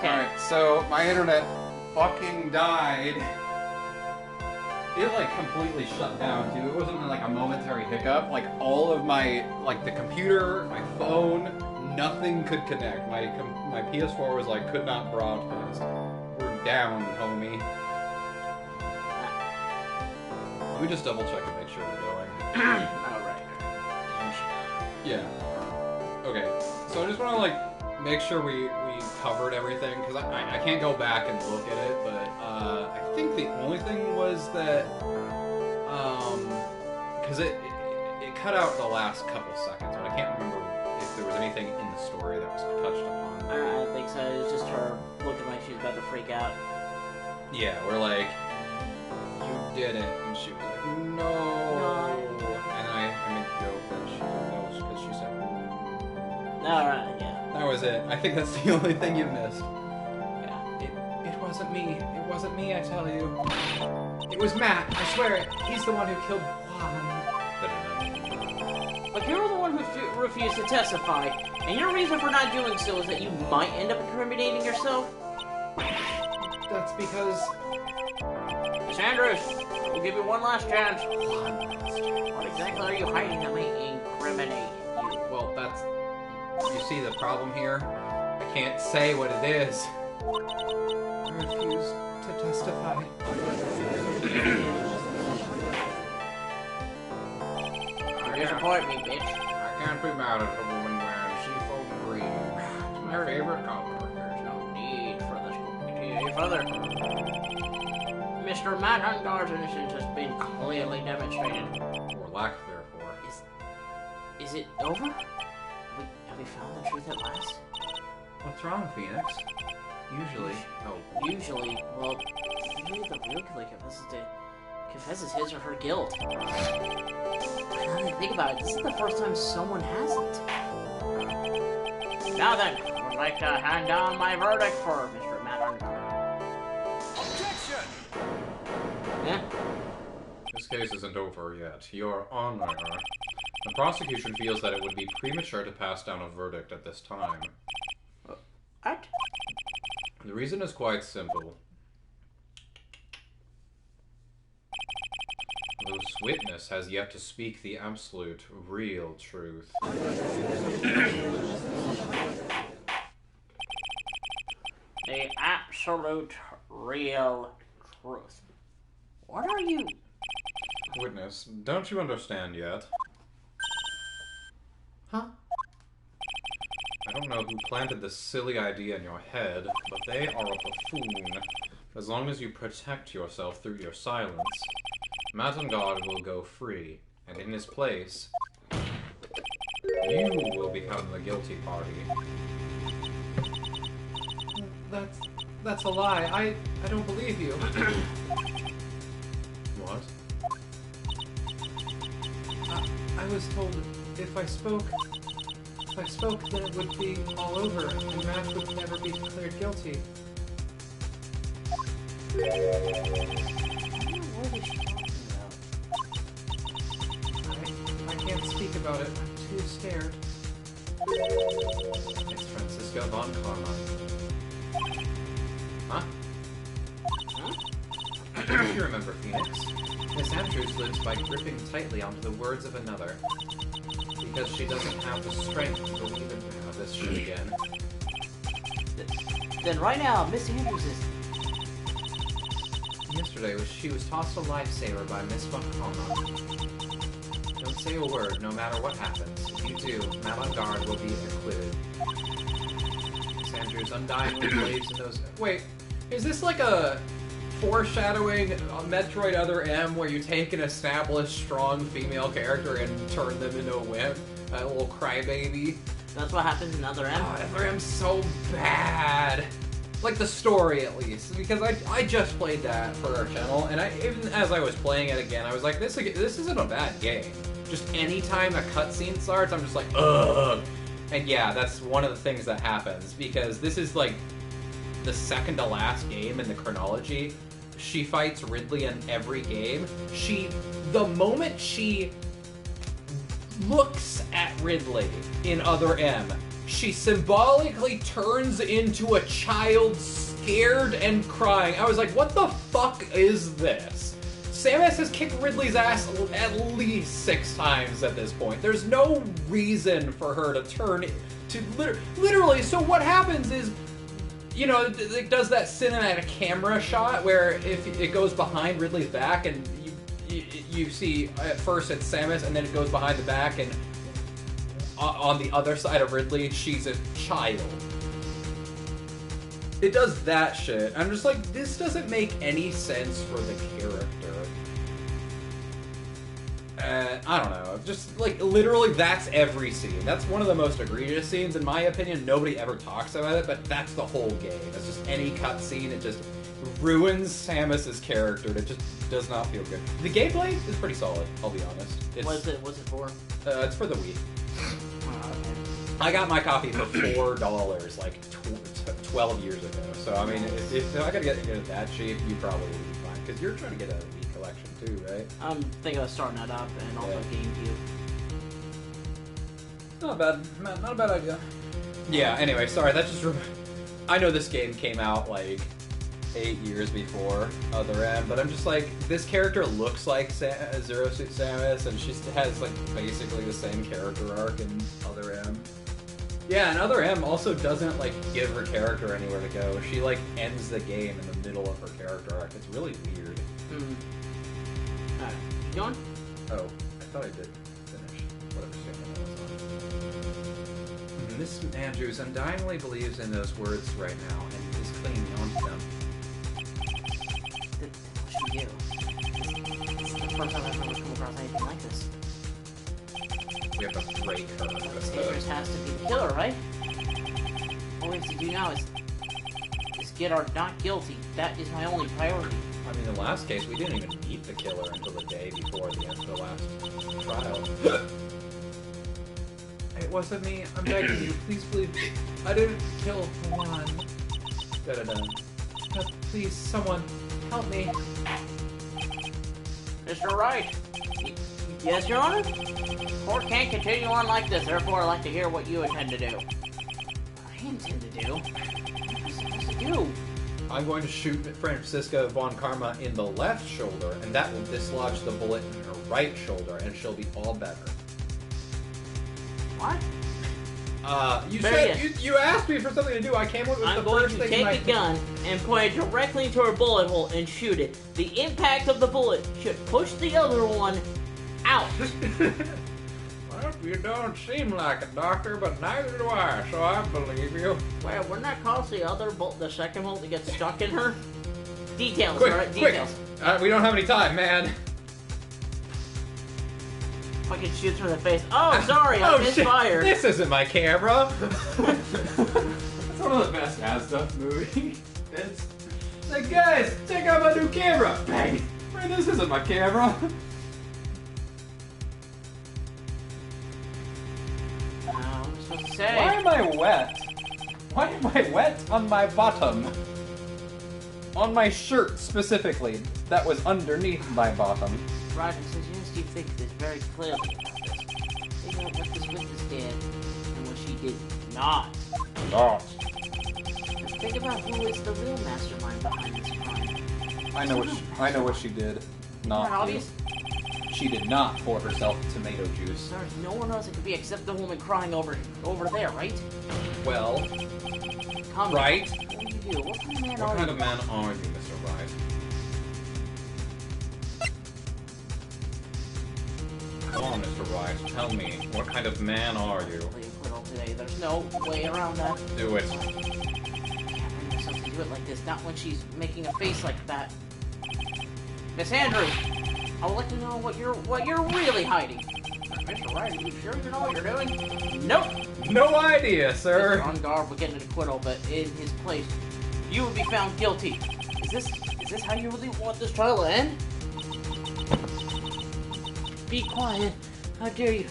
Okay. Alright, so my internet fucking died. It like completely shut down too. It wasn't like a momentary hiccup. Like all of my, like the computer, my phone, nothing could connect. My PS4 was like, could not broadcast. We're down, homie. Let me just double check and make sure we're going. Alright. Yeah. Okay. So I just want to like make sure we covered everything, because I can't go back and look at it, but I think the only thing was that because it cut out the last couple seconds, but I can't remember if there was anything in the story that was touched upon. I don't think so. It was just her looking like she was about to freak out. Yeah, we're like, you did it, and she was like, no. And then I made the joke that she knows because she said, Alright, yeah. that was it. I think that's the only thing you missed. Yeah. It wasn't me. It wasn't me, I tell you. It was Matt. I swear it. He's the one who killed Juan. But you're the one who refused to testify, and your reason for not doing so is that you might end up incriminating yourself? That's because... Miss Andrews, we'll give you one last chance. What exactly are you hiding that may incriminate you? Well, that's... You see the problem here? I can't say what it is. I refuse to testify. You disappoint me, bitch. I can't be mad at a woman wearing seafoam green. It's my favorite color. There's no need for this to continue any further. Mr. Matt Ungar's innocence has been clearly demonstrated. Or lack therefore. Is it over? Have we found the truth at last? What's wrong, Phoenix? Usually. Usually, well, usually the real killer confesses his or her guilt. Now that I think about it, this is the first time someone hasn't. Now then, I would like to hand down my verdict for Mr. Matt Ungar. Objection! Yeah? This case isn't over yet. Your Honor, the prosecution feels that it would be premature to pass down a verdict at this time. What? The reason is quite simple. This witness has yet to speak the absolute, real truth. The absolute, real truth. What are you... Witness, don't you understand yet? Huh? I don't know who planted this silly idea in your head, but they are a buffoon. As long as you protect yourself through your silence, Matangard will go free, and in his place, you will become the guilty party. That's a lie. I don't believe you. What? I was told if I spoke, then it would be all over, and Matt would never be declared guilty. I don't know what is she talking about. I can't speak about it. I'm too scared. It's Francisco von Karma. Huh? You remember Phoenix? Miss Andrews lives by gripping tightly onto the words of another. Because she doesn't have the strength to believe in this shit again. Then right now, Miss Andrews is... Yesterday, she was tossed a lifesaver by Miss von Karma. Don't say a word, no matter what happens. If you do, Matangard will be acquitted. Miss Andrews undyingly believes in those... Wait, is this like a foreshadowing a Metroid Other M where you take an established, strong female character and turn them into a wimp? A little crybaby? That's what happens in Other M? Oh, Other M's so bad! Like the story, at least, because I just played that for our channel, and even as I was playing it again, I was like, this isn't a bad game. Just anytime a cutscene starts, I'm just like, ugh. And yeah, that's one of the things that happens, because this is like the second to last game in the chronology. She fights Ridley in every game. The moment she looks at Ridley in Other M, she symbolically turns into a child scared and crying. I was like, what the fuck is this? Samus has kicked Ridley's ass at least 6 times at this point. There's no reason for her to turn to literally. So what happens is, you know, it does that cinematic camera shot where if it goes behind Ridley's back and you see at first it's Samus and then it goes behind the back and on the other side of Ridley she's a child. It does that shit. I'm just like, this doesn't make any sense for the character. I don't know. Just like literally, that's every scene. That's one of the most egregious scenes in my opinion. Nobody ever talks about it, but that's the whole game. It's just any cutscene. It just ruins Samus's character. It just does not feel good. The gameplay is pretty solid. I'll be honest. What's it for? It's for the Wii. I got my copy for $4 like 12 years ago. So I mean, if I could get it at that cheap, you probably would be fine. Because you're trying to get a Wii collection too, right? I'm thinking of starting that up and also GameCube. Not bad. Not a bad idea. Yeah. Anyway, sorry. That just. I know this game came out like 8 years before Other M, but I'm just like, this character looks like Zero Suit Samus, and she has like basically the same character arc in Other M. Yeah, and Other M also doesn't like give her character anywhere to go. She like ends the game in the middle of her character arc. It's really weird. Alright, you going? Oh, I thought I did finish. Whatever statement that was on. Miss Andrews undyingly believes in those words right now and is clinging onto them. What should we do? This is the first time I've ever come across anything like this. We have to break her. Samus has to be the killer, right? All we have to do now is get our not guilty. That is my only priority. I mean, in the last case, we didn't even meet the killer until the day before the end of the last trial. It wasn't me. I'm begging you. Please believe me. I didn't kill Juan. Da-da-da. Please, someone, help me. Mr. Wright. Yes, Your Honor? Court can't continue on like this, therefore I'd like to hear what you intend to do. I intend to do? What am I supposed to do? I'm going to shoot Francisca Von Karma in the left shoulder, and that will dislodge the bullet in her right shoulder, and she'll be all better. What? You asked me for something to do. I came up with I'm the going first to thing. take a gun and point it directly into her bullet hole and shoot it. The impact of the bullet should push the other one out. Well, you don't seem like a doctor, but neither do I, so I believe you. Well, wouldn't that cause the second bolt to get stuck in her? Details, Quick, alright? quick. Details. We don't have any time, man. Fucking shoots her in the face. Oh, sorry, I misfired. This isn't my camera. That's one of the best Asda movies. It's like, guys, check out my new camera. Bang. Wait, this isn't my camera. What am I supposed to say? Why am I wet? Why am I wet on my bottom? On my shirt, specifically. That was underneath my bottom. Roger says you must think this very clearly about this. Figure out what this witness did and what she did not. Not. Think about who is the real mastermind behind this crime. I know what she did. Isn't Not that obvious? She did not pour herself tomato juice. There's no one else it could be except the woman crying over there, right? Well, Come Right. on. What do you do? What kind of man What are kind you? of man are you, Mr. Wright? Come on, Mr. Wright, tell me, what kind of man are you? Today. There's no way around that. Do it. I can't bring myself to do it like this, not when she's making a face like that. Miss Andrews, I would like to know what you're really hiding. Mr. Wright, are you sure you know what you're doing? Nope. No idea, sir. Mr. On guard would get an acquittal, but in his place, you would be found guilty. Is this how you really want this trial to end? Be quiet. How dare you?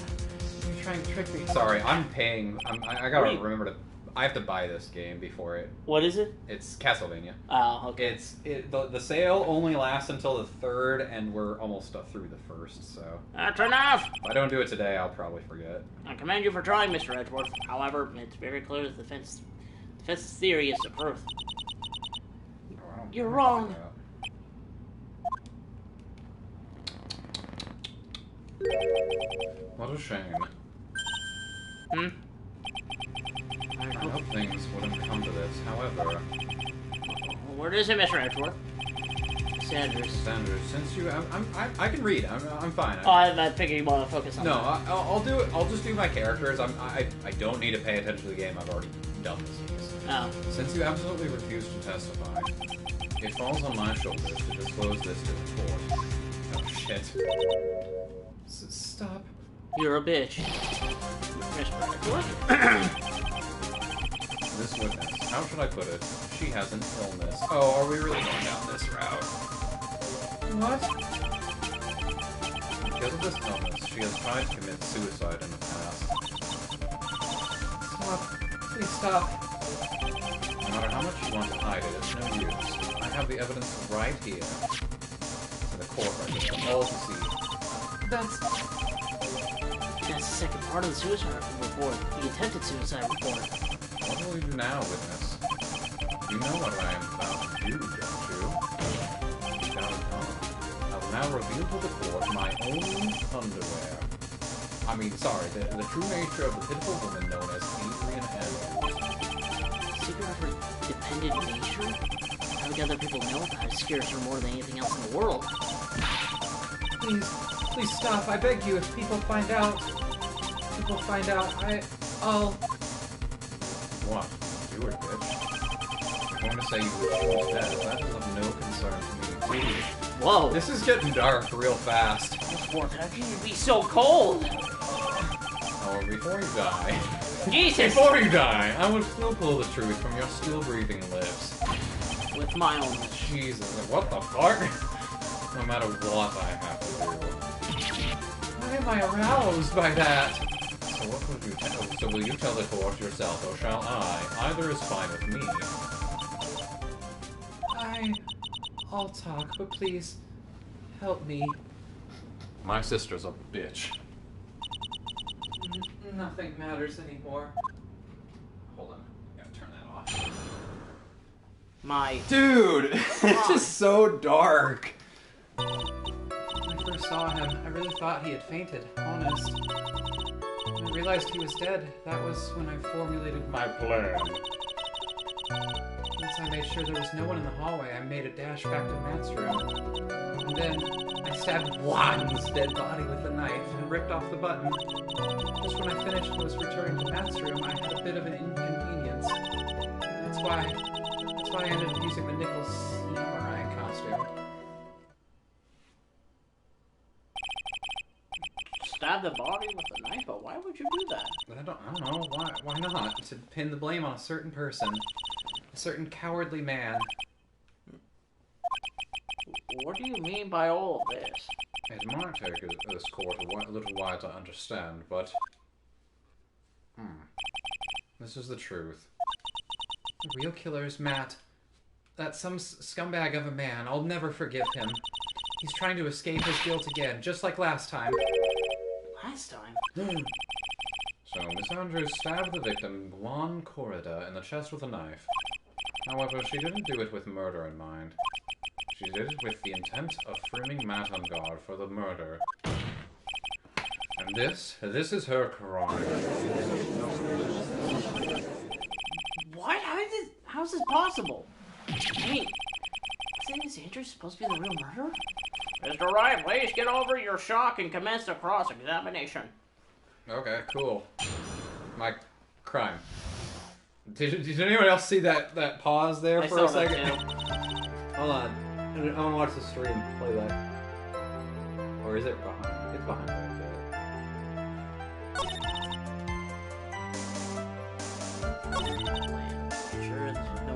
You're trying to trick me. Sorry, I'm paying. I gotta remember to. I have to buy this game before it. What is it? It's Castlevania. Oh, okay. The sale only lasts until the 3rd, and we're almost through the 1st. So That's enough! if I don't do it today, I'll probably forget. I commend you for trying, Mr. Edgeworth. However, it's very clear that the defense theory is the proof. Oh, I don't You're care wrong. about that. What a shame. I hope things wouldn't come to this. However, Where is it, Mr. Edgeworth? Sanders. Sanders, since you, I can read. I'm fine. Oh, I figured you want to focus on No, that. I'll do it. I'll just do my characters. I don't need to pay attention to the game. I've already done this case. Oh. Since you absolutely refuse to testify, it falls on my shoulders to disclose this to the court. Oh shit! Stop. You're a bitch. Mr. Edgeworth? This witness, how should I put it? She has an illness. Oh, are we really going down this route? What? Because of this illness, she has tried to commit suicide in the past. Stop. Please stop. No matter how much you want to hide it, it's no use. I have the evidence right here. In the court right here, all to see. That's the second part of the suicide report. The attempted suicide report. What will you do now, witness? You know what I am about to do, don't you? Shall we come? I will now reveal to the court my own underwear. I mean, sorry, the true nature of the pitiful woman known as Adrian Andrews. Secret of her dependent nature? Having other people know about it scares her more than anything else in the world. Please stop, I beg you, if people find out, I'll... What? You were bitch. I'm going to say you wish she was dead. That is of no concern to me. Please. Whoa. This is getting dark real fast. How can you be so cold? However, before you die... Jesus! Before you die, I will still pull the truth from your still breathing lips. With my own... Jesus, what the fuck? No matter what I have to do. Why am I aroused by that? So what would you tell? So will you tell the court yourself, or shall I? Either is fine with me. I'll talk, but please, help me. My sister's a bitch. Nothing matters anymore. Hold on, gotta turn that off. My... Dude, it's just so dark. When I first saw him, I really thought he had fainted, honest. When I realized he was dead, that was when I formulated my plan. Once I made sure there was no one in the hallway, I made a dash back to Matt's room. And then, I stabbed Juan's dead body with a knife and ripped off the button. Just when I finished and was returning to Matt's room, I had a bit of an inconvenience. That's why I ended up using the nickel samurai costume. Stab the body with a knife, but why would you do that? I don't know. Why not? To pin the blame on a certain person. A certain cowardly man. What do you mean by all of this? It might take this court a little while to understand, but... This is the truth. The real killer is Matt. That's some scumbag of a man. I'll never forgive him. He's trying to escape his guilt again, just like last time. Last time? So, Miss Andrews stabbed the victim, Juan Corrida, in the chest with a knife. However, she didn't do it with murder in mind. She did it with the intent of framing Matt on guard for the murder. And this is her crime. What? How is this possible? Wait, isn't Miss Andrews supposed to be the real murderer? Mr. Wright, please get over your shock and commence the cross-examination. Okay, cool. My crime. Did anyone else see that pause there for a second? Hold on. I want to watch the stream. Play that. Or is it behind? It's behind right there.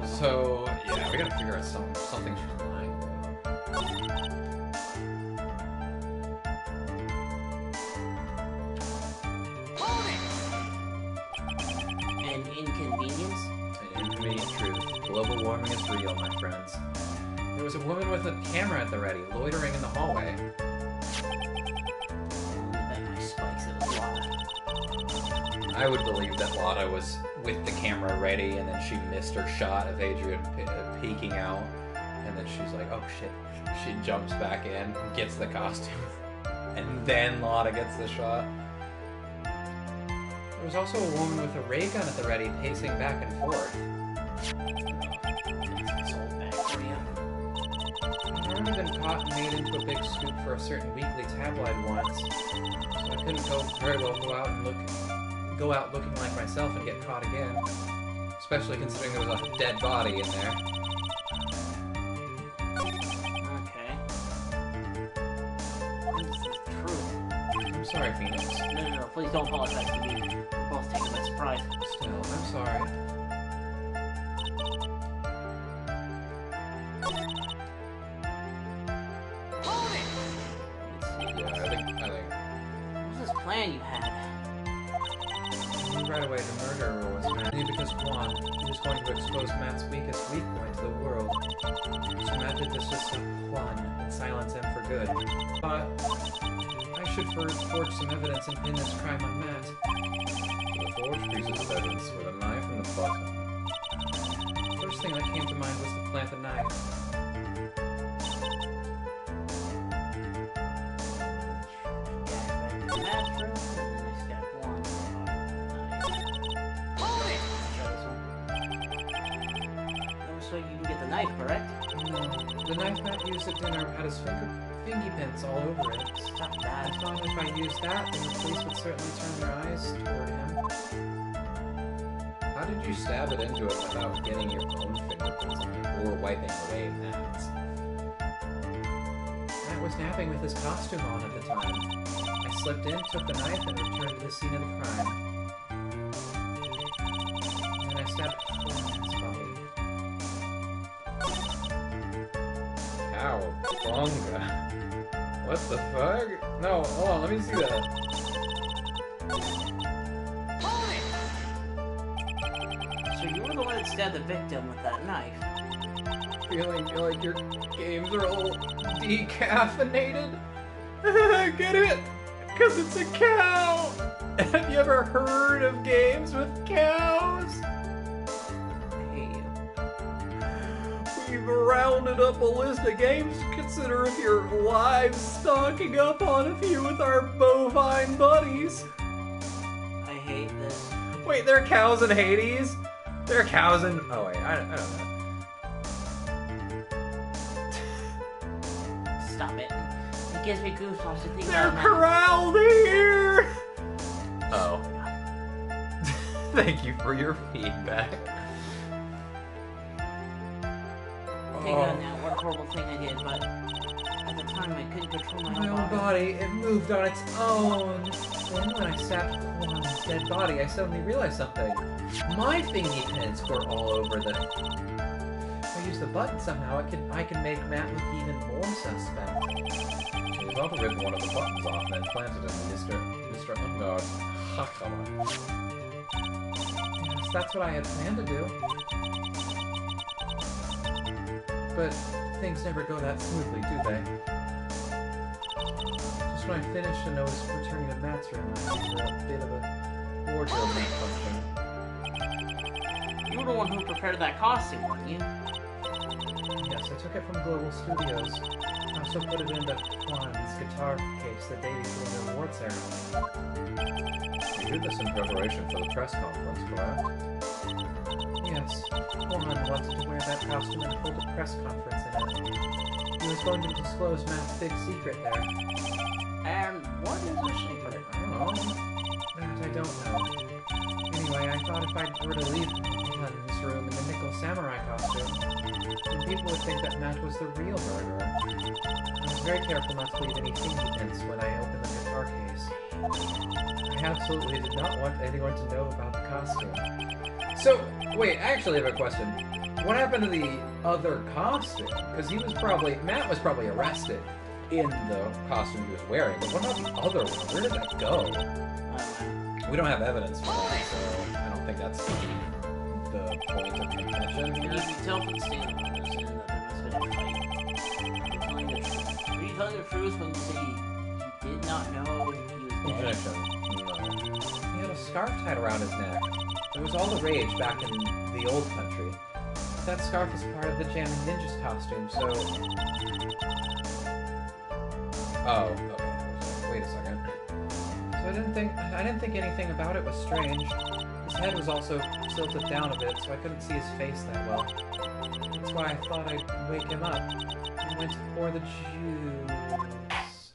So, yeah, we gotta figure out something to line. An inconvenience? alarming is real, my friends. There was a woman with a camera at the ready, loitering in the hallway. I would believe that Lotta was with the camera ready, and then she missed her shot of Adrian peeking out, and then she's like, oh shit. She jumps back in, gets the costume, and then Lotta gets the shot. There was also a woman with a ray gun at the ready, pacing back and forth. I've already been caught and made into a big scoop for a certain weekly tabloid once, so I couldn't very well go out looking like myself and get caught again. Especially considering there was a dead body in there. Okay. This is the truth. I'm sorry, Phoenix. No, please don't apologize to me. We're both taken by surprise. Still, I'm sorry. What was this plan you had? I knew right away the murderer was Matt. I knew because Juan, he was going to expose Matt's weakest weak point to the world. So Matt did this just to Juan and silence him for good. But I should forge some evidence and pin this crime on Matt. The forged pieces of evidence with a knife and the button. The first thing that came to mind was to plant the knife. So you can get the knife, correct? No. The knife Matt used at dinner had his fingy prints all over it. Stop that. I thought if I used that, then the police would certainly turn their eyes toward him. How did you stab it into it without getting your own fingerprints on it, or wiping away Matt's? Matt was napping with his costume on at the time. I slipped in, took the knife, and returned to the scene of the crime. And then I stabbed Juan's body. Cowabunga. What the fuck? No, hold on, let me see that. So you were the one that stabbed the victim with that knife. Feeling like your games are all decaffeinated? Get it? Because it's a cow! Have you ever heard of games with cows? We've rounded up a list of games to consider if you're live stocking up on a few with our bovine buddies. I hate this. Wait, there are cows in Hades? There are cows in... Oh wait, I don't know. Stop it. It gives me goosebumps to think They're about corralled here! Oh. Thank you for your feedback. Think on that, what a horrible thing I did, but at the time I couldn't control my own body. It moved on its own. Then when I stabbed Juan's dead body, I suddenly realized something. My thingy pins were all over the... If I use the button somehow, I can make Matt look even more suspect. We've also ripped one of the buttons off and then planted it in Mr. Ungard's hakama. Yes, that's what I had planned to do. But things never go that smoothly, do they? Just when I finished and I was returning to Matt's room, I had a bit of a wardrobe malfunction. You were the one who prepared that costume, weren't you? Yes, I took it from Global Studios. I also put it into Juan's guitar case the day before the award ceremony. You did this in preparation for the press conference, correct? Yes, Juan wanted to wear that costume and hold a press conference in it. He was going to disclose Matt's big secret there. And what is the secret? I don't know. That I don't know. Anyway, I thought if I were to leave Juan in his room in the nickel samurai costume, then people would think that Matt was the real murderer. I was very careful not to leave any fingy prints when I opened the guitar case. I absolutely did not want anyone to know about the costume. So, wait, I actually have a question. What happened to the other costume? Because Matt was probably arrested in the costume he was wearing, but what about the other one? Where did that go? We don't have evidence for that, so I don't think that's the point of contention You here. can tell from the stand photos and that there must have been a fight. Were you telling the truth when you said you did not know he was dead? Objection. No. He had a scarf tied around his neck. It was all the rage back in the old country. That scarf was part of the Jam Ninja's costume, so... Oh, okay. Wait a second. So I didn't think anything about it was strange. His head was also tilted down a bit, so I couldn't see his face that well. That's why I thought I'd wake him up. I went to pour the juice.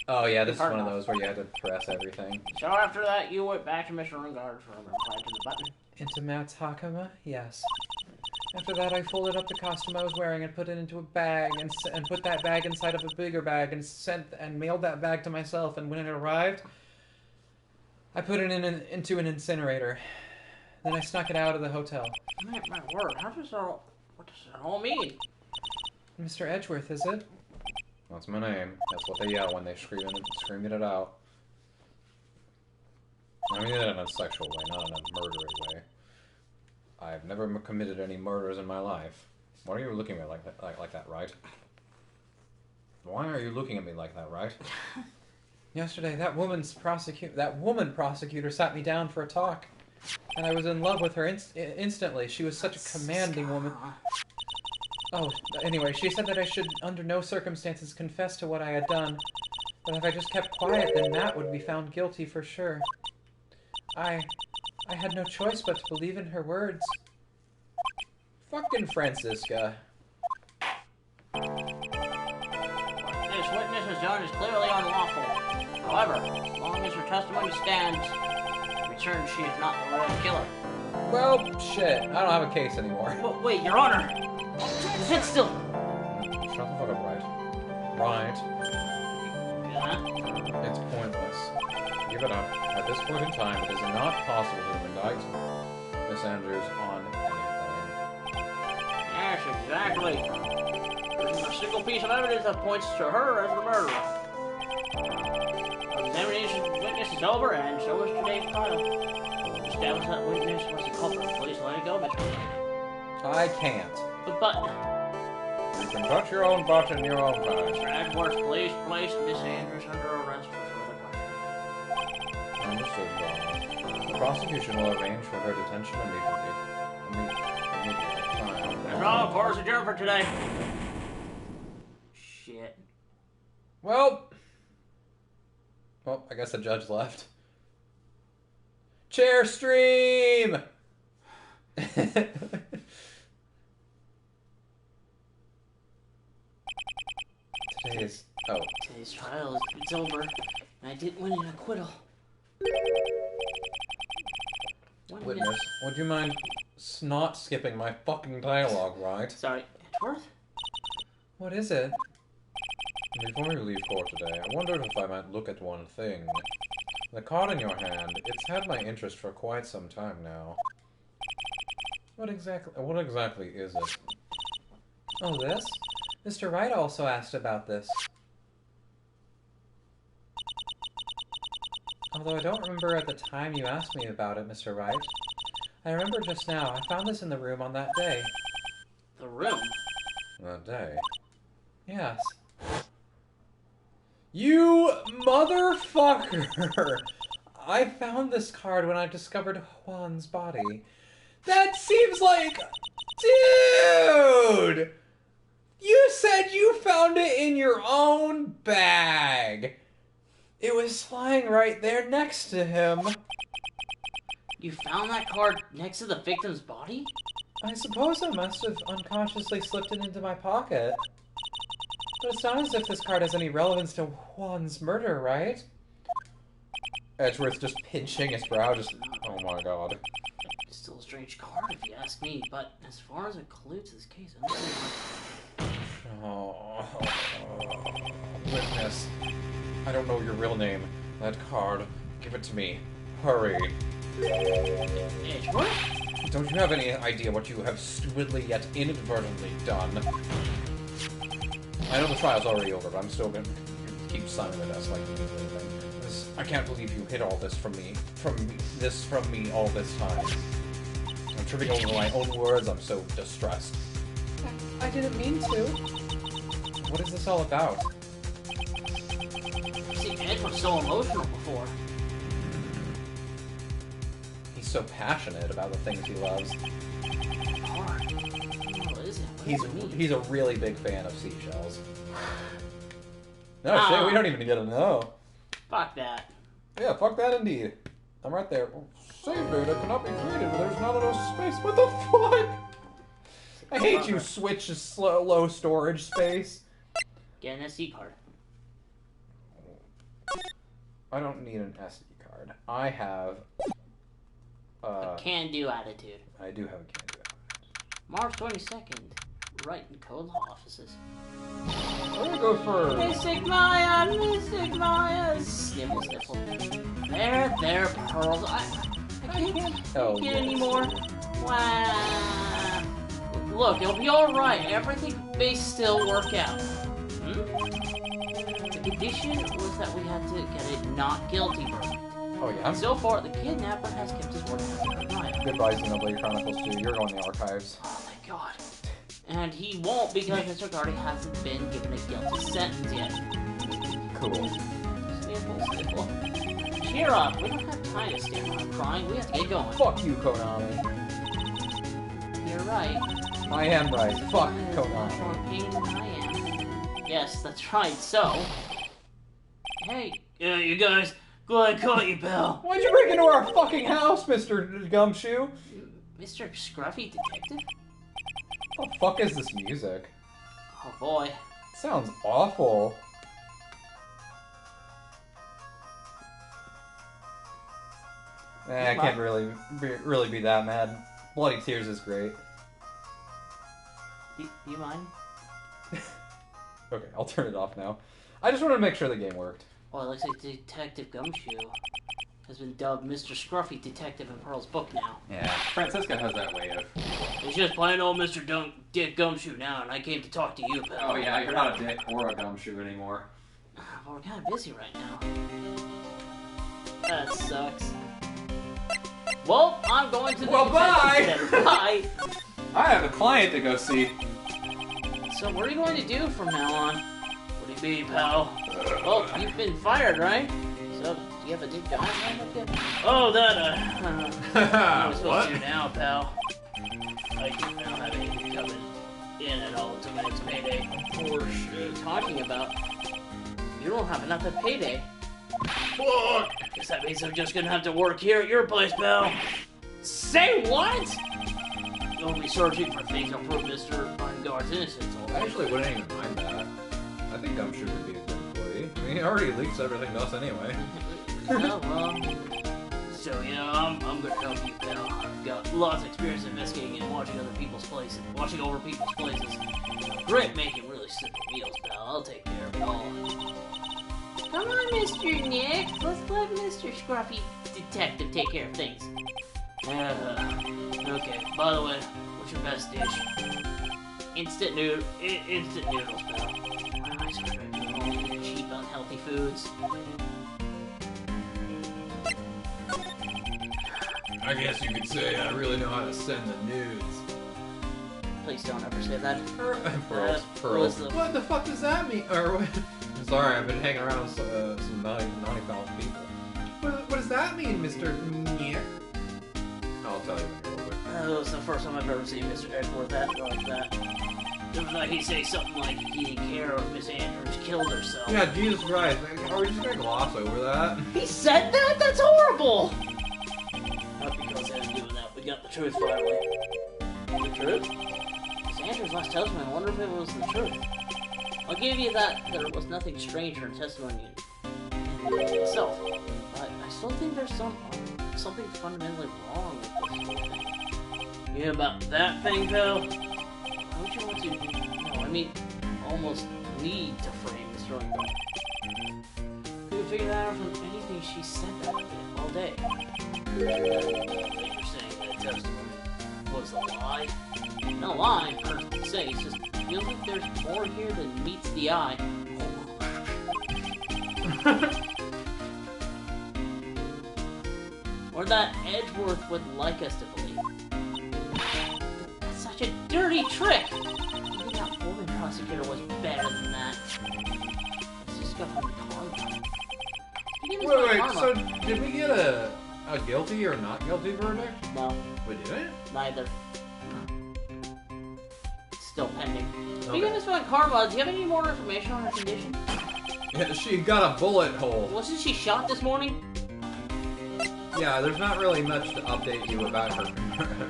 Oh yeah, this is one of those where you had to press everything. So after that, you went back to Mr. Ringard's room and applied to the button. Into Matt's Hakama? Yes. After that, I folded up the costume I was wearing and put it into a bag, and put that bag inside of a bigger bag, and mailed that bag to myself. And when it arrived, I put it into an incinerator. Then I snuck it out of the hotel. My word, what does that all mean? Mr. Edgeworth, is it? That's my name. That's what they yell when they screaming it out. I mean that in a sexual way, not in a murdery way. I've never committed any murders in my life. Why are you looking at me like that, Wright? Why are you looking at me like that, Wright? Yesterday, that woman prosecutor sat me down for a talk, and I was in love with her instantly. She was such a commanding woman. Oh, anyway, she said that I should, under no circumstances, confess to what I had done. But if I just kept quiet, then Matt would be found guilty for sure. I had no choice but to believe in her words. Fucking Francisca. What this witness has done is clearly unlawful. However, as long as her testimony stands, return she is not the real killer. Well, shit. I don't have a case anymore. But wait, Your Honor! Sit still! Shut the fuck up, Wright. Right. Yeah? It's pointless. Give it up. At this point in time, it is not possible to indict Miss Andrews on anything. Yes, exactly. There isn't a single piece of evidence that points to her as the murderer. The examination of the witness is over, and so is today's trial. Establish that witness was the culprit. Please let it go, Mr. Wright. I can't. But... You can touch your own butt in your own pie. Mr. Edgeworth, please place Miss Andrews under arrest for further questioning. Understood, Your Honor. The prosecution will arrange for her detention immediately. That's all, court's adjourned for today. Shit. Well, I guess the judge left. Chair stream! Today's trial is over, and I didn't win an acquittal. Witness, would you mind not skipping my fucking dialogue, right? Sorry, Edgeworth? What is it? Before we leave court today, I wondered if I might look at one thing. The card in your hand, it's had my interest for quite some time now. What exactly is it? Oh, this? Mr. Wright also asked about this. Although I don't remember at the time you asked me about it, Mr. Wright. I remember just now. I found this in the room on that day. The room? That day? Yes. You motherfucker! I found this card when I discovered Juan's body. That seems like... Dude! You said you found it in your own bag. It was lying right there next to him. You found that card next to the victim's body? I suppose I must have unconsciously slipped it into my pocket. But it's not as if this card has any relevance to Juan's murder, right? Edgeworth just pinching his brow, just... Oh my god. It's still a strange card, if you ask me, but as far as a clue to this case, I don't think... Oh... Witness. I don't know your real name. That card. Give it to me. Hurry. Edgeworth? Don't you have any idea what you have stupidly yet inadvertently done? I know the trial's already over, but I'm still gonna keep signing with us like you did anything. I can't believe you hid all this from me all this time. tripping over my own words. I'm so distressed. I didn't mean to. What is this all about? See, Ed was so emotional before. He's so passionate about the things he loves. Hard. What is it? What does it mean? He's a really big fan of seashells. No shit, we don't even get to know. Fuck that. Yeah, fuck that indeed. I'm right there. Save data cannot be created. There's not enough space. What the fuck? I hate you, Switch low storage space. Get an SD card. I don't need an SD card. I have A can-do attitude. I do have a can-do attitude. March 22nd. Wright and Cola offices. I'm gonna go for Mystic Maya! Mystic Maya! Sniffle, sniffle. There, Pearls. I can't get any more. Wow. Look, it'll be alright. Everything may still work out. The condition was that we had to get it not guilty verdict. Oh yeah. So far, the kidnapper has kept his word. Goodbye, Xenoblade Chronicles 2. You're going in the archives. Oh, thank God. And he won't because Mr. Gardy hasn't been given a guilty sentence yet. Cool. Sniffle, sniffle. Cheer up. We don't have time to stand around crying. We have to get going. Fuck you, Konami. You're right. I am right. Fuck Konami. Fucking I am. Yes, that's right. So, hey, you guys, glad I caught you, pal. Why'd you break into our fucking house, Mr. Gumshoe? Mr. Scruffy Detective? What the fuck is this music? Oh boy. It sounds awful. I can't really be that mad. Bloody Tears is great. Do you mind? Okay, I'll turn it off now. I just wanted to make sure the game worked. Oh, it looks like Detective Gumshoe has been dubbed Mr. Scruffy Detective in Pearl's book now. Yeah, Francisca has that way of... It's just plain old Mr. Dick Gumshoe now, and I came to talk to you, pal. Oh yeah, you're not a dick or a gumshoe anymore. But we're kind of busy right now. That sucks. Well, I'm going to the bye! Bye! I have a client to go see. So what are you going to do from now on? What do you mean, pal? Well, you've been fired, right? So, do you have a new job lined up yet? Oh, that, what am I supposed to do now, pal? I can now have anything coming in at all until my next payday. What are you talking about? You don't have enough at payday. Fuck! Guess that means I'm just gonna have to work here at your place, pal. Say what? You'll be searching for things that'll prove Mr. Unguard's innocence. I actually wouldn't even mind that. I think Gumshoe would be a good employee. I mean, he already leaks everything to us anyway. Oh, well. So, I'm gonna help you, pal. I've got lots of experience investigating and watching over people's places. Great making really simple meals, pal. I'll take care of it all. Come on, Mr. Nick. Let's let Mr. Scruffy Detective take care of things. Okay. By the way, what's your best dish? Instant noodles, pal. I swear to all cheap, unhealthy foods. I guess you could say I really know how to send the nudes. Please don't ever say that. Pearls. What the fuck does that mean? Or what? I'm sorry, I've been hanging around with some naughty foul people. What does that mean, Mr. Nick? I'll tell you when you're older. That was the first time I've ever seen Mr. Edward like that. It was like he'd say something like he didn't care if Miss Andrews killed herself. Yeah, Jesus Christ. Are we just gonna gloss over that? He said that? That's horrible! Not because I was doing that. We got the truth finally. The truth? Miss Andrews' last testimony. I wonder if it was the truth. I'll give you that there was nothing strange in her testimony in itself. But I still think there's something fundamentally wrong with this whole thing. Yeah, about that thing, pal? How would you want to... No, I mean, almost need to frame this drawing. You can figure that out from anything she said that day, all day. You're saying that testimony was a lie? Not a lie, per se. It's just feels like there's more here than meets the eye. Or that Edgeworth would like us to believe. such a dirty trick. Even that woman prosecutor was better than that. Let's just go from karma. Wait, so did we get a guilty or not guilty verdict? No. We didn't? Neither. Still pending. Okay. Speaking of this Karma, do you have any more information on her condition? Yeah, she got a bullet hole. Wasn't she shot this morning? Yeah, there's not really much to update you about her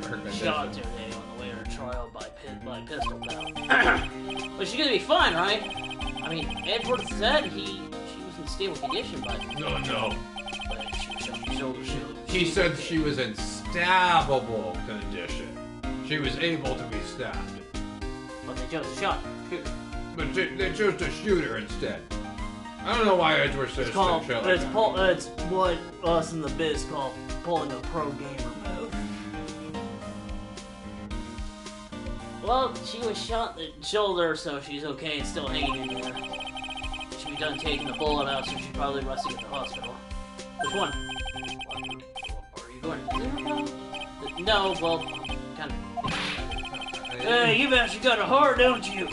condition. Shot today on the way to her trial by pistol battle. But she's gonna be fine, right? I mean, Edward said she was in stable condition, but... No. But she was shot in the shoulder. He said she was in stabbable condition. She was able to be stabbed. But they chose to shot. But they chose to shoot her instead. I don't know why Edward says It's called, shit like that. it's what us in the biz call pulling a pro gamer move. Well, she was shot in the shoulder, so she's okay and still hanging in there. She'll be done taking the bullet out, so she's probably resting at the hospital. Which one? Are you going to visit her? No, well, kind of. Hey, you've actually got a heart, don't you?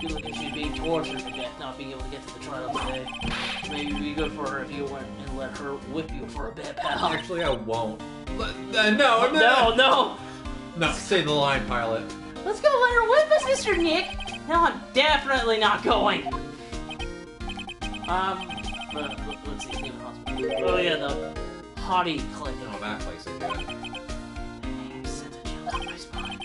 You look like she's being tortured for not being able to get to the trial today. Maybe it'd be good for her if you went and let her whip you for a bit, pal. Actually, I won't. No, say the line, pilot. Let's go let her whip us, Mr. Nick! No, I'm definitely not going. Let's see, name of the hospital. Oh yeah, the Hottie Clinic. Oh, that place again. Sent a chill down my spine.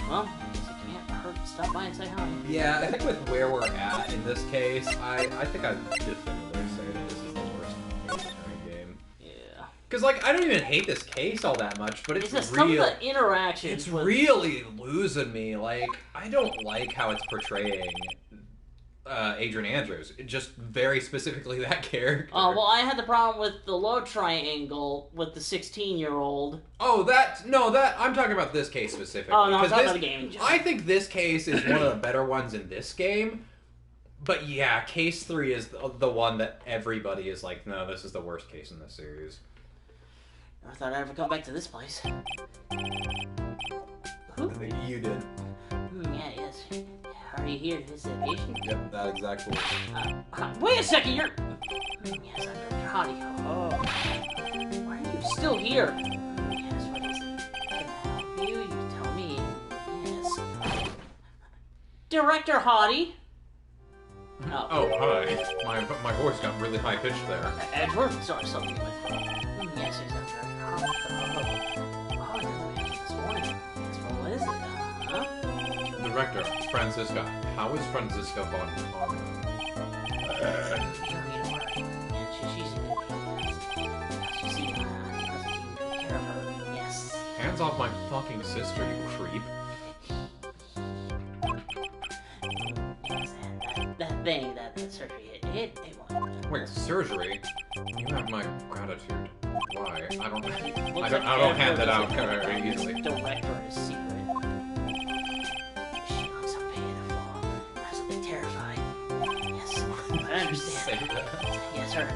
Well, I guess it can't hurt to stop by and say hi. Yeah, I think with where we're at in this case, I think I'd definitively say that this is the worst case in the game. Yeah. Because, like, I don't even hate this case all that much, but it's just real. some of the interactions. It's with... really losing me. Like, I don't like how it's portraying Adrian Andrews. Just very specifically that character. Oh, well, I had the problem with the love triangle with the 16-year-old. Oh, I'm talking about this case specifically. Oh, no, I'm talking about the game in general. I think this case is one of the better ones in this game. But yeah, case 3 is the one that everybody is like, no, this is the worst case in this series. I thought I'd ever come back to this place. Who? You did. Yeah, yes. Are you here to visit a patient? Yep, that exactly. Wait a second, you're... Yes, I'm Dr. Hottie. Oh. Why are you still here? Yes, what is it? Can I help you? You tell me. Yes. Director Hottie? Oh, hi. My voice got really high-pitched there. Edward? Sorry, something in my throat. Yes, I'm Director Hottie. Oh, you're the man this morning. Yes, well, what is it? Huh? Director, Franziska. How is Franziska von Karma? She's in good hands. She's taking good care of her. Yes. Hands off my fucking sister, you creep. Yes, and that thing, that surgery, it won't. Wait, surgery? You have my gratitude. Why? I don't Looks like hand that out Edward very is easily. Director is secret. She looks so pitiful, absolutely terrified. Yes, I understand. Say that. Yes, her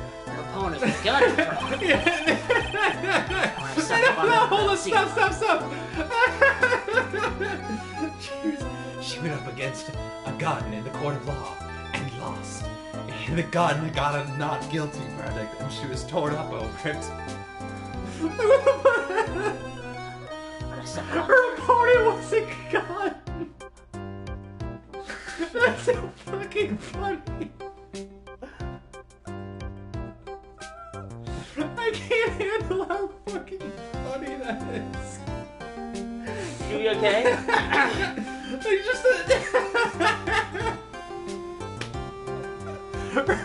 opponent was gunning for her. Hold on, stop! She went up against a gun in the court of law and lost. And the gun got a not guilty verdict, and she was torn up over it. Her opponent was a gun. That's so fucking funny. I can't handle how fucking funny that is. You okay? It's just her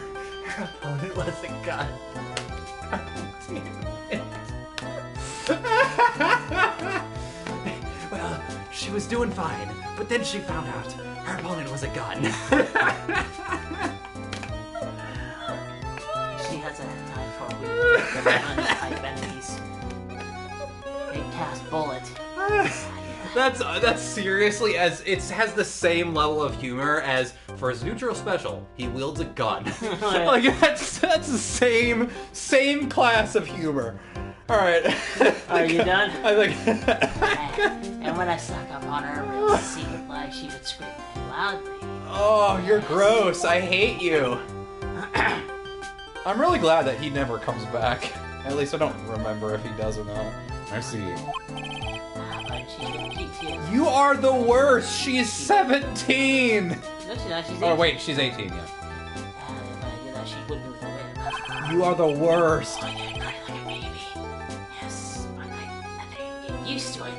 opponent was a gun. Well, she was doing fine, but then she found out her opponent was a gun. She has a knife for a week. Type enemies. They cast bullet. That's seriously it has the same level of humor as for his neutral special, he wields a gun. Like that's the same class of humor. Alright. Are you done? I think... And when I snuck up on her, real secret like she would scream very loudly. Oh, you're gross. I hate you. I'm really glad that he never comes back. At least I don't remember if he does or not. I see. But she's gonna keep you. You are the worst. She's 17. No, she's not. She's 18. Oh wait, she's 18. Yeah. When I did that, she wouldn't move the whip. You are the worst. Oh, you cry like a baby. Yes, but I think you get used to it.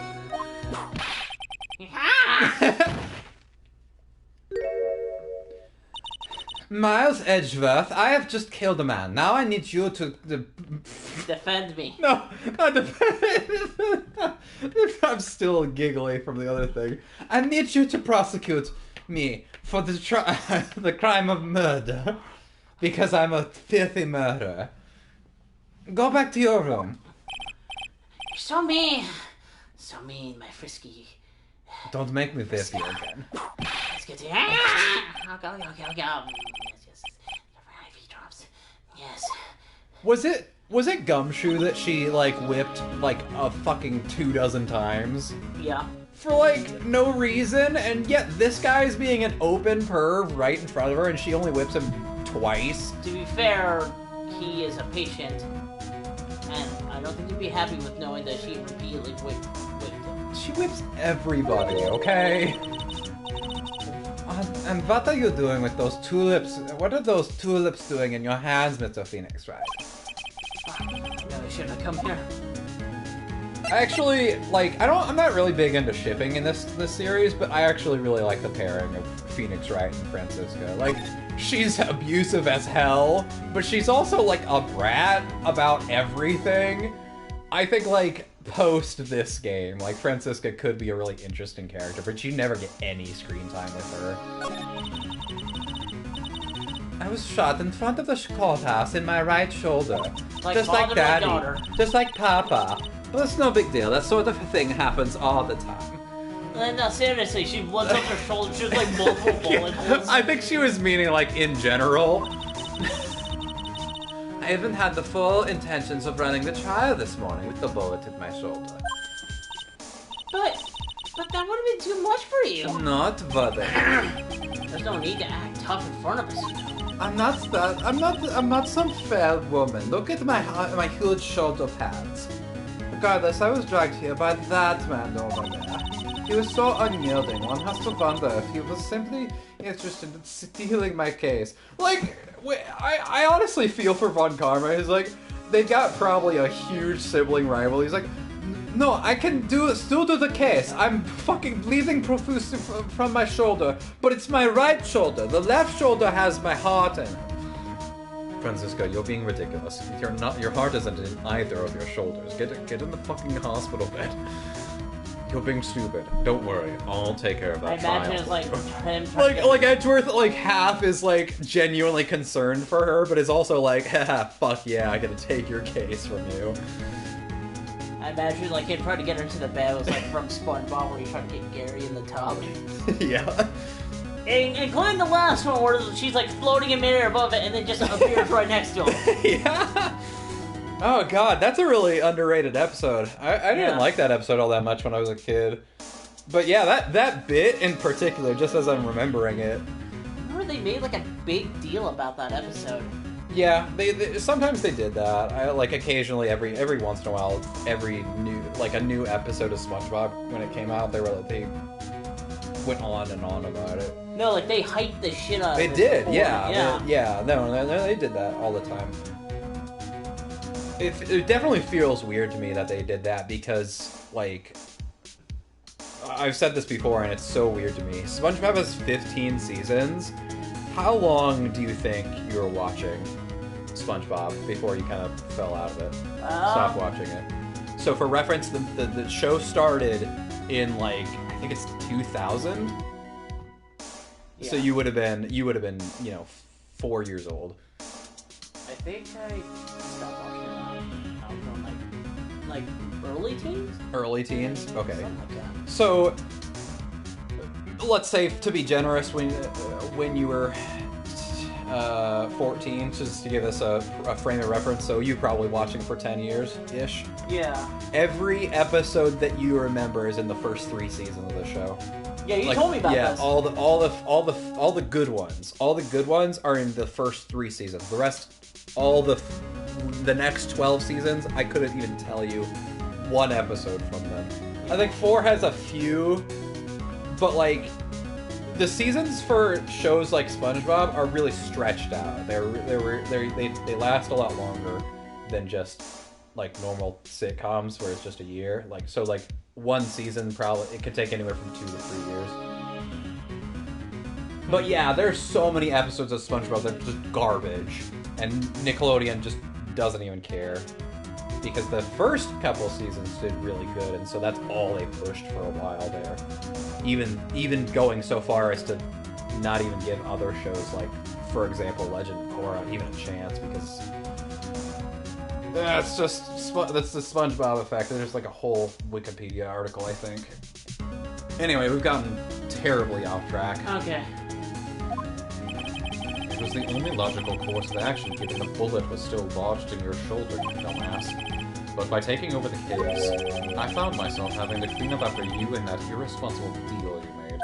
Miles Edgeworth, I have just killed a man. Now I need you to... Defend me. No, not defend. I'm still giggly from the other thing. I need you to prosecute me for the the crime of murder. Because I'm a filthy murderer. Go back to your room. You're so mean. So mean, my frisky. Don't make me filthy again. Let's get to I'll go. Yes. IV drops. Yes. Was it Gumshoe that she, like, whipped, like, a fucking 24 times? Yeah. For, like, no reason, and yet this guy's being an open perv right in front of her, and she only whips him twice? To be fair, he is a patient, and I don't think he'd be happy with knowing that she repeatedly whipped him. She whips everybody, okay? And what are you doing with those tulips? What are those tulips doing in your hands, Mr. Phoenix Wright? Maybe I shouldn't have come here. Actually, like, I'm not really big into shipping in this series, but I actually really like the pairing of Phoenix Wright and Francisca. Like, she's abusive as hell, but she's also, like, a brat about everything. I think, like, post this game, like, Francisca could be a really interesting character, but you never get any screen time with her. I was shot in front of the courthouse in my right shoulder. Just like Daddy. Just like Papa. Well, it's no big deal. That sort of thing happens all the time. No, seriously, she bloods up her shoulder. She was like multiple bullet holes. I think she was meaning, like, in general. I even had the full intentions of running the trial this morning with the bullet in my shoulder. But that would have been too much for you. Not, buddy. There's no need to act tough in front of us, you know. I'm not some fair woman. Look at my huge shoulder pads. Regardless, I was dragged here by that man over there. He was so unyielding, one has to wonder if he was simply interested in stealing my case. Like, I honestly feel for Von Karma. He's like, they got probably a huge sibling rival. He's like, no, I can still do the case. I'm fucking bleeding profusely from my shoulder, but it's my right shoulder. The left shoulder has my heart in it. Francisca, you're being ridiculous. Your heart isn't in either of your shoulders. Get in the fucking hospital bed. You're being stupid. Don't worry, I'll take care of that. I imagine it's like him like Edgeworth, like, half is like genuinely concerned for her, but is also like, haha, fuck yeah, I gotta take your case from you. I imagine like him trying to get her into the bed was like from SpongeBob where he's trying to get Gary in the tub. Yeah. Including the last one where she's like floating in midair above it and then just appears right next to him. Yeah. Oh god, that's a really underrated episode. I didn't like that episode all that much when I was a kid. But yeah, that bit in particular, just as I'm remembering it. I remember they made like a big deal about that episode. Yeah, they sometimes they did that. I like occasionally every once in a while, a new episode of SpongeBob when it came out, they went on and on about it. No, like they hyped the shit out of it. They did, before. yeah. No, they did that all the time. It definitely feels weird to me that they did that because, like, I've said this before and it's so weird to me. SpongeBob has 15 seasons. How long do you think you were watching SpongeBob before you kind of fell out of it? Stopped watching it. So for reference, the show started in, like, I think it's 2000. Yeah. So you would have been, 4 years old. I think I stopped watching it like early teens? Early teens? Okay. Something like that. So, let's say, to be generous, when you were 14, just to give us a frame of reference. So you probably watching for 10 years-ish. Yeah. Every episode that you remember is in the first 3 seasons of the show. Yeah, you told me about this. All the good ones. All the good ones are in the first 3 seasons. The rest, the next 12 seasons, I couldn't even tell you one episode from them. I think 4 has a few, but like the seasons for shows like SpongeBob are really stretched out. They last a lot longer than just like normal sitcoms where it's just a year. Like so, like one season probably it could take anywhere from 2 to 3 years. But yeah, there's so many episodes of SpongeBob that are just garbage, and Nickelodeon just doesn't even care. Because the first couple seasons did really good, and so that's all they pushed for a while there. Even going so far as to not even give other shows like, for example, Legend of Korra even a chance, because that's the SpongeBob effect. There's like a whole Wikipedia article, I think. Anyway, we've gotten terribly off track. Okay. It was the only logical course of action, given the bullet was still lodged in your shoulder, you dumbass. But by taking over the case, I found myself having to clean up after you and that irresponsible deal you made.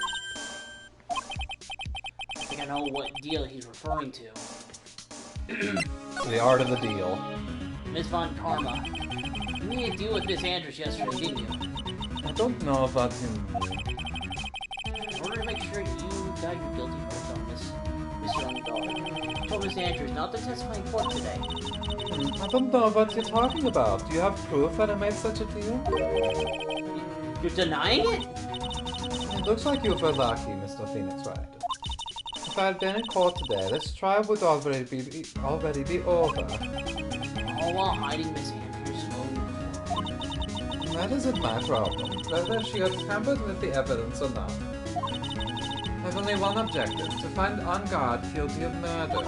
I think I know what deal he's referring to. The art of the deal. Miss Von Karma. You made a deal with Miss Andrews yesterday, didn't you? I don't know if that's in... In order to make sure you got your guilty verdict on Miss Young Dog, I told Miss Andrews not to testify in court today. I don't know what you're talking about. Do you have proof that I made such a deal? You're denying it? It looks like you were lucky, Mr. Phoenix Wright. If I had been in court today, this trial would already be over. All while hiding Miss Andrews' own. That isn't my problem. Whether she has tampered with the evidence or not. I've only one objective, to find on guard guilty of murder.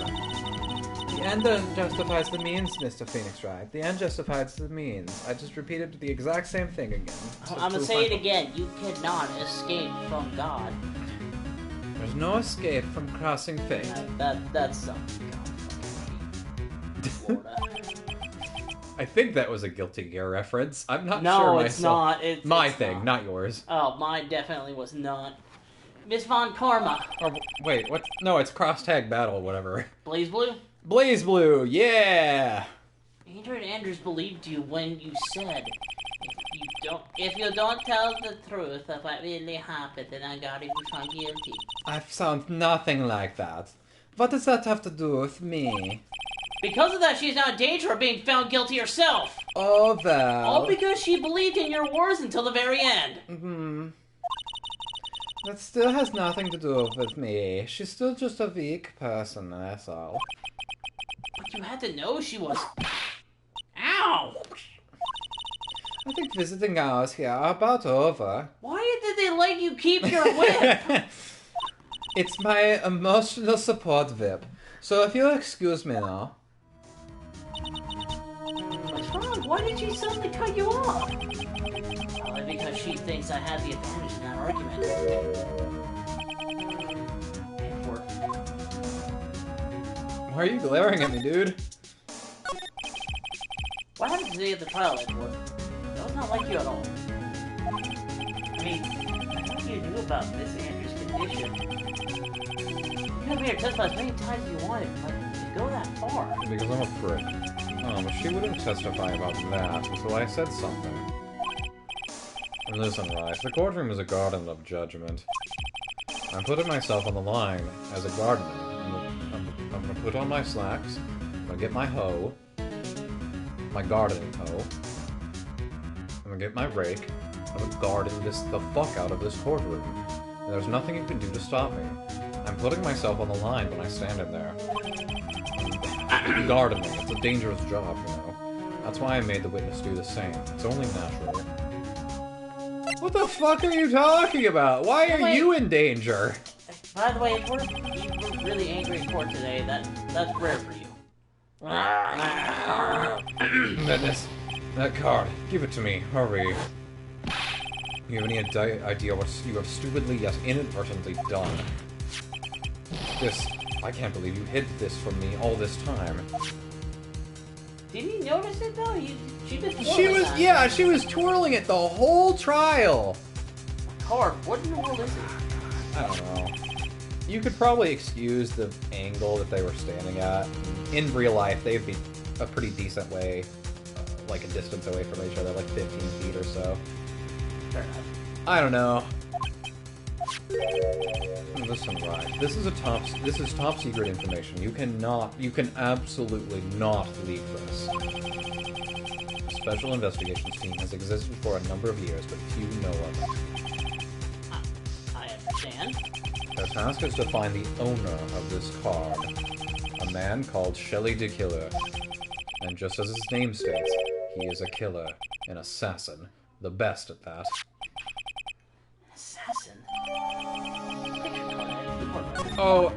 The end justifies the means, Mr. Phoenix Wright. The end justifies the means. I just repeated the exact same thing again. I'm gonna say it again. You cannot escape from God. There's no escape from crossing fate. That's something. Florida. I think that was a Guilty Gear reference. I'm not sure No, myself. it's not. It's my it's thing, not yours. Oh, mine definitely was not. Miss Von Karma. Oh, wait, what? No, it's Cross Tag Battle, whatever. Blaze Blue? Blaze Blue, yeah! Andrew and Andrews believed you when you said, if you don't tell the truth of what really happened, then I gotta be found guilty. I found nothing like that. What does that have to do with me? Because of that, she's now in danger of being found guilty herself. Oh, well. All because she believed in your words until the very end. That still has nothing to do with me. She's still just a weak person, that's all. But you had to know she was... Ow! I think visiting hours here are about over. Why did they let you keep your whip? It's my emotional support whip. So if you'll excuse me now. What's wrong? Why did she suddenly cut you off? Probably because she thinks I had the advantage in that argument. Why are you glaring at me, dude? What happened today at the trial, Edward? That was not like you at all. I mean, I thought you knew about Miss Andrews' condition. You could have made her testify as many times as you wanted, but to go that far... Because I'm a prick. Oh, but she wouldn't testify about that until I said something. Listen, Wright, the courtroom is a garden of judgment. I'm putting myself on the line as a gardener. I'm gonna put on my slacks, I'm gonna get my hoe, my gardening hoe, I'm gonna get my rake, I'm gonna garden the fuck out of this courtroom. And there's nothing you can do to stop me. I'm putting myself on the line when I stand in there. Gardening, it's a dangerous job, you know. That's why I made the witness do the same. It's only natural. What the fuck are you talking about? Why are you in danger? By the way, if you were really angry in court today, that's rare for you. That card. Give it to me. Hurry. You have any idea what you have stupidly yet inadvertently done? This I can't believe you hid this from me all this time. Didn't you notice it though? She was twirling it the whole trial. Card. What in the world is it? I don't know. You could probably excuse the angle that they were standing at. In real life, they'd be a pretty decent way, like a distance away from each other, like 15 feet or so. Fair enough. I don't know. Listen, Wright. This is top secret information. You can absolutely not leak this. A special investigations team has existed for a number of years, but few know of it. I understand. Their task is to find the owner of this card, a man called Shelly the Killer. And just as his name states, he is a killer, an assassin, the best at that. Assassin? Oh,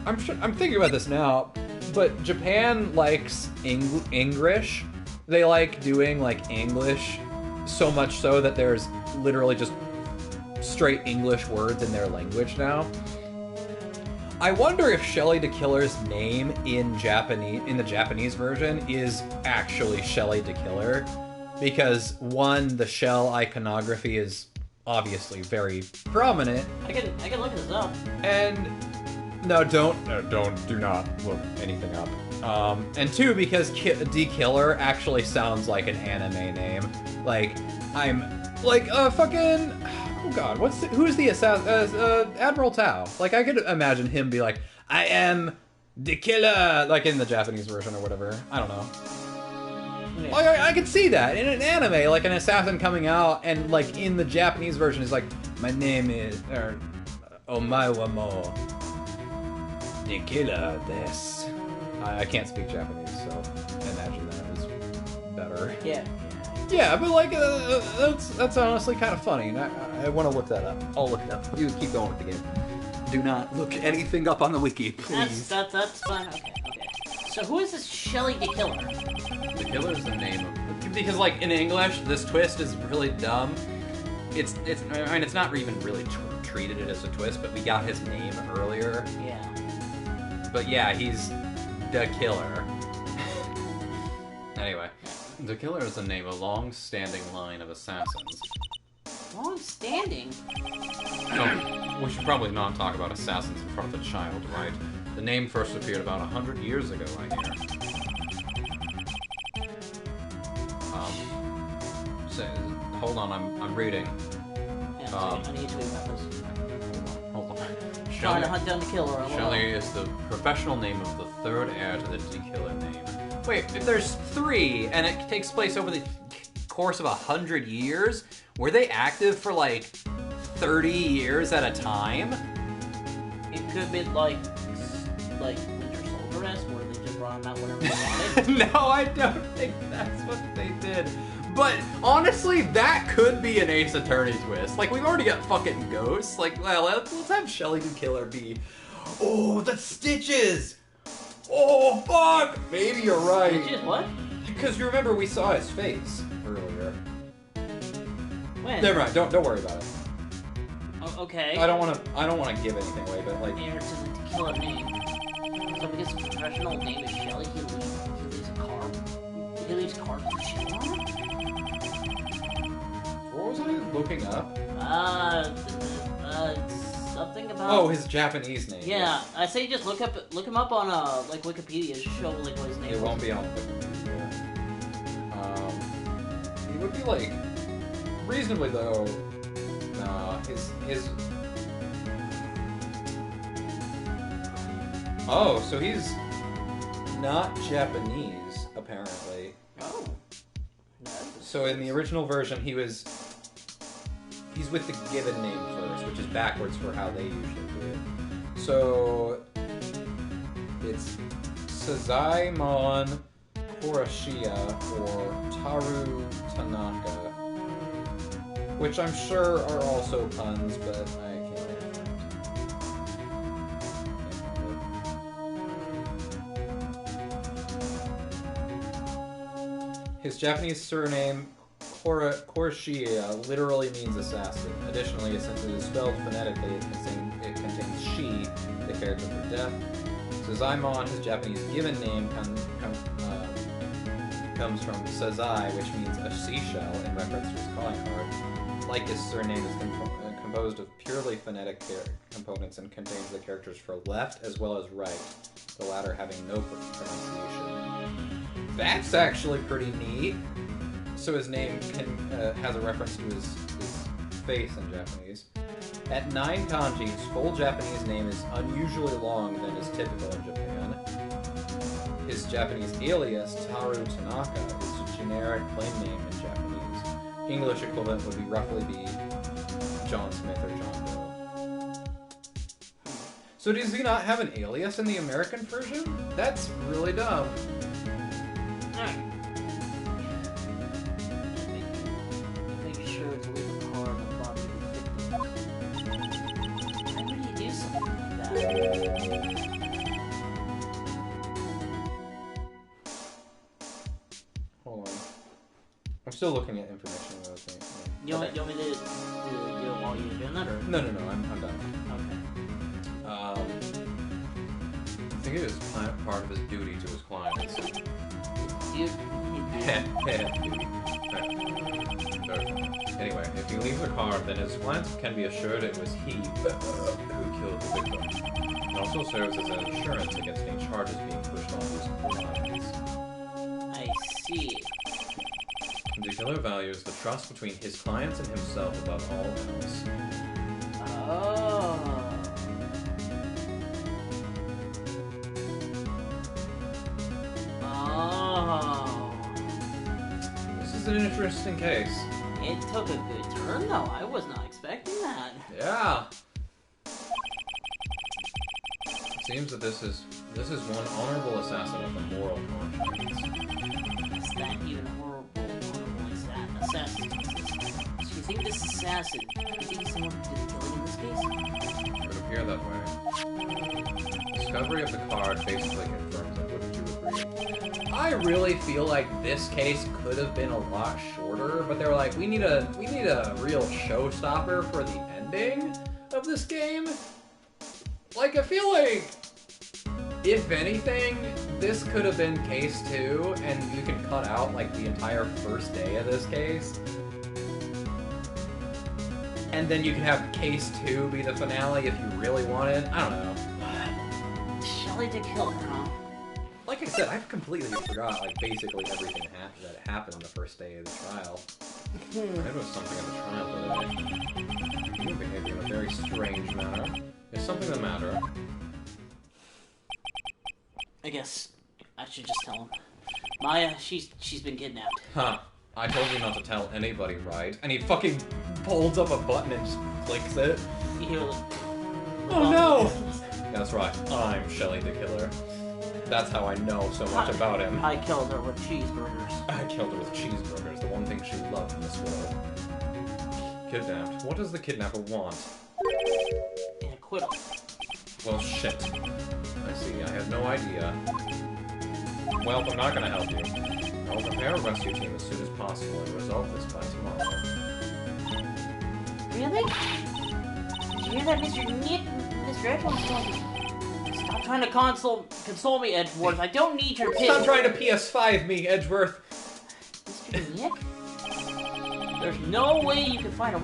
I'm thinking about this now, but Japan likes English. They like doing like English so much so that there's literally just straight English words in their language now. I wonder if Shelly the Killer's name in the Japanese version is actually Shelly the Killer, because one, the shell iconography is obviously very prominent. I can look this up. And do not look anything up. And two, because D Killer actually sounds like an anime name. Like I'm like fucking. Oh god, who's the assassin? Admiral Tao. Like, I could imagine him be like, I am the killer, like in the Japanese version or whatever. I don't know. Yeah. Like, I could see that in an anime, like an assassin coming out, and like in the Japanese version is like, my name is Omae mo the killer this. I can't speak Japanese, so I imagine that is better. Yeah. Yeah, but like that's honestly kind of funny, and I want to look that up. I'll look it up. You keep going with the game. Do not look anything up on the wiki, please. That's fine. Okay. So who is this Shelly the Killer? The Killer is the name of... Because, like, in English, this twist is really dumb. It's not even really treated it as a twist, but we got his name earlier. Yeah. But yeah, he's the Killer. Anyway, the Killer is the name of a long-standing line of assassins. Long-standing? Oh, we should probably not talk about assassins in front of a child, right? The name first appeared about 100 years ago, I hear. So, hold on, I'm reading. Yeah, I need to read about this. Hold on. Trying to hunt down the killer. Shelly is the professional name of the third heir to the D-Killer name. Wait, if there's 3, and it takes place over the course of 100 years, were they active for like 30 years at a time? It could be like Winter Soldier esque, where they just brought them out whenever they wanted. No, I don't think that's what they did. But honestly, that could be an Ace Attorney twist. Like, we've already got fucking ghosts. Like, well, let's have Shelly the Killer be. Oh, the stitches! Oh, fuck! Maybe you're right. Stitches? What? Because you remember we saw his face earlier. When? Never mind. Don't worry about it. Oh, okay. I don't want to give anything away, but like. Heir to the killer name. So because his professional name is Shelly, he leaves a card. He leaves a card for Shelly. What was I looking up? Something about. Oh, his Japanese name. Yeah, I say just look him up on like Wikipedia to show like what his name It is. won't be on Wikipedia. He would be like reasonably though. Nah, his. Oh, so he's not Japanese apparently. Oh. So in the original version, he's with the given name first, which is backwards for how they usually do it. So it's Sazaemon Horashiya or Taru Tanaka, which I'm sure are also puns, but I can't really find it. His Japanese surname, Korshia literally means assassin. Additionally, since it is spelled phonetically, it contains she, the character for death. Suzaimon, his Japanese given name, comes from Sazai, which means a seashell, in reference to his calling card. Like his surname is composed of purely phonetic components and contains the characters for left as well as right, the latter having no pronunciation. That's actually pretty neat. So his name has a reference to his face in Japanese. At 9 kanji, his full Japanese name is unusually long than is typical in Japan. His Japanese alias, Taru Tanaka, is a generic plain name in Japanese. English equivalent would roughly be John Smith or John Doe. So does he not have an alias in the American version? That's really dumb. Make sure to leave a card on the bottom of the Why would you do something like that? Hold on. I'm still looking at information about that. You want me to do it while you're doing that, or? No, I'm done. Okay. I think it is part of his duty to his clients. Anyway, if he leaves a card, then his clients can be assured it was he who killed the victim. It also serves as an insurance against any charges being pushed on his clients. I see. Particular values the trust between his clients and himself above all else. Oh. This is an interesting case. It took a good turn, though. I was not expecting that. Yeah. It seems that this is one honorable assassin with a moral conscience. Is that even honorable assassin? Do you think this assassin? Do you think he's the one who did the killing in this case? It would appear that way. Discovery of the card basically confirms it. Wouldn't you agree? I really feel like this case could have been a lot shorter, but they were like, we need a real showstopper for the ending of this game. Like, I feel like, if anything, this could have been case 2, and you could cut out, like, the entire first day of this case. And then you could have case 2 be the finale if you really wanted. I don't know. Shelly did kill her, huh? Like I said, I've completely forgot, like, basically everything that happened the first day of the trial. There was something in the trial today. You behave in a very strange manner. There's something the matter. I guess I should just tell him. Maya, she's been kidnapped. Huh. I told you not to tell anybody, right? And he fucking pulls up a button and just clicks it. You hear the... Oh no! That's right, I'm Shelly the Killer. That's how I know so much about him. I killed her with cheeseburgers. I killed her with cheeseburgers, the one thing she loved in this world. Kidnapped. What does the kidnapper want? An acquittal. Well, shit. I see, I have no idea. Well, I'm not gonna help you. I will prepare a rescue team as soon as possible and resolve this by tomorrow. Really? Did you hear that, Mr. Edgeworth? Stop trying to console me, Edgeworth. I don't need your pity. Stop trying to PS5 me, Edgeworth. Mr. Nick? There's no way you can find her.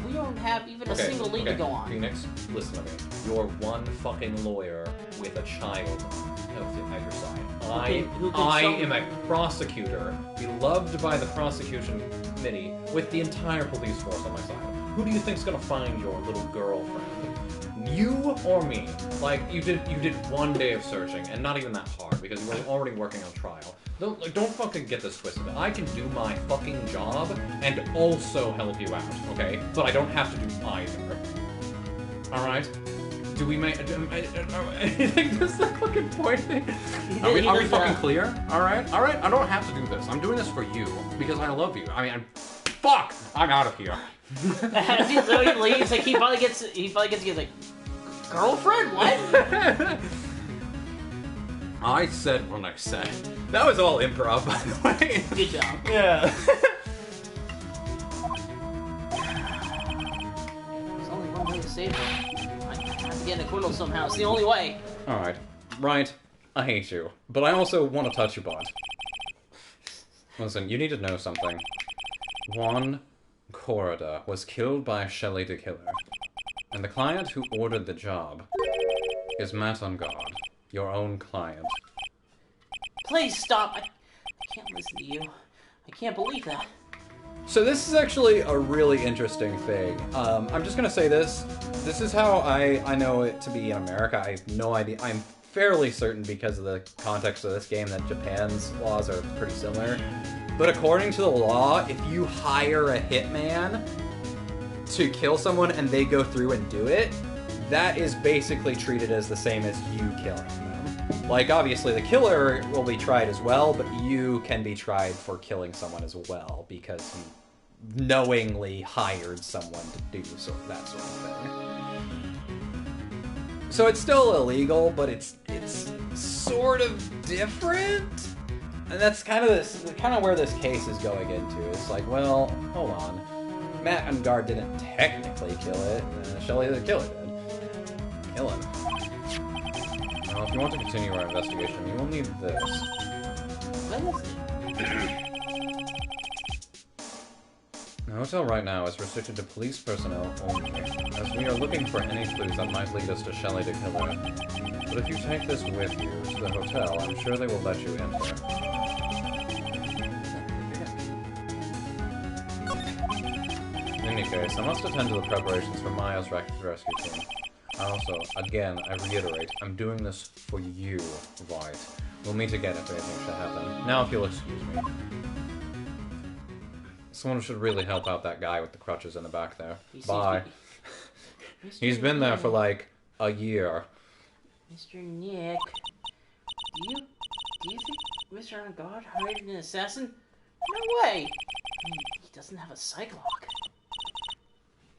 We don't have even a single lead to go on. Phoenix, listen to me. You're one fucking lawyer with a child at your side. I am a prosecutor, beloved by the prosecution committee, with the entire police force on my side. Who do you think's gonna find your little girlfriend? You or me? Like, you did 1 day of searching, and not even that hard, because you were already working on trial. Don't fucking get this twisted. I can do my fucking job and also help you out, okay? But I don't have to do either. Alright? Do we make... I think this is the fucking point. Are we fucking clear? Alright? Alright, I don't have to do this. I'm doing this for you, because I love you. I mean, fuck! I'm out of here. As he leaves, like, he probably gets like, girlfriend? What? I said what I said. That was all improv, by the way. Good job. Yeah. save her. I have to get an acquittal somehow. It's the only way. Alright. Right. I hate you. But I also want to touch your butt. Listen, you need to know something. Juan Corrida was killed by Shelley the Killer. And the client who ordered the job is Matt on Guard. Your own client. Please stop. I can't listen to you. I can't believe that. So this is actually a really interesting thing. I'm just gonna say this. This is how I know it to be in America. I have no idea. I'm fairly certain because of the context of this game that Japan's laws are pretty similar. But according to the law, if you hire a hitman to kill someone and they go through and do it, that is basically treated as the same as you killing them. Like, obviously the killer will be tried as well, but you can be tried for killing someone as well because you knowingly hired someone to do that sort of thing. So it's still illegal, but it's sort of different. And that's kind of where this case is going into. It's like, well, hold on. Matt and Guard didn't technically kill it. Shelley the Killer did. Kill him. Now, if you want to continue our investigation, you will need this. What is it? The hotel right now is restricted to police personnel only, as we are looking for any clues that might lead us to Shelley the Killer. But if you take this with you to the hotel, I'm sure they will let you enter. In any case, I must attend to the preparations for Maya's rescue team. Also, again, I reiterate, I'm doing this for you, Wright. We'll meet again if anything should happen. Now, if you'll excuse me. Someone should really help out that guy with the crutches in the back there. Bye. He's been there for like a year. Mr. Nick, do you think Mr. On Guard hired an assassin? No way! I mean, he doesn't have a psych lock.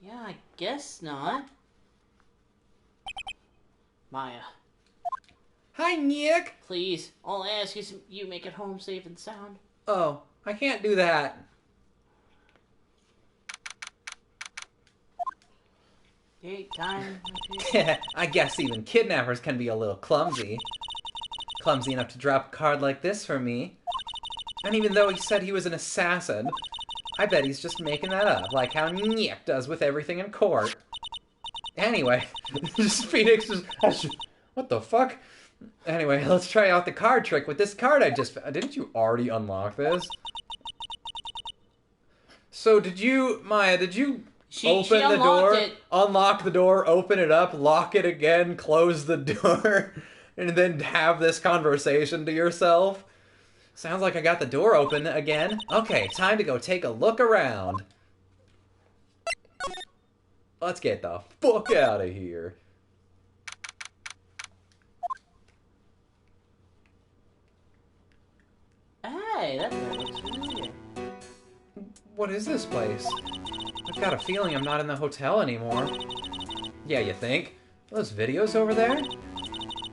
Yeah, I guess not. Maya. Hi, Nick! Please, all I ask is you make it home safe and sound. Oh, I can't do that. Hey, time. I guess even kidnappers can be a little clumsy. Clumsy enough to drop a card like this for me. And even though he said he was an assassin, I bet he's just making that up, like how Nick does with everything in court. Anyway, Phoenix is... What the fuck? Anyway, let's try out the card trick with this card I just... Didn't you already unlock this? So, Maya, did you... Open the door, unlock the door, open it up, lock it again, close the door, and then have this conversation to yourself? Sounds like I got the door open again. Okay, time to go take a look around. Let's get the fuck out of here. Hey, that looks familiar. What is this place? I've got a feeling I'm not in the hotel anymore. Yeah, you think? Those videos over there?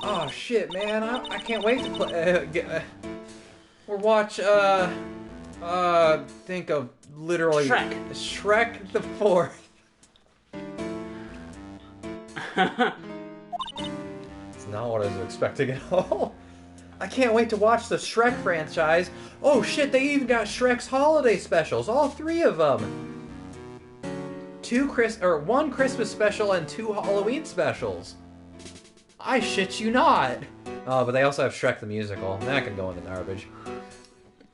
Oh shit, man! I can't wait to play. Or watch. Think of literally Shrek the Fourth. It's not what I was expecting at all. I can't wait to watch the Shrek franchise. Oh shit! They even got Shrek's holiday specials, all 3 of them. 1 Christmas special and 2 Halloween specials. I shit you not. Oh, but they also have Shrek the Musical. That can go in the garbage.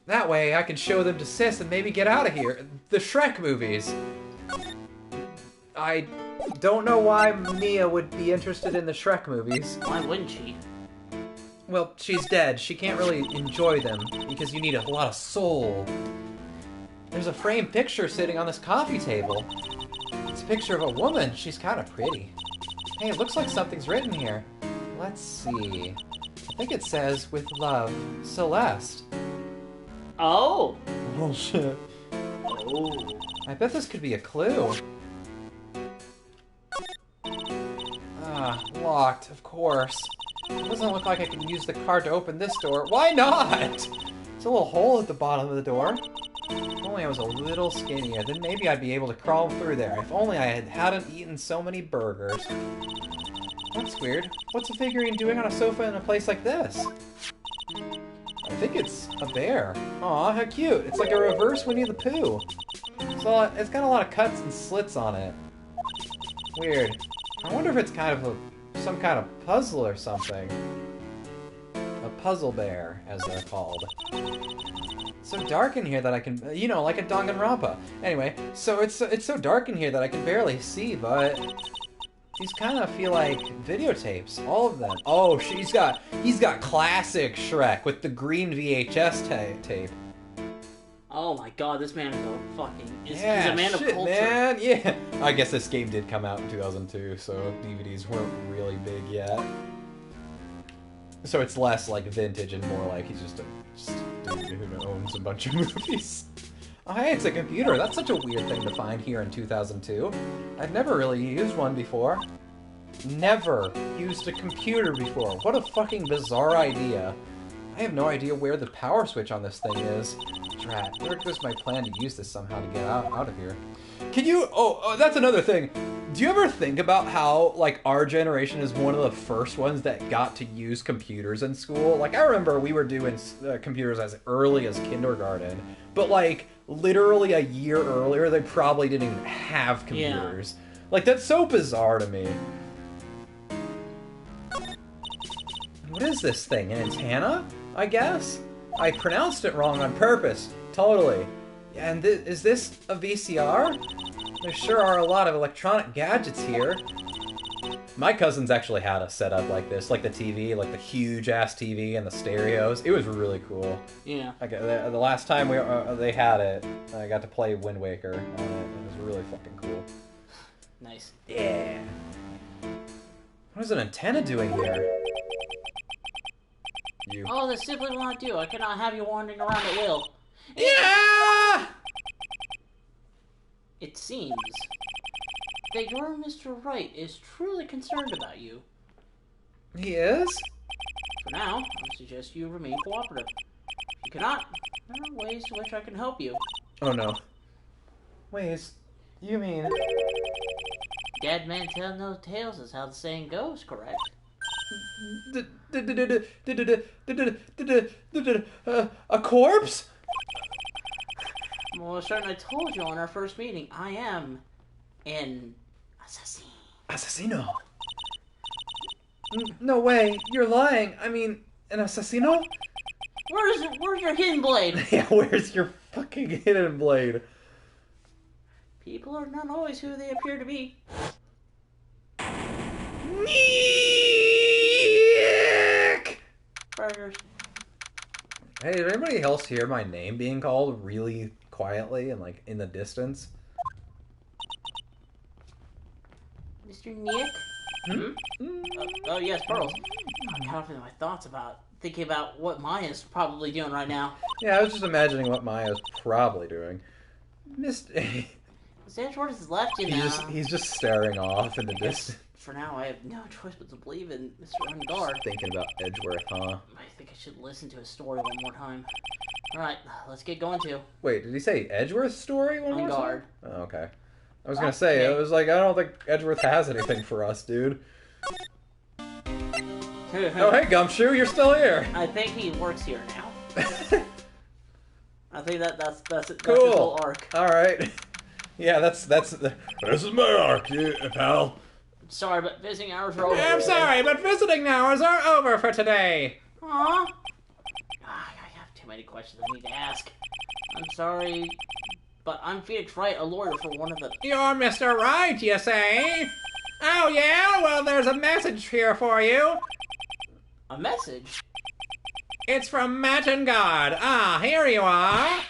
That way I can show them to Sis and maybe get out of here. The Shrek movies. I don't know why Mia would be interested in the Shrek movies. Why wouldn't she? Well, she's dead. She can't really enjoy them because you need a lot of soul. There's a framed picture sitting on this coffee table. It's a picture of a woman. She's kind of pretty. Hey, it looks like something's written here. Let's see. I think it says, with love, Celeste. Oh! Oh, shit. Oh. I bet this could be a clue. Ah, locked, of course. It doesn't look like I can use the card to open this door. Why not? There's a little hole at the bottom of the door. Oh only I was a little skinnier, then maybe I'd be able to crawl through there. If only I hadn't eaten so many burgers. That's weird. What's a figurine doing on a sofa in a place like this? I think it's a bear. Aw, how cute. It's like a reverse Winnie the Pooh. So it's got a lot of cuts and slits on it. Weird. I wonder if it's kind of some kind of puzzle or something. A puzzle bear, as they're called. It's so dark in here that I can, you know, like a Danganronpa. Anyway, so it's so dark in here that I can barely see, but these kind of feel like videotapes, all of them. Oh, he's got classic Shrek with the green VHS tape. Oh my god, this man is a fucking... He's Yeah, a man shit, of culture. man. Yeah. I guess this game did come out in 2002, so DVDs weren't really big yet. So it's less like vintage and more like he's just a dude who owns a bunch of movies. Oh, hey, it's a computer. That's such a weird thing to find here in 2002. I've never really used one before. Never used a computer before. What a fucking bizarre idea. I have no idea where the power switch on this thing is. Drat, there goes my plan to use this somehow to get out of here. Can you... Oh, that's another thing. Do you ever think about how, like, our generation is one of the first ones that got to use computers in school? Like, I remember we were doing computers as early as kindergarten, but, like, literally a year earlier, they probably didn't even have computers. Yeah. Like, that's so bizarre to me. What is this thing? An antenna? I guess? I pronounced it wrong on purpose. Totally. Yeah, and is this a VCR? There sure are a lot of electronic gadgets here. My cousins actually had a setup like this, like the TV, like the huge-ass TV and the stereos. It was really cool. Yeah. Like, the last time they had it, I got to play Wind Waker on it. It was really fucking cool. Nice. Yeah. What is an antenna doing here? You. Oh, this simply will not do. I cannot have you wandering around at will. Yeah! It seems that your Mr. Wright is truly concerned about you. He is? For now, I suggest you remain cooperative. If you cannot, there are ways in which I can help you. Oh no. Ways? You mean... Dead man tell no tales is how the saying goes, correct? A corpse? Well, certainly I told you on our first meeting, I am an assassin. Assassino? No way, you're lying. I mean, an assassino? Where's your hidden blade? Yeah, where's your fucking hidden blade? People are not always who they appear to be. Burgers. Hey, did anybody else hear my name being called really quietly and like in the distance? Mr. Nick? Oh yes, Pearls. I'm confident in my thoughts about thinking about what Maya's probably doing right now. Yeah, I was just imagining what Maya's probably doing. Mr. Sanford has left you now. He's just staring off in the distance. For now, I have no choice but to believe in Mr. Unguard. Thinking about Edgeworth, huh? I think I should listen to his story one more time. Alright, let's get going to. Wait, did he say Edgeworth's story one more time? Unguard. Oh, okay. I was gonna say, I was like, I don't think Edgeworth has anything for us, dude. Oh, hey, Gumshoe, you're still here. I think he works here now. I think that's Cool. his whole arc. Alright. Yeah, this is my arc, pal. Sorry, but visiting hours are over. I'm sorry, but visiting hours are over for today. Aww. I have too many questions I need to ask. I'm sorry, but I'm Felix Wright, a lawyer for one of the... You're Mr. Wright, you say? Oh, yeah? Well, there's a message here for you. A message? It's from Matt and God. Ah, here you are.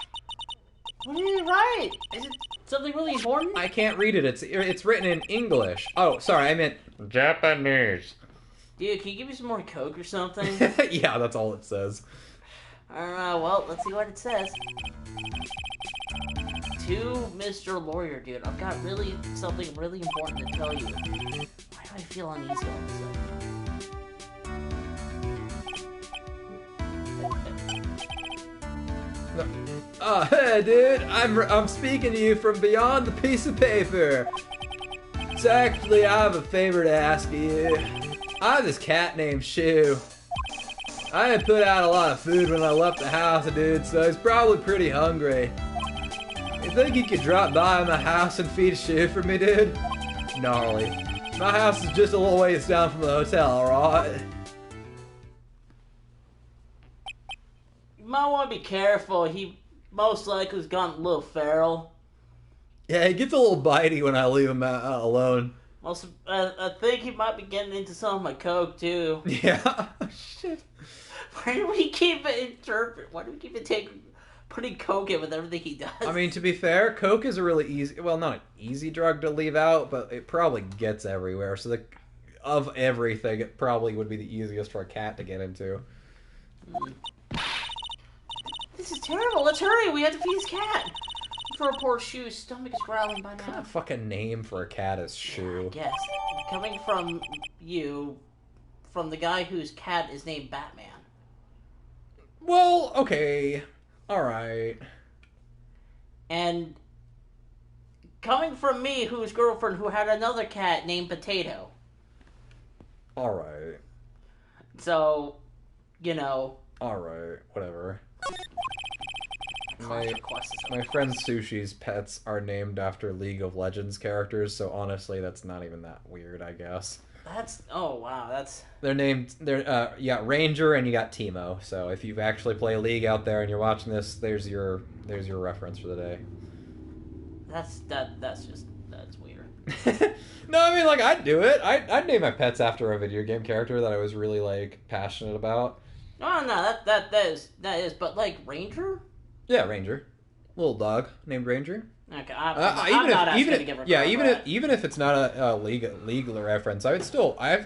What did you write? Is it something really important? I can't read it. It's written in English. Oh, sorry, I meant Japanese. Dude, can you give me some more Coke or something? Yeah, that's all it says. Well, let's see what it says. To Mr. Lawyer, dude, I've got something really important to tell you. Why do I feel uneasy all of a sudden? Hey, dude, I'm speaking to you from beyond the piece of paper. So actually, I have a favor to ask of you. I have this cat named Shu. I didn't put out a lot of food when I left the house, dude, so he's probably pretty hungry. You think you could drop by my house and feed Shu for me, dude? Gnarly. My house is just a little ways down from the hotel, alright? You might want to be careful. He most likely has gotten a little feral. Yeah, he gets a little bitey when I leave him out alone. Also, I think he might be getting into some of my coke too. Yeah. Shit. Why do we keep putting coke in with everything he does? I mean, to be fair, coke is a really easy, well, not an easy drug to leave out, but it probably gets everywhere. So of everything, it probably would be the easiest for a cat to get into. This is terrible. Let's hurry. We have to feed his cat. For a poor Shu's stomach is growling by What now. kind of fucking name for a cat is Shu? Yes. Coming from you, from the guy whose cat is named Batman. Well, okay. Alright. And coming from me, whose girlfriend who had another cat named Potato. Alright. So, you know. Alright. Whatever. My My friend Sushi's pets are named after League of Legends characters, so honestly, that's not even that weird, I guess. Oh wow, They're named, you got Ranger and you got Teemo, so if you've actually played League out there and you're watching this, there's your reference for the day. That's weird. No, I mean, like, I'd do it. I'd name my pets after a video game character that I was really, like, passionate about. Oh no, that is, but like Ranger? Yeah, Ranger. Little dog named Ranger. Okay, I'm not asking to give her. Yeah, even if it's not a legal reference, I would still. I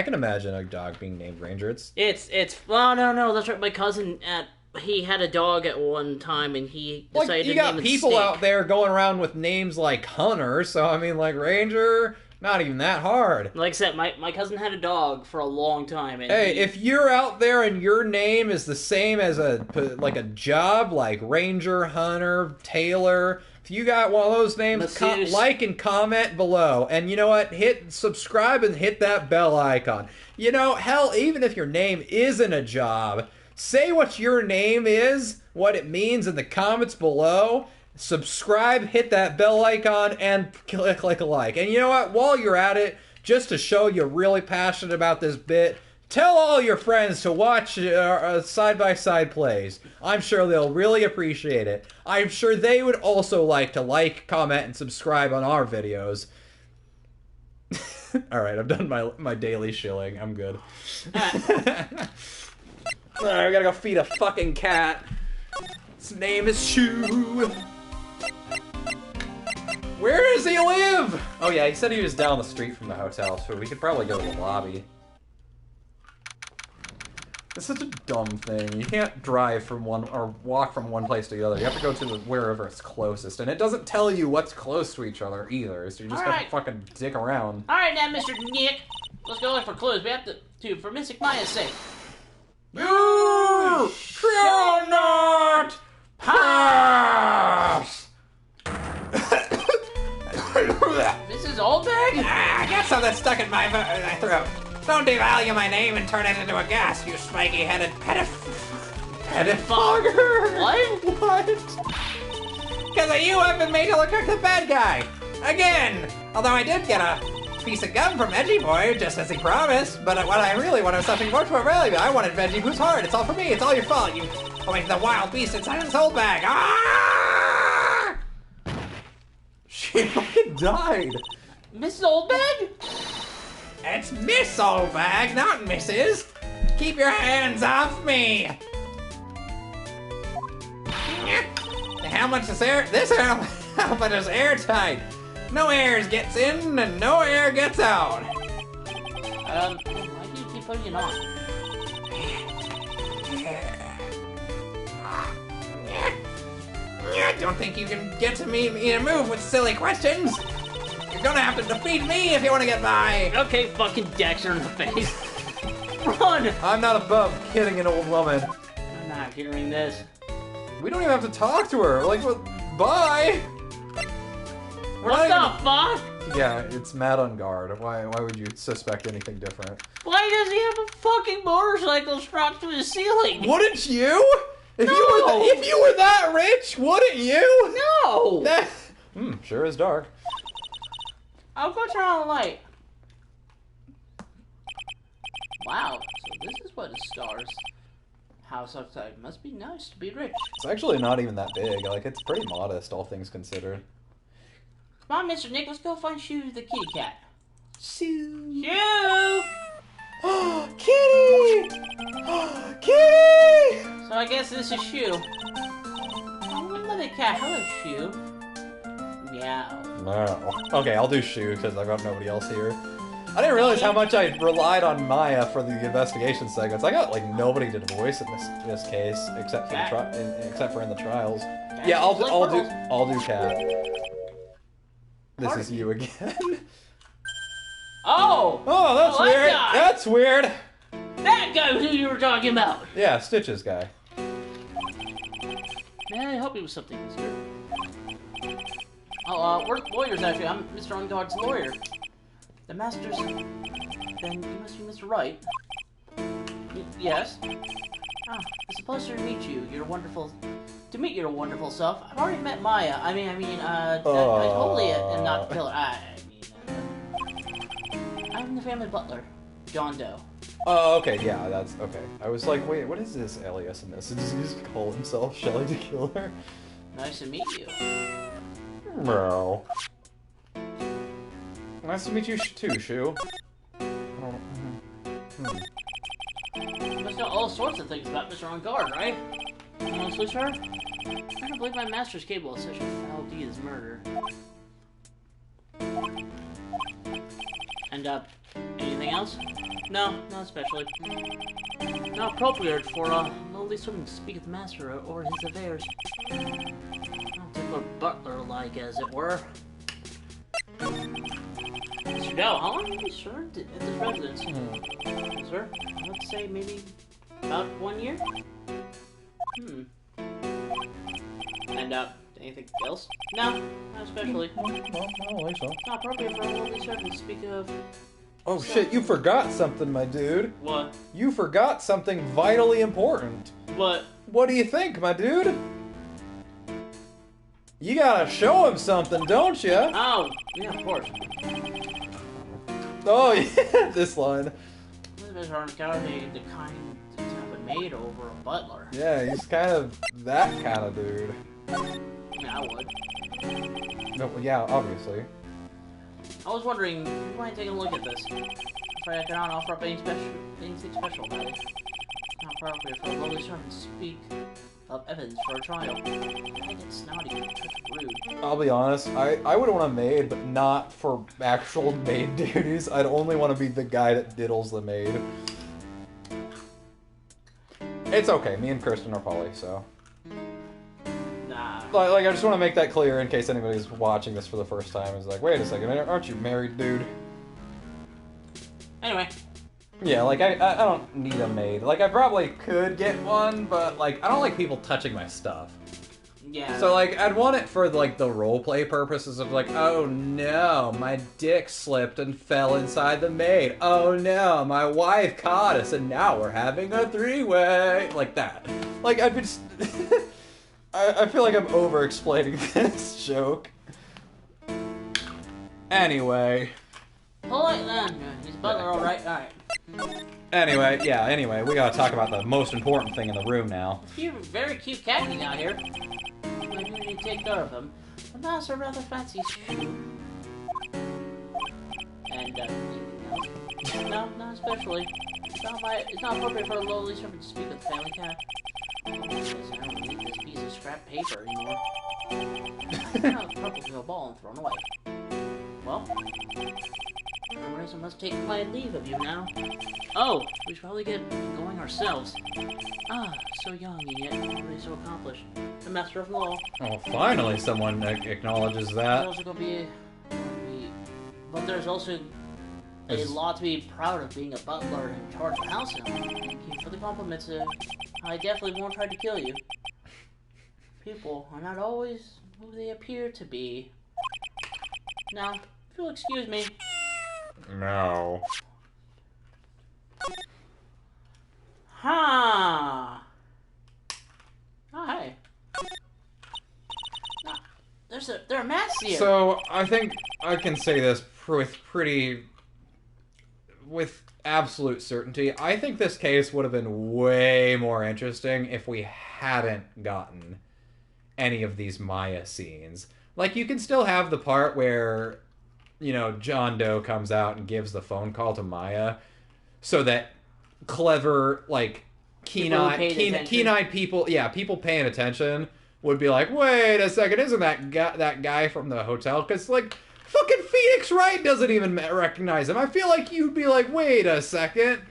can imagine a dog being named Ranger. It's well, no, that's right. My cousin he had a dog at one time, and he decided like, you to name got it people Stick. out there going around with names like Hunter, so I mean, like Ranger, not even that hard. Like I said, my cousin had a dog for a long time. And Hey, if you're out there and your name is the same as a job, like Ranger, Hunter, Taylor, if you got one of those names, like and comment below. And you know what? Hit subscribe and hit that bell icon. You know, hell, even if your name isn't a job, say what your name is, what it means in the comments below. Subscribe, hit that bell icon, and click a like. And you know what? While you're at it, just to show you're really passionate about this bit, tell all your friends to watch side-by-side plays. I'm sure they'll really appreciate it. I'm sure they would also like to like, comment, and subscribe on our videos. Alright, I've done my daily shilling. I'm good. Alright, we gotta go feed a fucking cat. His name is Shu. Where does he live? Oh yeah, he said he was down the street from the hotel, so we could probably go to the lobby. It's such a dumb thing. You can't drive from one, or walk from one place to the other. You have to go to wherever it's closest, and it doesn't tell you what's close to each other either, so you just have to fucking dick around. Alright now, Mr. Nick. Let's go look for clues. We have to for Mystic Maya's sake. You shall not pass! Mrs. Oldbag? I got something stuck in my throat. Don't devalue my name and turn it into a gas, you spiky-headed pettifogger. What? Because of you, I've been made to look like the bad guy. Again. Although I did get a piece of gum from Veggie Boy, just as he promised. But what I really wanted was something much more valuable. I wanted Veggie Boo's heart. It's all for me. It's all your fault. You awakened the wild beast inside his whole bag. Ah! She fucking died. Mrs. Oldbag? It's Miss Oldbag, not Mrs. Keep your hands off me. The helmet is this helmet is airtight. No air gets in and no air gets out. Why do you keep putting it on? Don't think you can get to me in a move with silly questions. You're gonna have to defeat me if you want to get by. Okay, fucking Dexter in the face. Run! I'm not above kidding an old woman. I'm not hearing this. We don't even have to talk to her. Like, what? Bye. What the fuck? Yeah, it's Matt on guard. Why would you suspect anything different? Why does he have a fucking motorcycle strapped to his ceiling? Wouldn't you? If No. you were that rich, wouldn't you? No! That sure is dark. I'll go turn on the light. Wow, so this is what a star's house outside. Must be nice to be rich. It's actually not even that big. Like, it's pretty modest, all things considered. Come on, Mr. Nick, let's go find Shoo the kitty cat. Shoo! Shoo! Kitty! Kitty! So I guess this is Shoo. Oh, another cat. Hello, Shoo. Meow. No. Okay, I'll do Shoo because I've got nobody else here. I didn't realize how much I relied on Maya for the investigation segments. I got like nobody to voice in this case except for in the trials. Yeah, I'll do Cat. This is you again. Oh! Oh, that's that weird. guy. That's weird. That guy who you were talking about. Yeah, Stitch's guy. Man, I help you with something, mister. Oh, we're lawyers, actually. I'm Mr. On Guard's lawyer. The master's... Then you must be Mr. Wright. Yes? Ah, it's a pleasure to meet you. You're wonderful... To meet your wonderful self. I've already met Maya. I totally am not the killer. I'm the family butler, John Doe. Oh, okay, yeah, that's okay. I was like, wait, what is this alias in this? Does he just call himself Shelly the Killer? Nice to meet you. No. Nice to meet you too, Shu. You must know all sorts of things about Mr. On Guard, right? Honestly, sir? I don't believe my master's capable of such a foul deed as murder. And, anything else? No, not especially. Not appropriate for a lowly servant to speak of the master or his affairs. Not typical butler-like, as it were. Mr. Doe, how long have you served at this residence? Sir, I would say maybe about 1 year? And, anything else? No, not especially. Well, I don't think so. Not appropriate for a lowly servant to speak of... Oh shit, you forgot something, my dude. What? You forgot something vitally important. What? What do you think, my dude? You gotta show him something, don't you? Oh, yeah, of course. Oh yeah, this line. Elizabeth Armstrong, the kind to have a maid over a butler. Yeah, he's kind of that kind of dude. Yeah, I would. No, well, yeah, obviously. I was wondering, you might take a look at this. I'm afraid I cannot offer up anything special about it. Not appropriate for a lowly servant to speak of evidence for a trial. I get snotty and touch rude. I'll be honest, I would want a maid, but not for actual maid duties. I'd only want to be the guy that diddles the maid. It's okay, me and Kirsten are poly, so... Nah. Like, I just want to make that clear in case anybody's watching this for the first time. Is like, wait a second, aren't you married, dude? Anyway. Yeah, like, I don't need a maid. Like, I probably could get one, but, like, I don't like people touching my stuff. Yeah. So, like, I'd want it for, like, the roleplay purposes of, like, oh no, my dick slipped and fell inside the maid. Oh no, my wife caught us and now we're having a three-way. Like that. Like, I'd be just... I feel like I'm over-explaining this joke. Anyway. Hold it then. He's a butler, alright? Alright. Anyway, we gotta talk about the most important thing in the room now. You're a very cute cat you got here. I need to take care of him. The mouse are rather fancy shoe. And, anything else? No, not especially. It's not appropriate for a lowly servant to speak with the family cat. Oh, yes, I don't need this piece of scrap paper anymore. I'll probably a ball and thrown away. Well, I must take my leave of you now. Oh, we should probably get going ourselves. Ah, so young and yet already so accomplished. The master of law. Oh, finally someone acknowledges There's that. also gonna be, but there's also a lot to be proud of being a butler in charge of the house now. Thank you for the compliments. I definitely won't try to kill you. people are not always who they appear to be. Now, if you'll excuse me. No. Huh. Oh, hey. No, there are masks here. So, I think I can say this with absolute certainty. I think this case would have been way more interesting if we hadn't gotten any of these Maya scenes. Like, you can still have the part where, you know, John Doe comes out and gives the phone call to Maya so that clever, like, keen-eyed people, people paying attention would be like, wait a second, isn't that guy from the hotel? Because, like, fucking Phoenix Wright doesn't even recognize him. I feel like you'd be like, wait a second.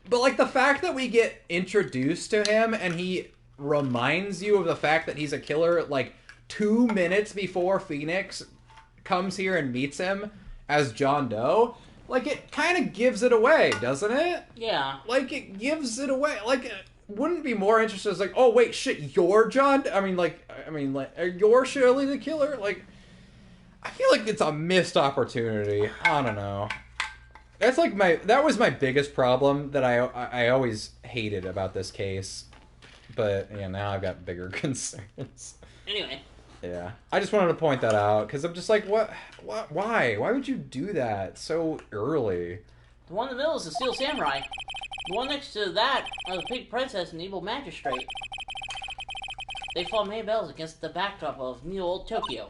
But, like, the fact that we get introduced to him and he reminds you of the fact that he's a killer, like, 2 minutes before Phoenix comes here and meets him as John Doe, like, it kind of gives it away, doesn't it? Yeah. Like, it gives it away. Like, wouldn't it be more interesting? It's like, oh, wait, shit, you're John? I mean, you're Shirley the killer? Like, I feel like it's a missed opportunity. I don't know. That was my biggest problem that I always hated about this case. But, yeah, now I've got bigger concerns. Anyway. Yeah. I just wanted to point that out, because I'm just like, what? Why? Why would you do that so early? The one in the middle is the Steel Samurai. The one next to that are the Pink Princess and the Evil Magistrate. They fought many battles against the backdrop of New Old Tokyo.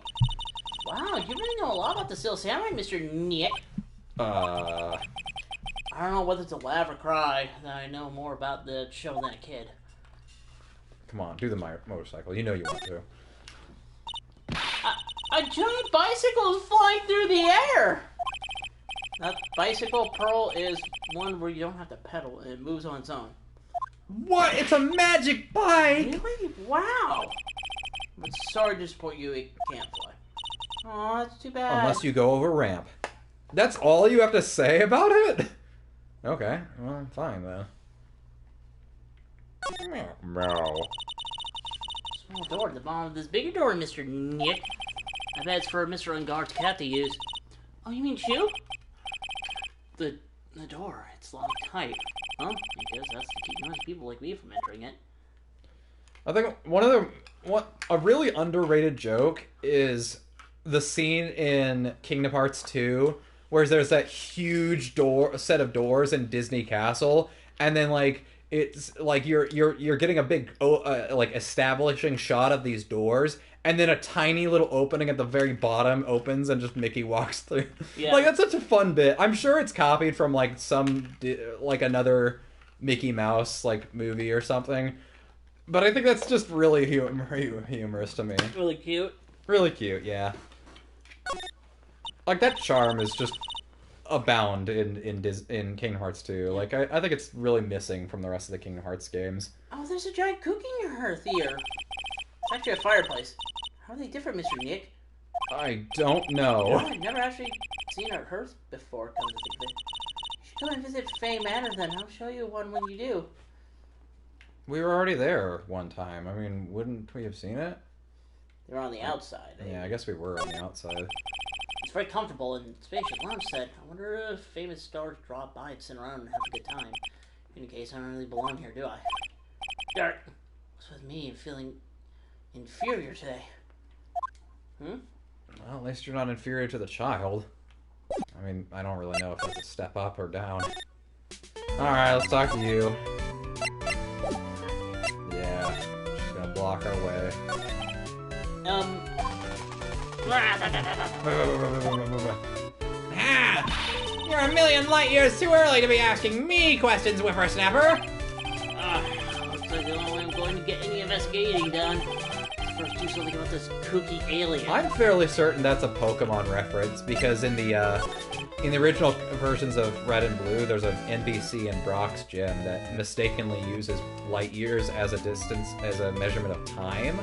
Wow, you really know a lot about the Steel Samurai, Mr. Nick. Uh... I don't know whether to laugh or cry that I know more about the show than a kid. Come on, do the motorcycle. You know you want to. A giant bicycle is flying through the air! That bicycle, Pearl, is one where you don't have to pedal. It moves on its own. What? It's a magic bike! Really? Wow! But sorry to disappoint you, it can't fly. Aw, that's too bad. Unless you go over a ramp. That's all you have to say about it? Okay, well, fine then. Meow. Small door at the bottom of this bigger door, Mr. Nick. I bet it's for Mr. Unguard's cat to use. Oh, you mean Chew? The door, it's locked tight. Huh? I guess that's to keep noisy people like me from entering it. I think a really underrated joke is the scene in Kingdom Hearts 2 where there's that huge set of doors in Disney Castle, and then like it's like you're getting a big like establishing shot of these doors, and then a tiny little opening at the very bottom opens and just Mickey walks through. Yeah. Like, that's such a fun bit. I'm sure it's copied from like another Mickey Mouse like movie or something. But I think that's just really humorous to me. Really cute. Really cute, yeah. Like, that charm is just abound in Kingdom Hearts 2. Like, I think it's really missing from the rest of the Kingdom Hearts games. Oh, there's a giant cooking hearth here. It's actually a fireplace. How are they different, Mr. Nick? I don't know. No, I've never actually seen a hearth before, come to think of it. You should go and visit Fay Manor then. I'll show you one when you do. We were already there one time. I mean, wouldn't we have seen it? They're on the outside. Yeah, I guess we were on the outside. It's very comfortable and spacious lounge set. I wonder if famous stars drop by and sit around and have a good time. In any case, I don't really belong here, do I? Dirt. What's with me and feeling inferior today? Hmm? Well, at least you're not inferior to the child. I mean, I don't really know if that's a step up or down. Alright, let's talk to you. Yeah, she's gonna block our way. You're a million light years too early to be asking me questions, whippersnapper! Looks like the only way I'm going to get any investigating done. First, do something about this kooky alien. I'm fairly certain that's a Pokemon reference, because in the original versions of Red and Blue, there's an NPC in Brock's gym that mistakenly uses light years as a measurement of time.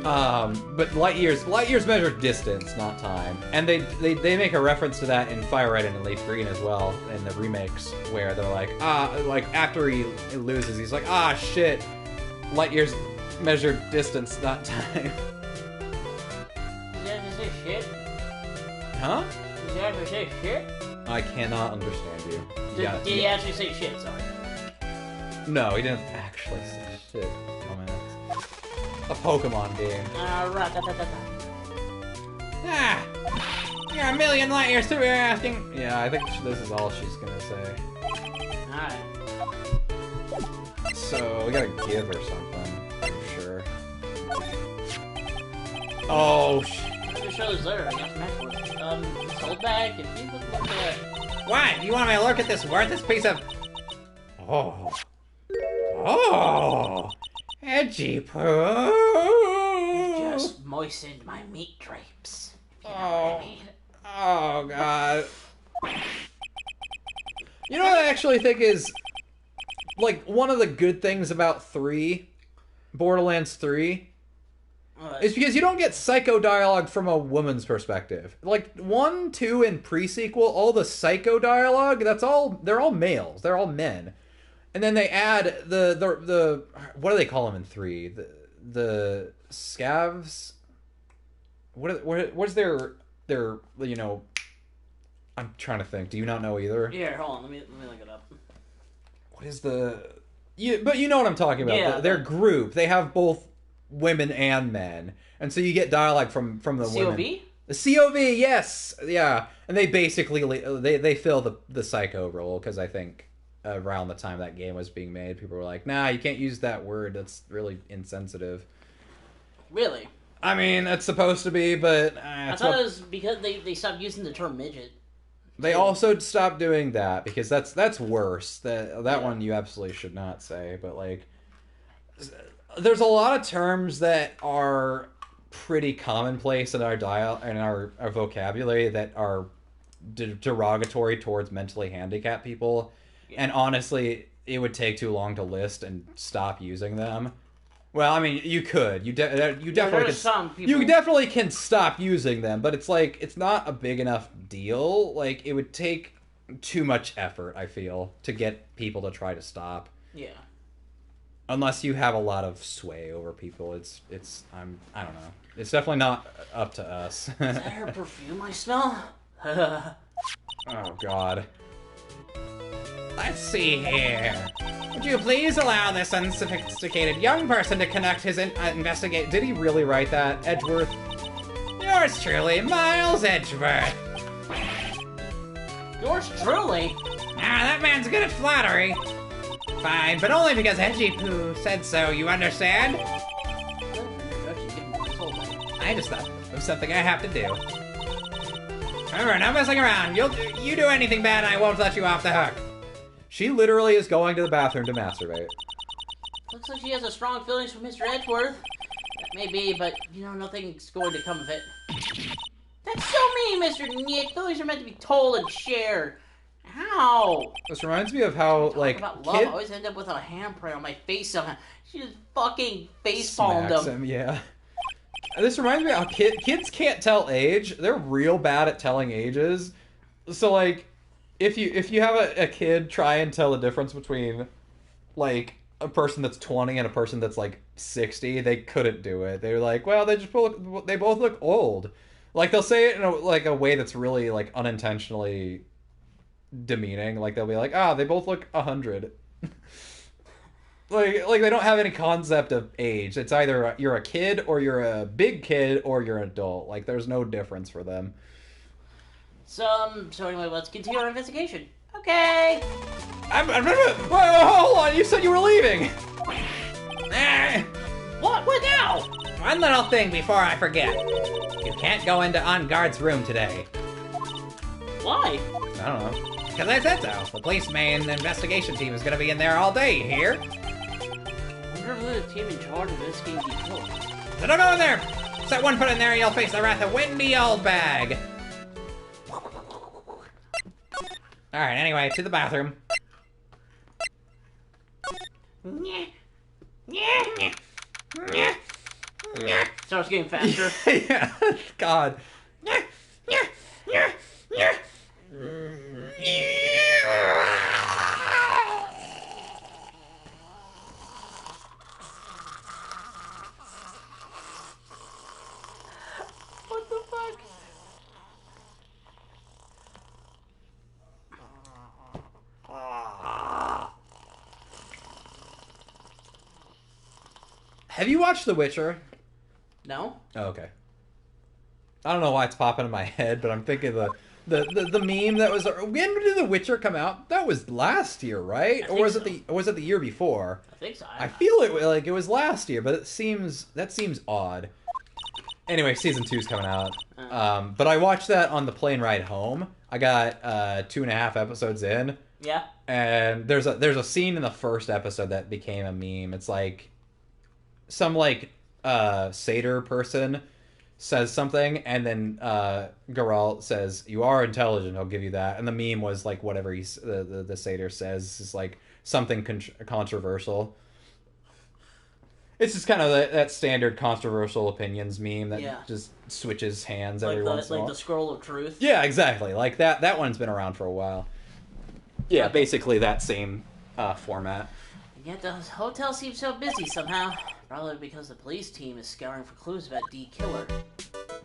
But light years measure distance, not time. And they make a reference to that in Fire Red and Leaf Green as well, in the remakes, where they're like, after he loses, he's like, shit, light years measured distance, not time. Did you have to say shit? Huh? Did you have to say shit? I cannot understand you. Did he actually say shit? Sorry. No, he didn't actually say shit. Dumbass. A Pokemon game. Ah! You're a million light years through, you're asking. Yeah, I think this is all she's gonna say. Alright. So, we gotta give her something, for sure. Oh, The show's there. That's Maxwell. Sold back. If you look at that. What? You want me to look at this worthless piece of... Oh. Oh. Edgy poo. Just moistened my meat drapes. If you know what I mean. Oh, God. You know what I actually think is, like, one of the good things about Borderlands 3, is because you don't get psycho dialogue from a woman's perspective. Like, 1, 2, and pre-sequel, all the psycho dialogue, they're all males. They're all men. And then they add the what do they call them in 3? The scavs? What's their, you know, I'm trying to think. Do you not know either? Yeah, hold on. Let me look it up. What is but you know what I'm talking about. Yeah, Their group. They have both women and men. And so you get dialogue from the women. COV? The COV, yes. Yeah. And they basically they fill the psycho role, because I think around the time that game was being made, people were like, nah, you can't use that word. That's really insensitive. Really? I mean, it's supposed to be, but... I thought it was because they stopped using the term midget. They also stopped doing that, because that's worse. That one you absolutely should not say, but, like... There's a lot of terms that are pretty commonplace in our vocabulary that are derogatory towards mentally handicapped people. Yeah. And honestly, it would take too long to list and stop using them. Well, I mean, you could. You definitely can. You definitely can stop using them, but it's like it's not a big enough deal. Like it would take too much effort, I feel, to get people to try to stop. Yeah. Unless you have a lot of sway over people, I don't know. It's definitely not up to us. Is that her perfume I smell? Oh God. Let's see here. Would you please allow this unsophisticated young person to conduct his investigate? Did he really write that, Edgeworth? Yours truly, Miles Edgeworth. Yours truly? Ah, that man's good at flattery. Fine, but only because Edgy Poo said so, you understand? I just thought it was something I have to do. Remember, no messing around. You do anything bad and I won't let you off the hook. She literally is going to the bathroom to masturbate. Looks like she has a strong feelings for Mr. Edgeworth. That may be, but, you know, nothing's going to come of it. That's so mean, Mr. Nick. Feelings are meant to be told and shared. Ow! This reminds me of how, like, about love, I always end up with a handprint on my face somehow. She just fucking facepalmed him. Yeah. This reminds me of how kids can't tell age. They're real bad at telling ages. So, like, if you have a kid try and tell the difference between, like, a person that's 20 and a person that's, like, 60, they couldn't do it. They're like, well, they both look old. Like, they'll say it in a way that's really, like, unintentionally demeaning. Like, they'll be like, they both look 100. like they don't have any concept of age. It's either you're a kid or you're a big kid or you're an adult. Like, there's no difference for them. So anyway, let's continue our investigation. Okay. Whoa, hold on. You said you were leaving. What now? One little thing before I forget. You can't go into On Guard's room today. Why? I don't know. Because I said so. The police main investigation team is going to be in there all day, you hear? I wonder who the team in charge of this game before. So don't go in there! Set one foot in there, you'll face the wrath of Windy Old Bag. Alright, anyway, to the bathroom. Starts getting faster. Yeah, God. Have you watched The Witcher? No? Oh, okay. I don't know why it's popping in my head, but I'm thinking the meme that was. When did The Witcher come out? That was last year, right? Or was it the year before? I think so. I feel it was last year, but that seems odd. Anyway, season 2's coming out. But I watched that on the plane ride home. I got 2.5 episodes in. Yeah. And there's a scene in the first episode that became a meme. It's like some satyr person says something, and then Geralt says, "You are intelligent, I'll give you that." And the meme was like whatever the satyr says is like something controversial. It's just kind of that standard controversial opinions meme that just switches hands every once in a while. Like the scroll of truth? Yeah, exactly. Like that one's been around for a while. Yeah, basically that same format. Yet the hotel seems so busy somehow. Probably because the police team is scouring for clues about D. Killer.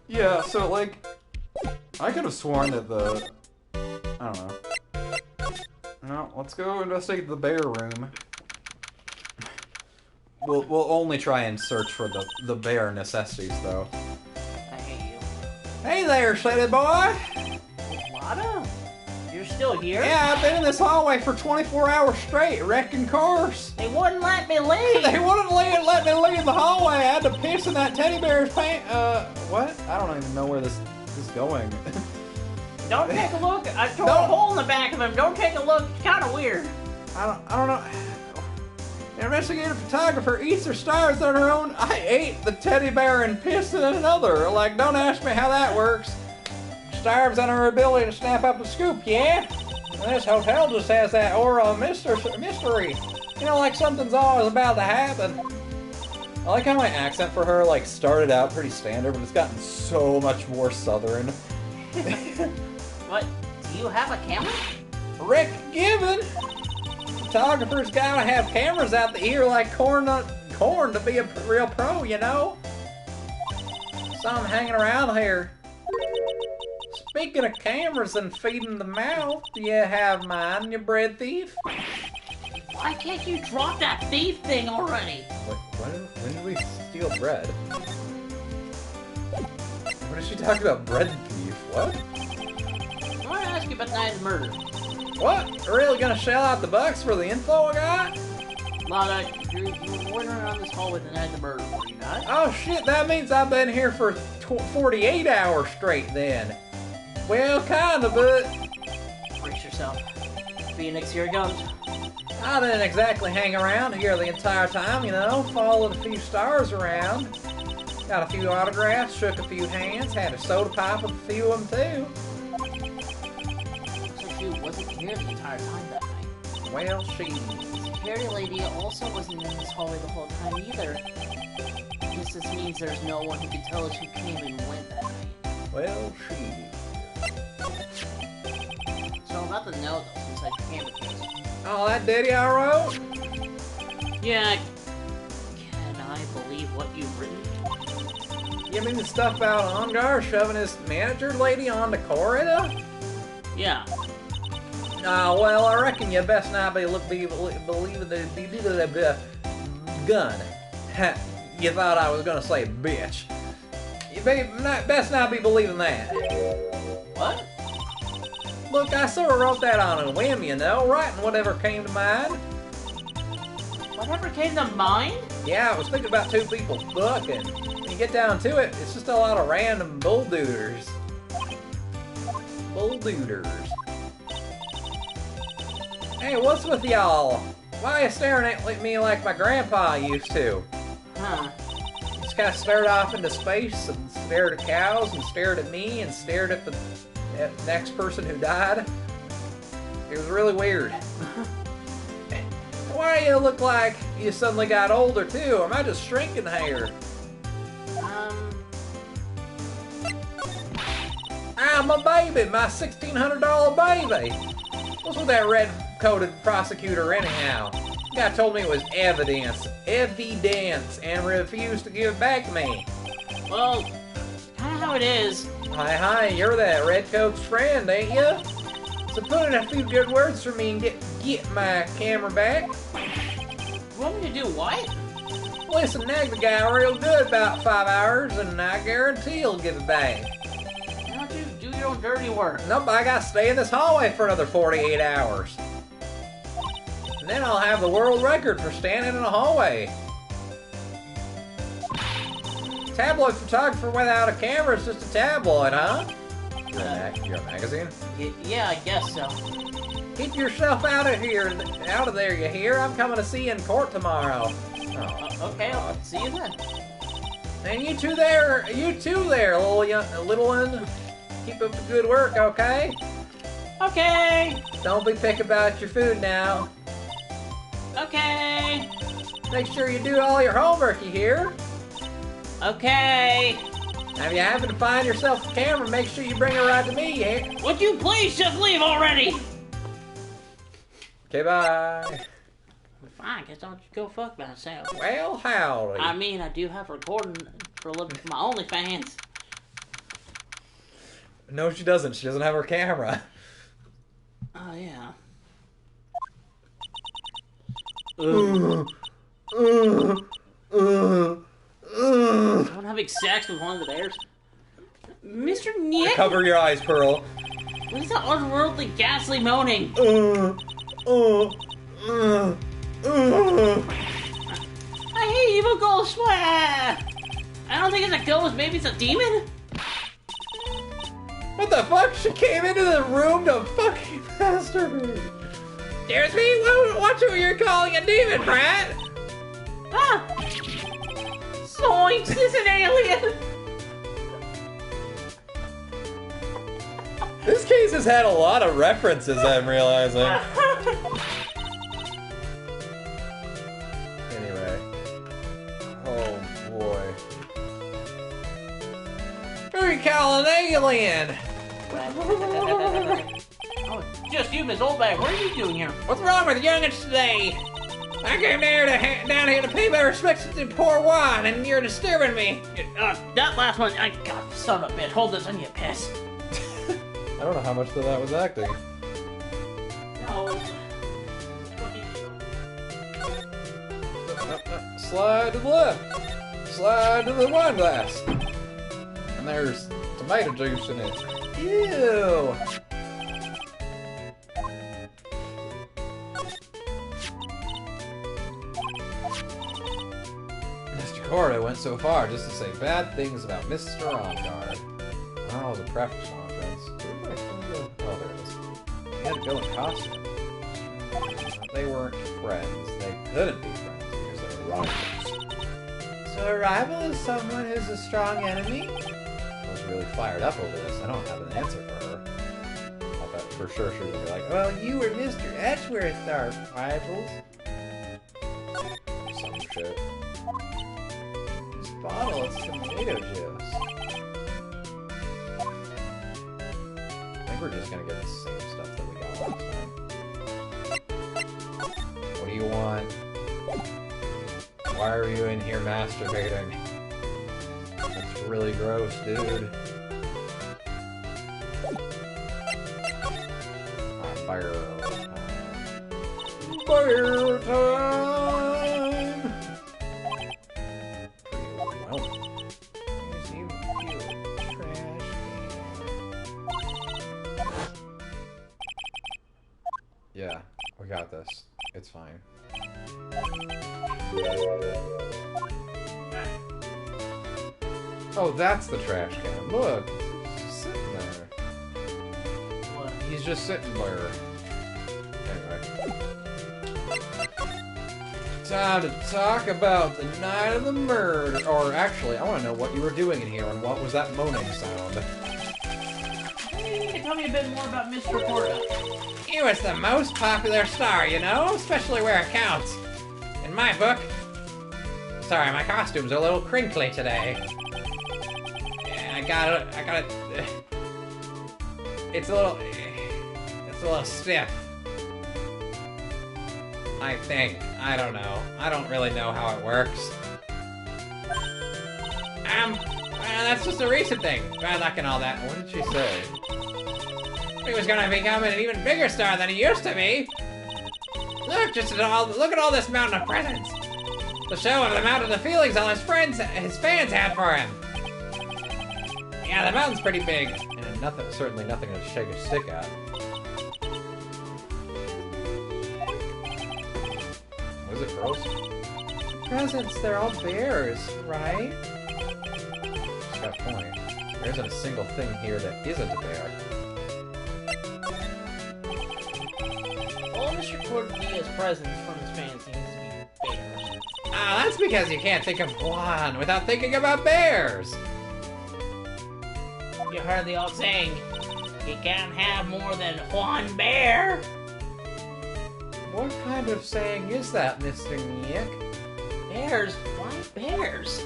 Yeah, so like, I could have sworn that I don't know. No, let's go investigate the bear room. We'll only try and search for the bare necessities, though. I hate you. Hey there, city boy! Lada? You're still here? Yeah, I've been in this hallway for 24 hours straight, wrecking cars. They wouldn't let me leave! They wouldn't let me leave the hallway. I had to piss in that teddy bear's pants. What? I don't even know where this is going. Don't take a look. I tore a hole in the back of him. Don't take a look. It's kind of weird. I don't know. An investigative photographer eats her stars on her own. I ate the teddy bear and pissed in another. Like, don't ask me how that works. Starves on her ability to snap up a scoop, yeah? And this hotel just has that aura of mystery. You know, like something's always about to happen. I like how my accent for her, like, started out pretty standard, but it's gotten so much more southern. What? Do you have a camera? Rick Given! Photographers gotta have cameras out the ear like corn to be a real pro, you know? Some hanging around here. Speaking of cameras and feeding the mouth, do you have mine, you bread thief? Why can't you drop that thief thing already? When did we steal bread? What is she talking about, bread thief? What? I want to ask you about the night of the murder. What? You're really gonna shell out the bucks for the info I got? Lada, you were wandering around this hallway the night of the murder, were you not? Oh shit, that means I've been here for 48 hours straight then. Well, kinda, but... Brace yourself. Phoenix, here it comes. I didn't exactly hang around here the entire time, you know. Followed a few stars around. Got a few autographs, shook a few hands, had a soda pop with a few of them too. So she wasn't here the entire time that night. Well, she... The security lady also wasn't in this hallway the whole time either. I guess this means there's no one who can tell us who came and went that night. Well, she... So about the note, though, since I camera case. Oh, that ditty I wrote? Yeah, can I believe what you've written? You mean the stuff about Ongar shoving his manager lady on the corridor? Yeah. Oh, well, I reckon you best not believing the gun. You thought I was gonna say bitch. You best not be believing that. What? Look, I sort of wrote that on a whim, you know, writing whatever came to mind. Whatever came to mind? Yeah, I was thinking about two people fucking. When you get down to it, it's just a lot of random bulldooders. Hey, what's with y'all? Why are you staring at me like my grandpa used to? Huh. Just kind of stared off into space and stared at cows and stared at me and stared at the next person who died. It was really weird. Why do you look like you suddenly got older too? Or am I just shrinking here? I'm a baby, my $1,600 baby. What's with that red-coated prosecutor anyhow? The guy told me it was evidence, and refused to give it back to me. Well, kind of how it is. Hi, you're that redcoat's friend, ain't you? So put in a few good words for me and get my camera back. You want me to do what? Listen, nag the guy real good about 5 hours, and I guarantee he'll give it back. Why don't you do your own dirty work? Nope, I gotta stay in this hallway for another 48 hours. And then I'll have the world record for standing in a hallway. Tabloid photographer without a camera is just a tabloid, huh? You're a magazine? Yeah, I guess so. Keep yourself out of here, out of there, you hear? I'm coming to see you in court tomorrow. Oh, Okay, I'll see you then. and you two there, little one. Keep up the good work, okay? Okay. Don't be picky about your food now. Okay. Make sure you do all your homework, you hear? Okay. If you happen to find yourself a camera, make sure you bring it right to me, you hear? Would you please just leave already? Okay, bye. Fine, guess I'll just go fuck myself. Well, howdy. I mean, I do have a recording for a little for my OnlyFans. No, she doesn't. She doesn't have her camera. Oh, yeah. I'm having sex with one of the bears. Mr. Nick? Cover your eyes, Pearl. What is that otherworldly, ghastly moaning? I hate evil ghosts. I don't think it's a ghost. Maybe it's a demon? What the fuck? She came into the room to fucking masturbate. There's me. Watch who you're calling a demon, Brad. Ah! Zoinks, it's an alien! This case has had a lot of references, I'm realizing. Anyway. Oh, boy. Who are you calling an alien? Oh, just you, Miss Oldbag. What are you doing here? What's wrong with youngins today? I came down here to pay my respects and pour wine, and you're disturbing me. That last one, God, son of a bitch. Hold this on you, piss. I don't know how much of that was acting. No. Slide to the left. Slide to the wine glass. And there's tomato juice in it. Ew. Mr. Cordo went so far just to say bad things about Mr. Ongard. Oh, the preface conference. Oh, there it is. He had to go in costume. They weren't friends. They couldn't be friends because they were rivals. So a rival is someone who's a strong enemy? I was really fired up over this. I don't have an answer for her. I thought for sure she would be like, well, you or Mr. Edgeworth are rivals. Some shit. This bottle is tomato juice. I think we're just gonna get the same stuff that we got last time. What do you want? Why are you in here masturbating? That's really gross, dude. Fire time. Fire time! Well, here's you, trash can. Yeah, we got this. It's fine. Oh, that's the trash can. Look, he's just sitting there. What? He's just sitting there. Anyway. Time to talk about the night of the murder. Or actually, I want to know what you were doing in here and what was that moaning sound. Maybe you can tell me a bit more about Mr. Cordo. He was the most popular star, you know? Especially where it counts. In my book. Sorry, my costume's a little crinkly today. Yeah, I got it. It's a little stiff. I think. I don't know. I don't really know how it works. That's just a recent thing. Bad luck and all that. What did she say? He was gonna become an even bigger star than he used to be. Look at all this mountain of presents. to show him the amount of the feelings all his fans had for him. Yeah, the mountain's pretty big, and certainly nothing to shake a stick at. What is it, girls? Presents, they're all bears, right? She's got a point. There isn't a single thing here that isn't a bear. All Mr. Cordea's presents from his fans seems to be bears. Ah, that's because you can't think of Juan without thinking about bears! You heard the old saying, you can't have more than one bear. What kind of saying is that, Mr. Nick? Bears? Why bears?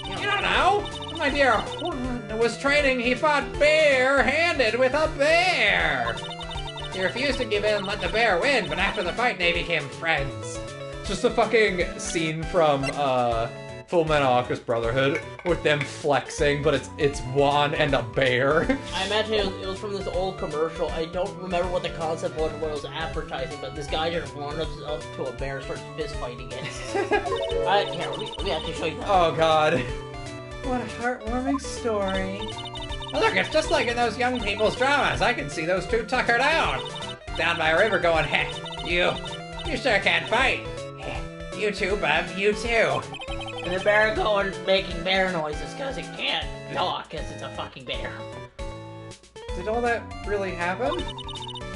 You don't know? My dear Juan was training, he fought bare-handed with a bear! He refused to give in and let the bear win, but after the fight, they became friends. Just a fucking scene from, Full Metal Alchemist Brotherhood, with them flexing, but it's Juan and a bear. I imagine it was from this old commercial. I don't remember what the concept was, what it was advertising, but this guy just runs up to a bear and starts fist fighting it. Here, let me actually show you that. Oh god. What a heartwarming story. Look, it's just like in those young people's dramas. I can see those two tuckered out. Down by a river going, heh, you sure can't fight. Heh, you too, bub, you too. And the bear going, making bear noises because it can't talk because it's a fucking bear. Did all that really happen?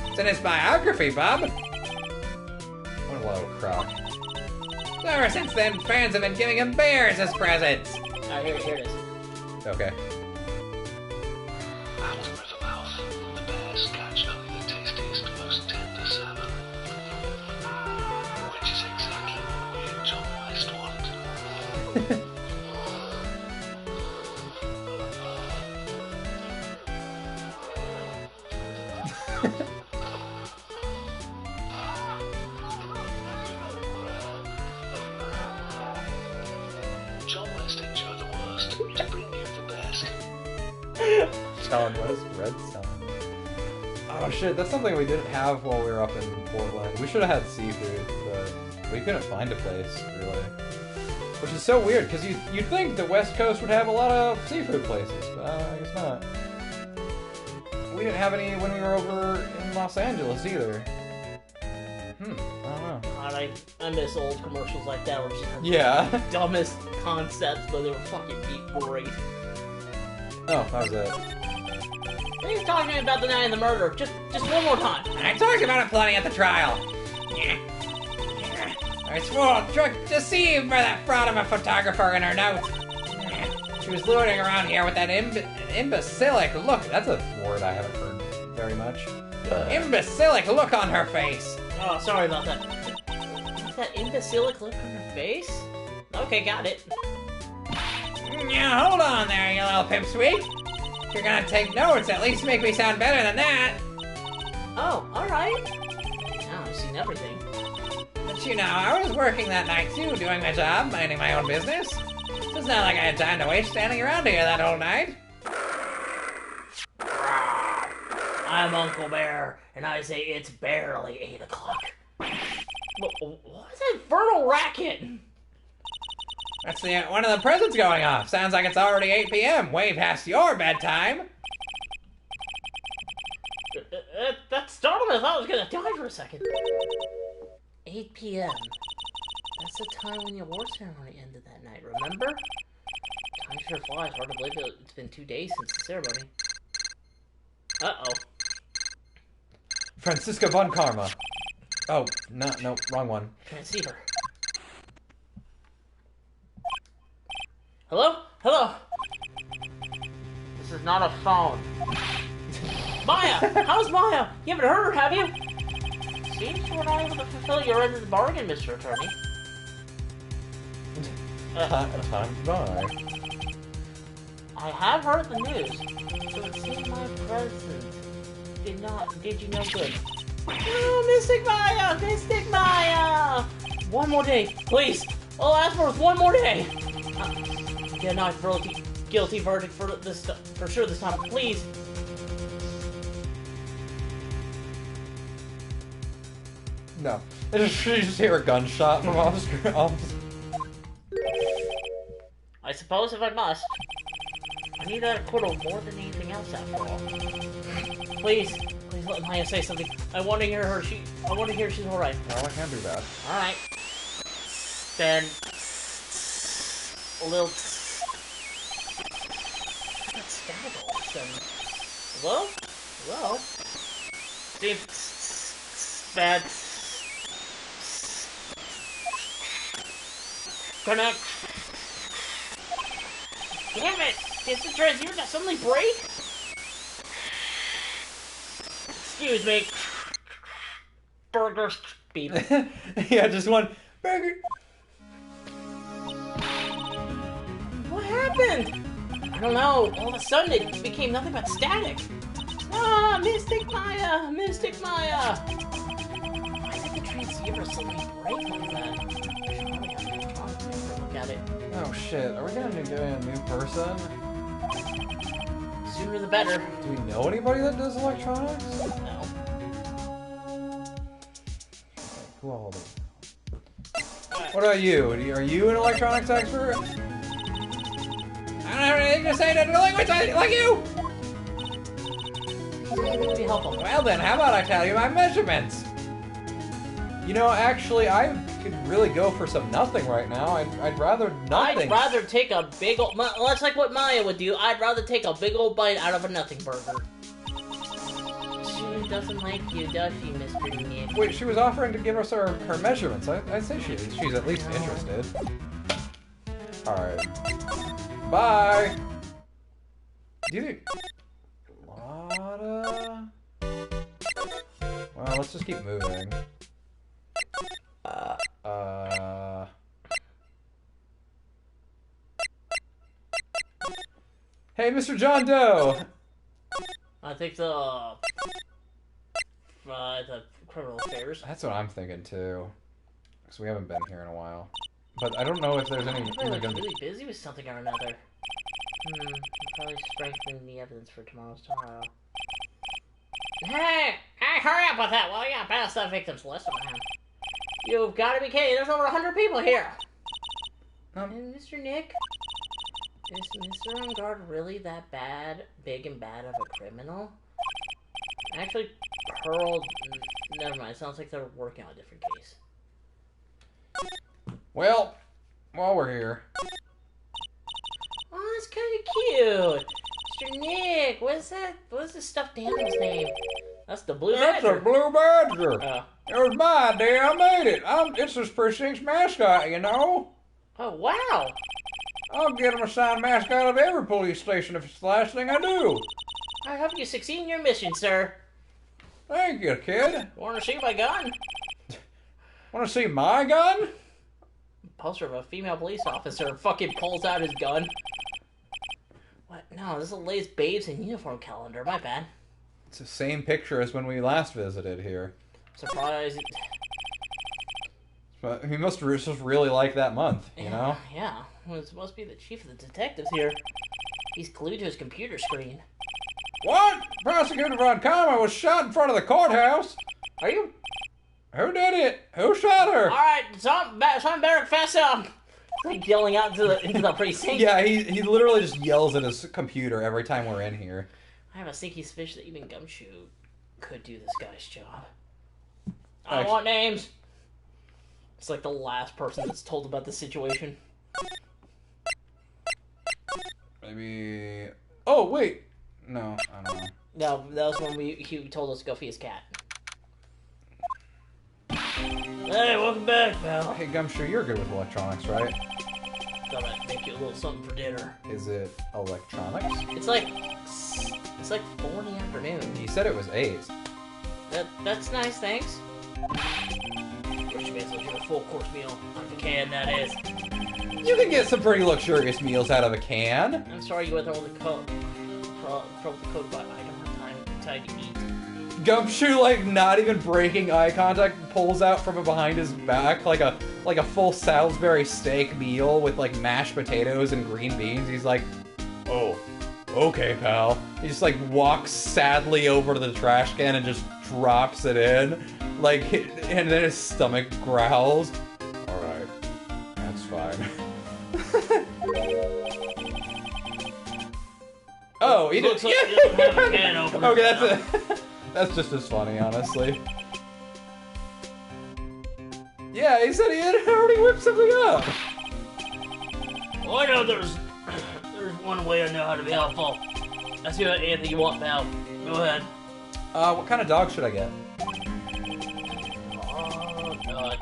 It's in his biography, bub. What a load of crock. So ever since then, fans have been giving him bears as presents. Alright, here it is. Okay. At the river mouth, the bears catch only the tastiest, most tender salmon. Which is exactly what we in John West want. John West ain't sure the worst to bring you the best. John West, Red Sun. Oh shit, that's something we didn't have while we were up in Portland. We should have had seafood, but we couldn't find a place, really. Which is so weird, because you'd think the West Coast would have a lot of seafood places, but I guess not. We didn't have any when we were over in Los Angeles, either. I don't know. God, I miss old commercials like that where just Yeah. the dumbest concepts, but they were fucking great. Oh, that was it. He's talking about the night of the murder. Just one more time. I talked about it plenty at the trial. I swore to deceive for that fraud of a photographer in her note. She was loitering around here with that imbecilic look. That's a word I haven't heard very much. Imbecilic look on her face. Oh, sorry about that. What's that imbecilic look on her face? Okay, got it. Now, hold on there, you little pipsqueak. If you're gonna take notes, at least make me sound better than that. Oh, alright. Now I've seen everything. But you know, I was working that night too, doing my job, minding my own business. It's not like I had time to waste standing around here that whole night. I'm Uncle Bear, and I say it's barely 8 o'clock. What's that infernal racket? That's one of the presents going off. Sounds like it's already 8 p.m., way past your bedtime. That startled me. I thought I was gonna die for a second. 8 p.m. That's the time when the award ceremony ended that night, remember? Time sure flies. Hard to believe it's been 2 days since the ceremony. Uh-oh. Francisca von Karma. Oh, no, wrong one. Transceiver. Hello? Hello? This is not a phone. Maya! How's Maya? You haven't heard her, have you? Seems you were not able to fulfill your end of the bargain, Mr. Attorney. Time to buy. I have heard the news, so it seems my present did you no good. Oh, Mystic Maya! Mystic Maya! One more day, please! I'll ask for one more day! Yeah, not guilty verdict for sure this time, please! Did No. You just hear a gunshot from off screen. I suppose if I must. I need that acquittal more than anything else after all. Please let Maya say something. I want to hear her. I want to hear she's alright. Well, I can't do that. Alright. Then a little Hello? Hello? Steve bad connect. Damn it! Is the transceiver that suddenly break? Excuse me. Burger beep. Yeah, just one burger. What happened? I don't know. All of a sudden it became nothing but static. Ah, Mystic Maya! Mystic Maya! Why did the transceiver suddenly break like that? Look at it. Oh shit, are we gonna get a new person? Sooner the better. Do we know anybody that does electronics? No. Who all? What about you? Are you an electronics expert? I don't have anything to say to the language like you! Be helpful. Well then, how about I tell you my measurements? You know, actually, I could really go for some nothing right now. I'd rather nothing. I'd rather take a big old... That's like what Maya would do. I'd rather take a big old bite out of a nothing burger. She doesn't like you, does she, Mr. Nick? Wait, she was offering to give us her measurements. I'd say she's at least interested. Alright. Bye! Do you think... Lotta... Well, let's just keep moving. Hey, Mr. John Doe! I think the criminal affairs. That's what I'm thinking, too. Because we haven't been here in a while. But I don't know if there's any... I'm really busy with something or another. I'll probably strengthen the evidence for tomorrow's trial. Hey, hurry up with that, will ya? Pass that victim's list around. You've got to be kidding. There's over 100 people here. And Mr. Nick, is Mr. On Guard really that bad, big and bad of a criminal? Actually, Pearl... Never mind. Sounds like they're working on a different case. Well, while we're here... Oh, that's kind of cute. Mr. Nick, what is that? What is this stuffed animal's name? That's the blue badger. That's a blue badger. Oh. It was my idea. I made it. It's this precinct's mascot, you know. Oh, wow. I'll get him a signed mascot of every police station if it's the last thing I do. I hope you succeed in your mission, sir. Thank you, kid. Want to see my gun? Want to see my gun? Poster of a female police officer fucking pulls out his gun. What? No, this is the latest Babes in Uniform calendar. My bad. It's the same picture as when we last visited here. Surprise. But he must just really like that month, you know? Yeah. Well, it's supposed to be the chief of the detectives here. He's glued to his computer screen. What? Prosecutor Von Kama was shot in front of the courthouse. Are you? Who did it? Who shot her? Alright, some better fess up! Like yelling out into the precinct. Yeah, he literally just yells at his computer every time we're in here. I have a sneaky suspicion that even Gumshoe could do this guy's job. I don't want names! It's like the last person that's told about the situation. Maybe... Oh, wait! No, I don't know. No, that was when he told us to go feed his cat. Hey, welcome back, pal. Hey, Gumshoe, you're good with electronics, right? Thought I'd make you a little something for dinner. Is it electronics? It's like 4 in the afternoon. You said it was 8. That's nice, thanks. Which means I'll get a full course meal out of the can, that is. You can get some pretty luxurious meals out of a can. I'm sorry you went over the code. Broke the code, but I don't have time to eat. Gumshoe, like, not even breaking eye contact, pulls out from behind his back like a full Salisbury steak meal with like mashed potatoes and green beans. He's like, oh, okay, pal. He just like walks sadly over to the trash can and just drops it in Like, and then his stomach growls. Alright, that's fine. Oh, he Looks did. like he doesn't have a can opener. Okay, that's it. That's just as funny, honestly. Yeah, he said he had already whipped something up. Well, I know there's one way I know how to be helpful. That's anything you want, pal. Go ahead. What kind of dog should I get?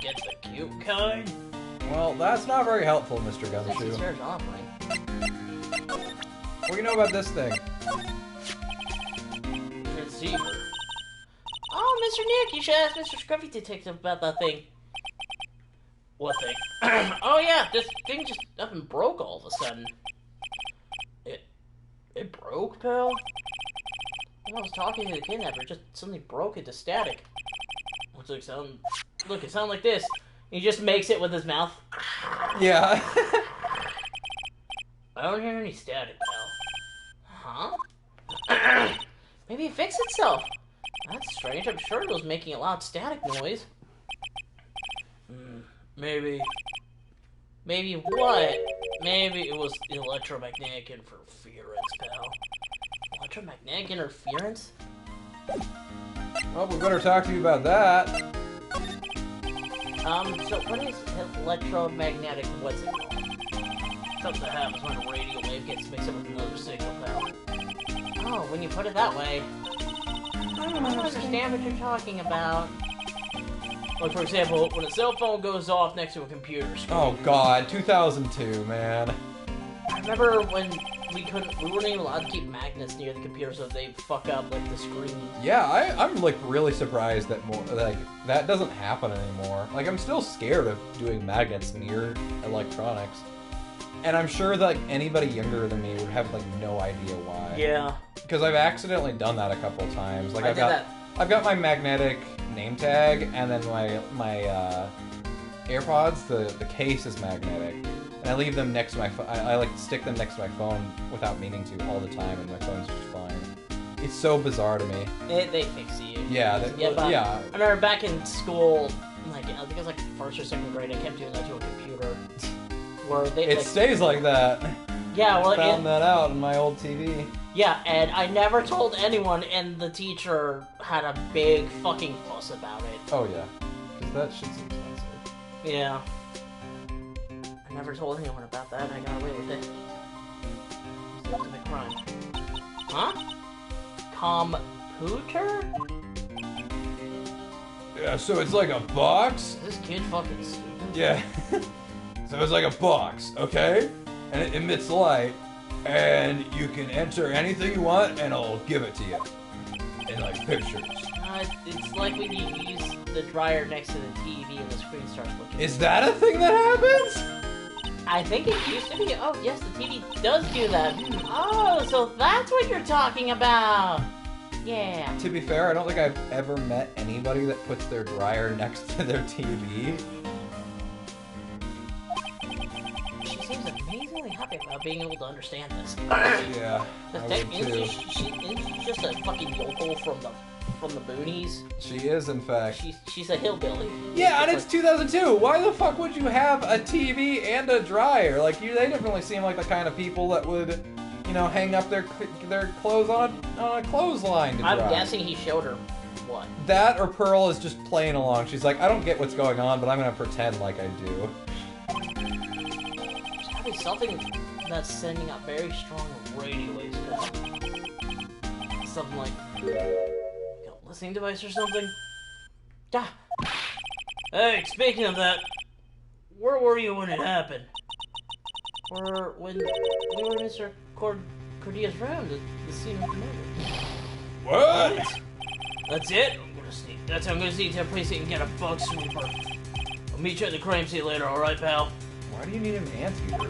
Get the cute kind. Well, that's not very helpful, Mr. Gumshoe. Yours offering. What do you know about this thing? Receiver. Oh, Mr. Nick, you should ask Mr. Scruffy Detective about that thing. What thing? Oh yeah, this thing just up and broke all of a sudden. It broke, pal? When I was talking to the kidnapper, it just suddenly broke into static. Look, it sounded like this. He just makes it with his mouth. Yeah. I don't hear any static, pal. Huh? Maybe it fixed itself. That's strange. I'm sure it was making a loud static noise. Maybe what? Maybe it was electromagnetic interference, pal. Electromagnetic interference? Well, we better talk to you about that. So what is electromagnetic, what's it called? Something that happens when a radio wave gets mixed up with another signal, pal. Oh, when you put it that way, I don't understand what you're talking about. Like, for example, when a cell phone goes off next to a computer screen. Oh god, 2002, man. I remember when we weren't even allowed to keep magnets near the computer so they fuck up, like, the screen. Yeah, I'm like really surprised that that doesn't happen anymore. Like, I'm still scared of doing magnets near electronics. And I'm sure that like, anybody younger than me would have like no idea why. Yeah. Because I've accidentally done that a couple of times. Like I've got my magnetic name tag, and then my AirPods. The case is magnetic, and I leave them next to my phone. I like to stick them next to my phone without meaning to all the time, and my phone's just fine. It's so bizarre to me. They fix you. Yeah. I remember back in school, like I think it was like first or second grade, I kept doing that to a computer. Where it stays like that. Yeah, well, I found that out on my old TV. Yeah, and I never told anyone, and the teacher had a big fucking fuss about it. Oh yeah, because that shit's expensive. Yeah. I never told anyone about that, and I got away with it. It's the ultimate crime. Huh? Computer? Yeah, so it's like a box? Is this kid fucking stupid? Yeah. So it's like a box, okay? And it emits light, and you can enter anything you want, and it'll give it to you. In, like, pictures. It's like when you use the dryer next to the TV and the screen starts looking. Is that a thing that happens? I think it used to be. Oh, yes, the TV does do that. Oh, so that's what you're talking about. Yeah. To be fair, I don't think I've ever met anybody that puts their dryer next to their TV. Seems amazingly happy about being able to understand this. Yeah, I would too. Isn't she just a fucking yokel from the boonies? She is, in fact. She's a hillbilly. Yeah, and it's 2002. Why the fuck would you have a TV and a dryer? Like, they definitely seem like the kind of people that would, you know, hang up their clothes on a clothesline to dry. I'm guessing he showed her what? That or Pearl is just playing along. She's like, I don't get what's going on, but I'm gonna pretend like I do. Something that's sending out very strong radio waves. Something like a listening device or something. Ah. Hey, speaking of that, where were you when it happened? Or when we were in Mr. Cordia's room, the scene of the murder. What? That's it? I'm gonna sneak to a precinct and get a bug sweeper. I'll meet you at the crime scene later, alright, pal? Why do you need an anteater?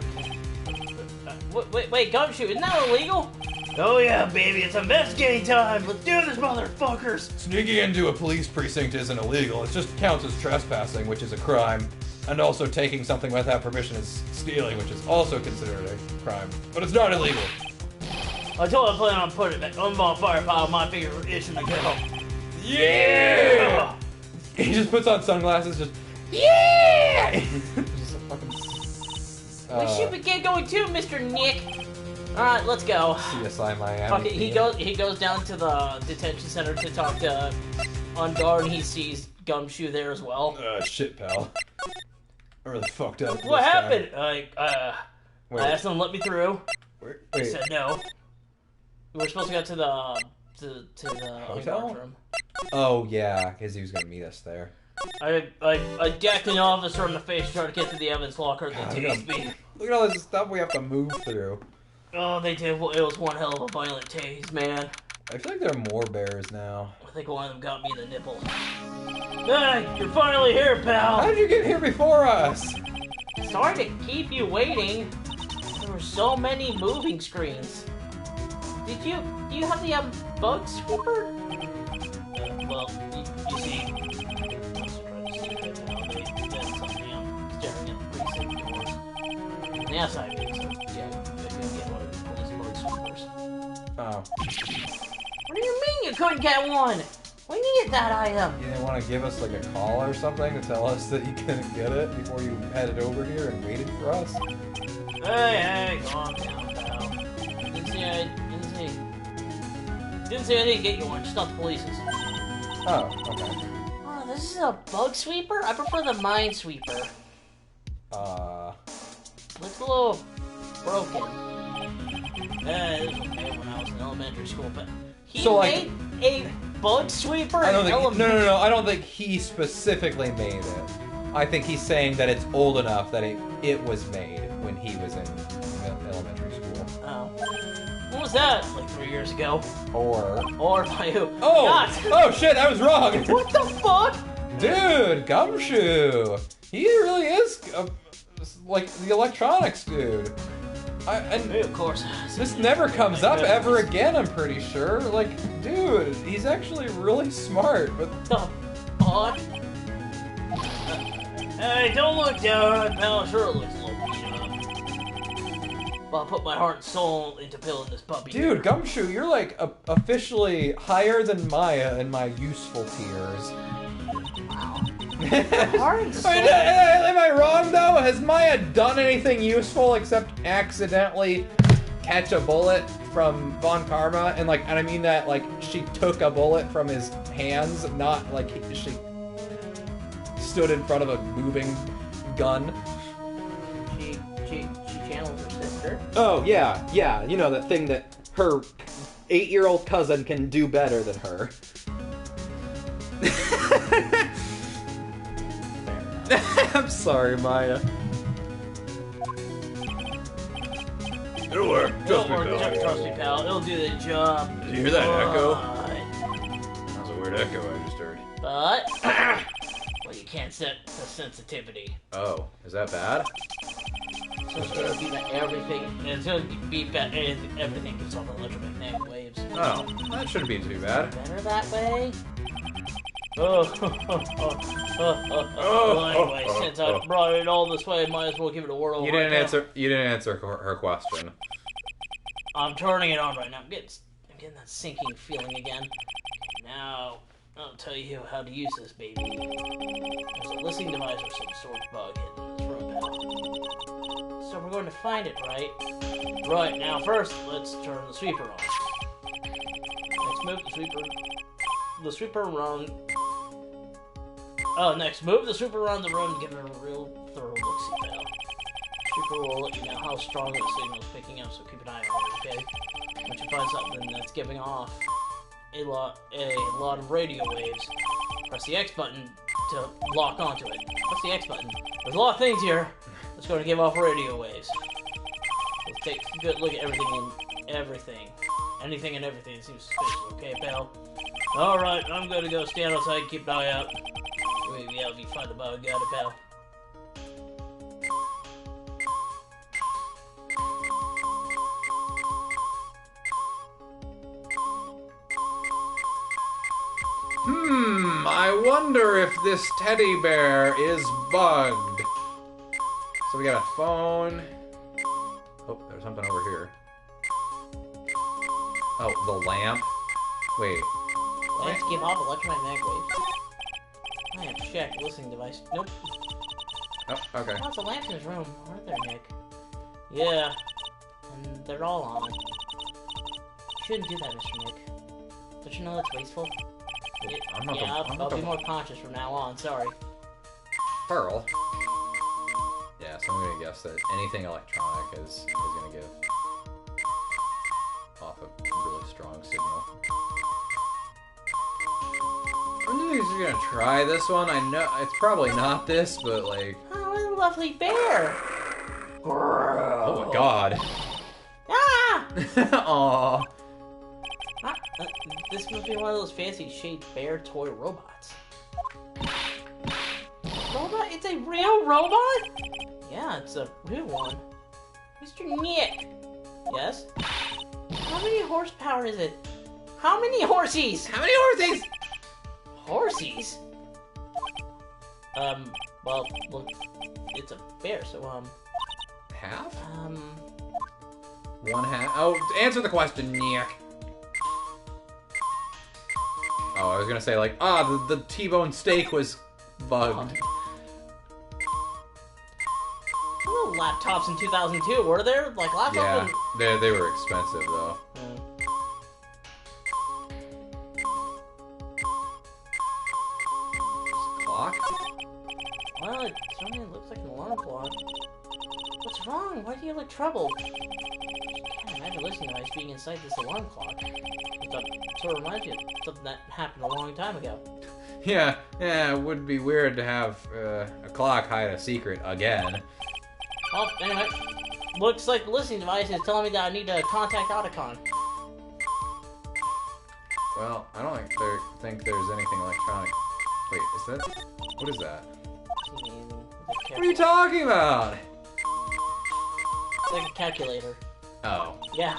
Wait, gumshoe, isn't that illegal? Oh yeah, baby, it's investigating time! Let's do this, motherfuckers! Sneaking into a police precinct isn't illegal. It just counts as trespassing, which is a crime. And also taking something without permission is stealing, which is also considered a crime. But it's not illegal. I told him I plan on putting that unbound fire pile on my finger itching to get home. Yeah! He just puts on sunglasses, just yeah. Just a fucking. We should get going too, Mr. Nick. All right, let's go. CSI Miami. Fuck it, he goes down to the detention center to talk to On Guard, and he sees Gumshoe there as well. Shit, pal. I really fucked up. What this happened? time. I asked him to let me through. He Wait. said no. We were supposed to go to the On Guard room. Oh yeah, because he was gonna meet us there. I jacked an officer in the face to try to get to the evidence locker. They tased me. Look at all this stuff we have to move through. Oh, they did. Well, it was one hell of a violent tase, man. I feel like there are more bears now. I think one of them got me in the nipple. Hey, you're finally here, pal. How did you get here before us? Sorry to keep you waiting. There were so many moving screens. Do you have the bug sweeper? Well, you see, the outside is, yeah, you're gonna get one of the police bug sweepers. Oh. What do you mean you couldn't get one? We needed that item. You didn't want to give us like a call or something to tell us that you couldn't get it before you headed over here and waited for us? Hey, calm down, pal. Didn't say I didn't get you one, just not the police's. Oh, okay. Oh, this is a bug sweeper? I prefer the mine sweeper. Looks a little broken. This was made when I was in elementary school, but he made a bug sweeper I don't in think elementary. no. I don't think he specifically made it. I think he's saying that it's old enough that it was made when he was in elementary school. Oh. When was that? Like 3 years ago. Or by who? oh, God. oh shit, I was wrong. What the fuck? Dude, Gumshoe. He really is like the electronics dude. Of course. This never comes up ever again, I'm pretty sure. Like, dude, he's actually really smart. But The fuck? Hey, don't look down, pal. Sure it looks a little beat up. But I'll put my heart and soul into building this puppy. dude, Gumshoe, you're like officially higher than Maya in my useful tiers. Heart and soul. Am I wrong though? Has Maya done anything useful except accidentally catch a bullet from Von Karma? And I mean that like she took a bullet from his hands, not like she stood in front of a moving gun. She channeled her sister. Oh yeah, you know that thing that her 8-year-old cousin can do better than her. I'm sorry, Maya. It'll work. Trust me, pal. It'll do the job. Did you hear that echo? Right. That was a weird echo I just heard. But well, you can't set the sensitivity. Oh, is that bad? So it's gonna be that everything. It's gonna be everything gets off electromagnetic waves. Oh, that shouldn't be too bad. Better that way. Well, anyway, since I brought it all this way, might as well give it a whirl. You didn't answer her question. I'm turning it on right now. I'm getting that sinking feeling again. Now, I'll tell you how to use this baby. There's a listening device or some sort of bug hidden in this room, pal. So we're going to find it, right? Right, now first, let's turn the sweeper on. Let's move the sweeper around. Oh, next, move the sweeper around the room and give it a real thorough look-see, pal. Sweeper will let you know how strong the signal's picking up, so keep an eye on it, okay? Once you find something that's giving off a lot of radio waves, press the X button to lock onto it. Press the X button. There's a lot of things here that's going to give off radio waves. Let's take a good look at everything. Anything and everything that seems suspicious, okay, pal? Alright, I'm gonna go stand outside and keep an eye out. Maybe help you find the bug. Got it, pal. I wonder if this teddy bear is bugged. So we got a phone. Oh, there's something over here. Oh, the lamp. Wait. Lamps give off electromagnetic waves. I have to check. Listening device. Nope. Oh, okay. Lots of lamps in his room, aren't there, Nick? Yeah. And they're all on. Shouldn't do that, Mr. Nick. Don't you know that's wasteful? I'm not Yeah, the- I'm I'll not be the- more conscious from now on. Sorry. Pearl. Yeah, so I'm gonna guess that anything electronic is gonna give off a really strong signal. I'm just gonna try this one. I know it's probably not this, but like. Oh, what a lovely bear! Oh my god. Ah! Aww. Ah, this must be one of those fancy shaped bear toy robots. Robot? It's a real robot? Yeah, it's a real one. Mr. Nick. Yes? How many horsepower is it? How many horsies? How many horses? Horsies? Well, look, it's a bear, so, Half? 1/2. Oh, answer the question, Nick. Oh, I was gonna say like, the T-bone steak was bugged. No laptops in 2002, were there? Like, laptops? Yeah, they were expensive though. Clock? Well, it certainly looks like an alarm clock. What's wrong? Why do you look troubled? I can't imagine listening device being inside this alarm clock. It sort of reminds me of something that happened a long time ago. Yeah, it would be weird to have a clock hide a secret again. Well, anyway, looks like the listening device is telling me that I need to contact Otacon. Well, I don't think there's anything electronic. Wait, is that? What is that? What are you talking about? It's like a calculator. Oh. Yeah.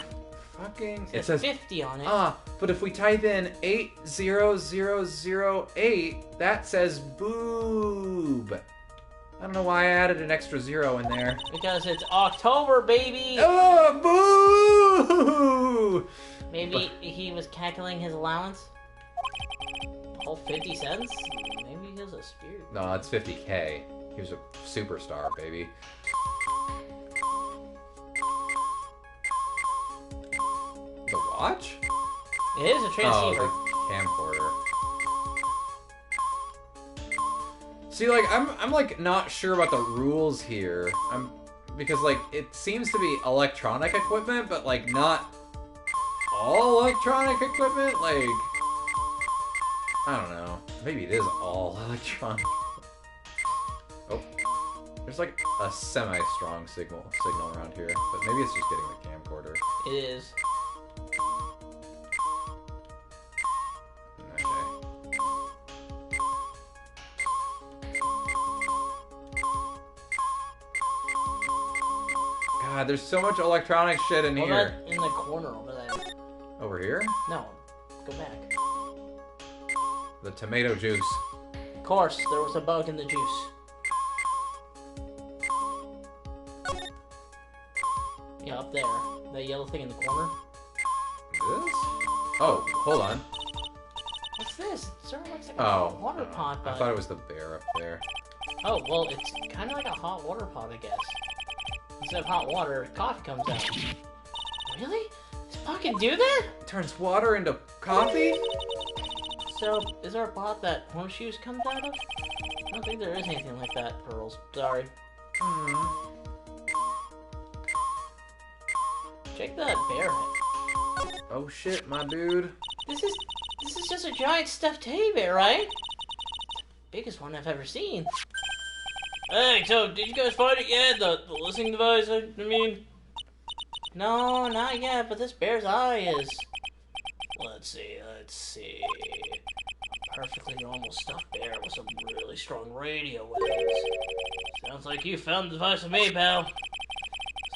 Fucking. It says 50 on it. But if we type in 80008, that says boob. I don't know why I added an extra 0 in there. Because it's October, baby! Oh, boo! Maybe he was calculating his allowance? A whole 50 cents? Maybe he has a spirit. No, it's 50K. He was a superstar, baby. The watch? It is a transceiver. Oh, the camcorder. See, like, I'm like not sure about the rules here. Because like it seems to be electronic equipment, but like not all electronic equipment. Like, I don't know. Maybe it is all electronic. Oh, there's like a semi-strong signal around here, but maybe it's just getting the camcorder. It is. Okay. God, there's so much electronic shit in What here. about in the corner over there? Over here? No, go back. The tomato juice. Of course, there was a bug in the juice. Yeah, up there. That yellow thing in the corner. This? Oh, hold on. What's this? It sort of looks like a Oh. hot water pot, but... I thought it was the bear up there. Oh, well, it's kind of like a hot water pot, I guess. Instead of hot water, coffee comes out. Really? This pot can do that? It turns water into coffee? So, is there a pot that horseshoes comes out of? I don't think there is anything like that, Pearls. Sorry. Check that bear head. Oh shit, my dude. This is just a giant stuffed teddy bear, right? Biggest one I've ever seen. Hey, so did you guys find it yet? The listening device, I mean? No, not yet, but this bear's eye is... Let's see. A perfectly normal stuffed bear with some really strong radio waves. Sounds like you found the device with me, pal. Let's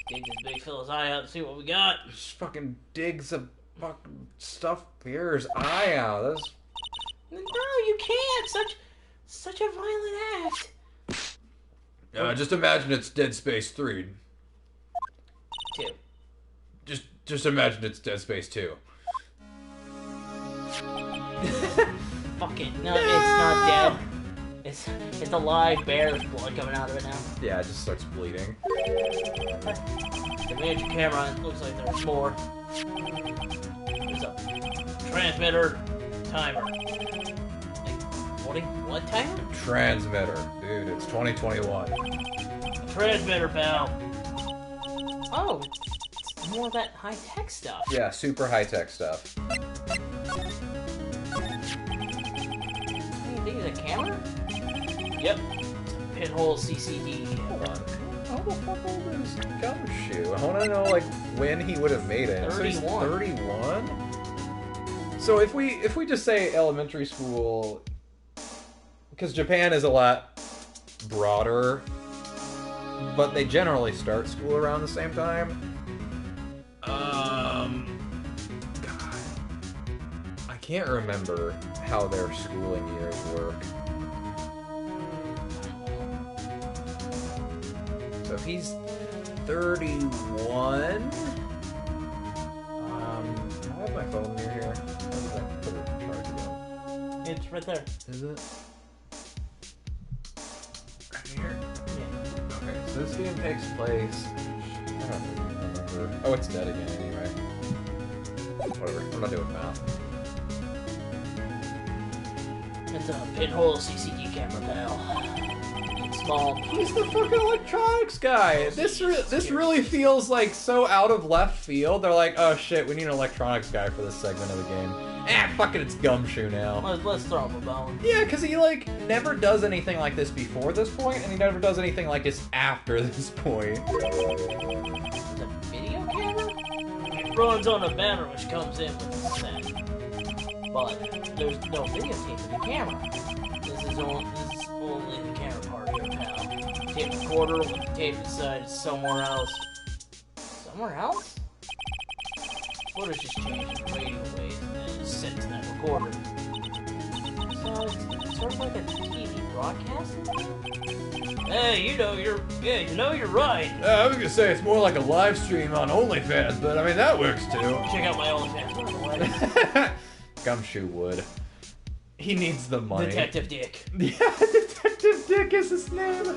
dig this big fella's eye out and see what we got. Just fucking digs a fucking stuffed bear's eye out. That's... No, you can't! Such a violent act! just imagine it's Dead Space 3. 2. Just imagine it's Dead Space 2. Fuck it. No, it's not dead. It's a live bear's blood coming out of it now. Yeah, it just starts bleeding. The miniature camera looks like there's more. There's a transmitter timer. Like, what timer? Transmitter. Dude, it's 2021. Transmitter, pal. Oh, it's more of that high-tech stuff. Yeah, super high-tech stuff. You think it's a camera? Yep. Pinhole CCD. Hold on. How the fuck old is Gumshoe? I want to know, like, when he would have made it. 31. So he's 31? So if we just say elementary school, because Japan is a lot broader, but they generally start school around the same time. God, I can't remember how their schooling years work. So if he's 31, I have my phone near here. How does that put it in charge again? It's right there. Is it? Right here? Yeah. Okay, so this game takes place. I don't really remember. Oh, it's dead again anyway. Whatever. I'm not doing math. It's a pinhole CCD camera, pal. It's small. He's the fucking electronics guy. This really feels like so out of left field. They're like, oh shit, we need an electronics guy for this segment of the game. Ah, fuck it, it's Gumshoe now. Let's throw him a bone. Yeah, because he, like, never does anything like this before this point, and he never does anything like this after this point. It's a video camera? It runs on a banner which comes in with the set. But there's no videotape in the camera. This is only the camera part of your pal. Tape recorder with the tape inside is somewhere else. Somewhere else? Footage is changed in radio waves and then it's sent to that recorder. So it's sort of like a TV broadcast? Hey, you're right. I was gonna say it's more like a live stream on OnlyFans, but I mean that works too. Check out my OnlyFans, by the way. Gumshoe would. He needs the money. Detective Dick. Yeah, Detective Dick is his name.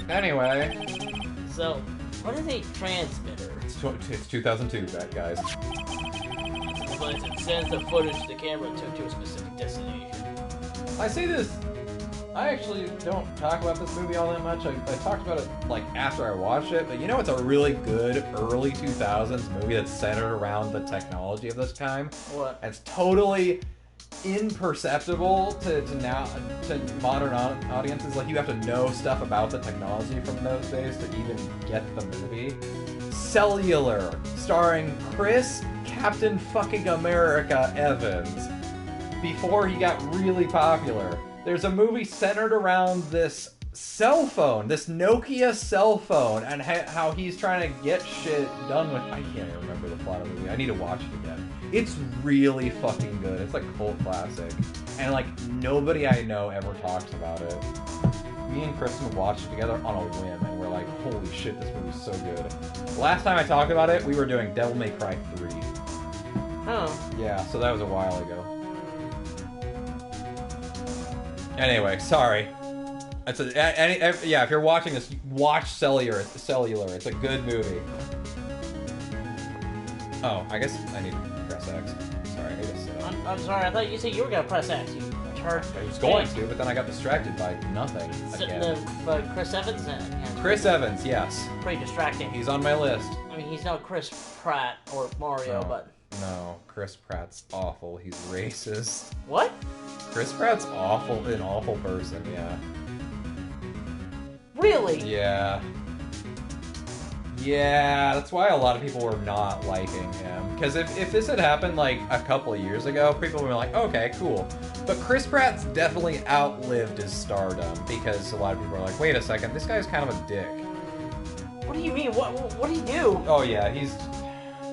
Anyway. So, what is a transmitter? It's 2002, guys. It's a device that sends the footage the camera took to a specific destination. I say this. I actually don't talk about this movie all that much. I talked about it like after I watched it, but you know it's a really good early 2000s movie that's centered around the technology of this time. What? And it's totally imperceptible to modern audiences. Like, you have to know stuff about the technology from those days to even get the movie. Cellular, starring Chris Captain fucking America Evans, before he got really popular. There's a movie centered around this cell phone, this Nokia cell phone, and how he's trying to get shit done with... I can't even remember the plot of the movie. I need to watch it again. It's really fucking good. It's like a cult classic. And like, nobody I know ever talks about it. Me and Kristen watched it together on a whim, and we're like, holy shit, this movie's so good. The last time I talked about it, we were doing Devil May Cry 3. Oh. Yeah, so that was a while ago. Anyway, sorry. It's yeah, if you're watching this, watch Cellular. It's a good movie. Oh, I guess I need to press X. Sorry, I need to I'm sorry, I thought you said you were gonna press X. You heard. I was going to, but then I got distracted by nothing again. But Chris Evans, Chris Evans, yes. Pretty distracting. He's on my list. I mean, he's not Chris Pratt or Mario, No. but... No, Chris Pratt's awful. He's racist. What? Chris Pratt's awful, an awful person, yeah. Really? Yeah. Yeah, that's why a lot of people were not liking him. Because if this had happened like a couple of years ago, people would be like, okay, cool. But Chris Pratt's definitely outlived his stardom, because a lot of people are like, wait a second, this guy's kind of a dick. What do you mean? What do you do? Oh yeah,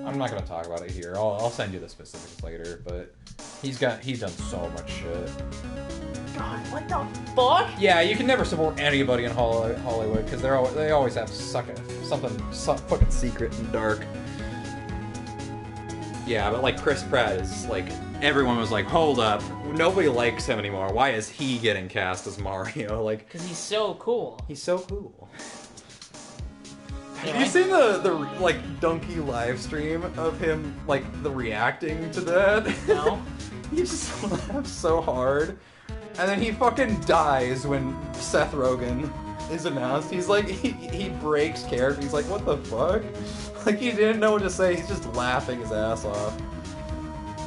I'm not gonna talk about it here. I'll send you the specifics later, but he's done so much shit. God, what the fuck? Yeah, you can never support anybody in Hollywood because they always have something fucking secret and dark. Yeah, but like Chris Pratt is like everyone was like, hold up, nobody likes him anymore. Why is he getting cast as Mario? Like, Because he's so cool. he's so cool. Have you seen the like donkey live stream of him like the reacting to that? No. He just laughs so hard, and then he fucking dies when Seth Rogen is announced. He's like he breaks character. He's like, what the fuck? Like he didn't know what to say. He's just laughing his ass off.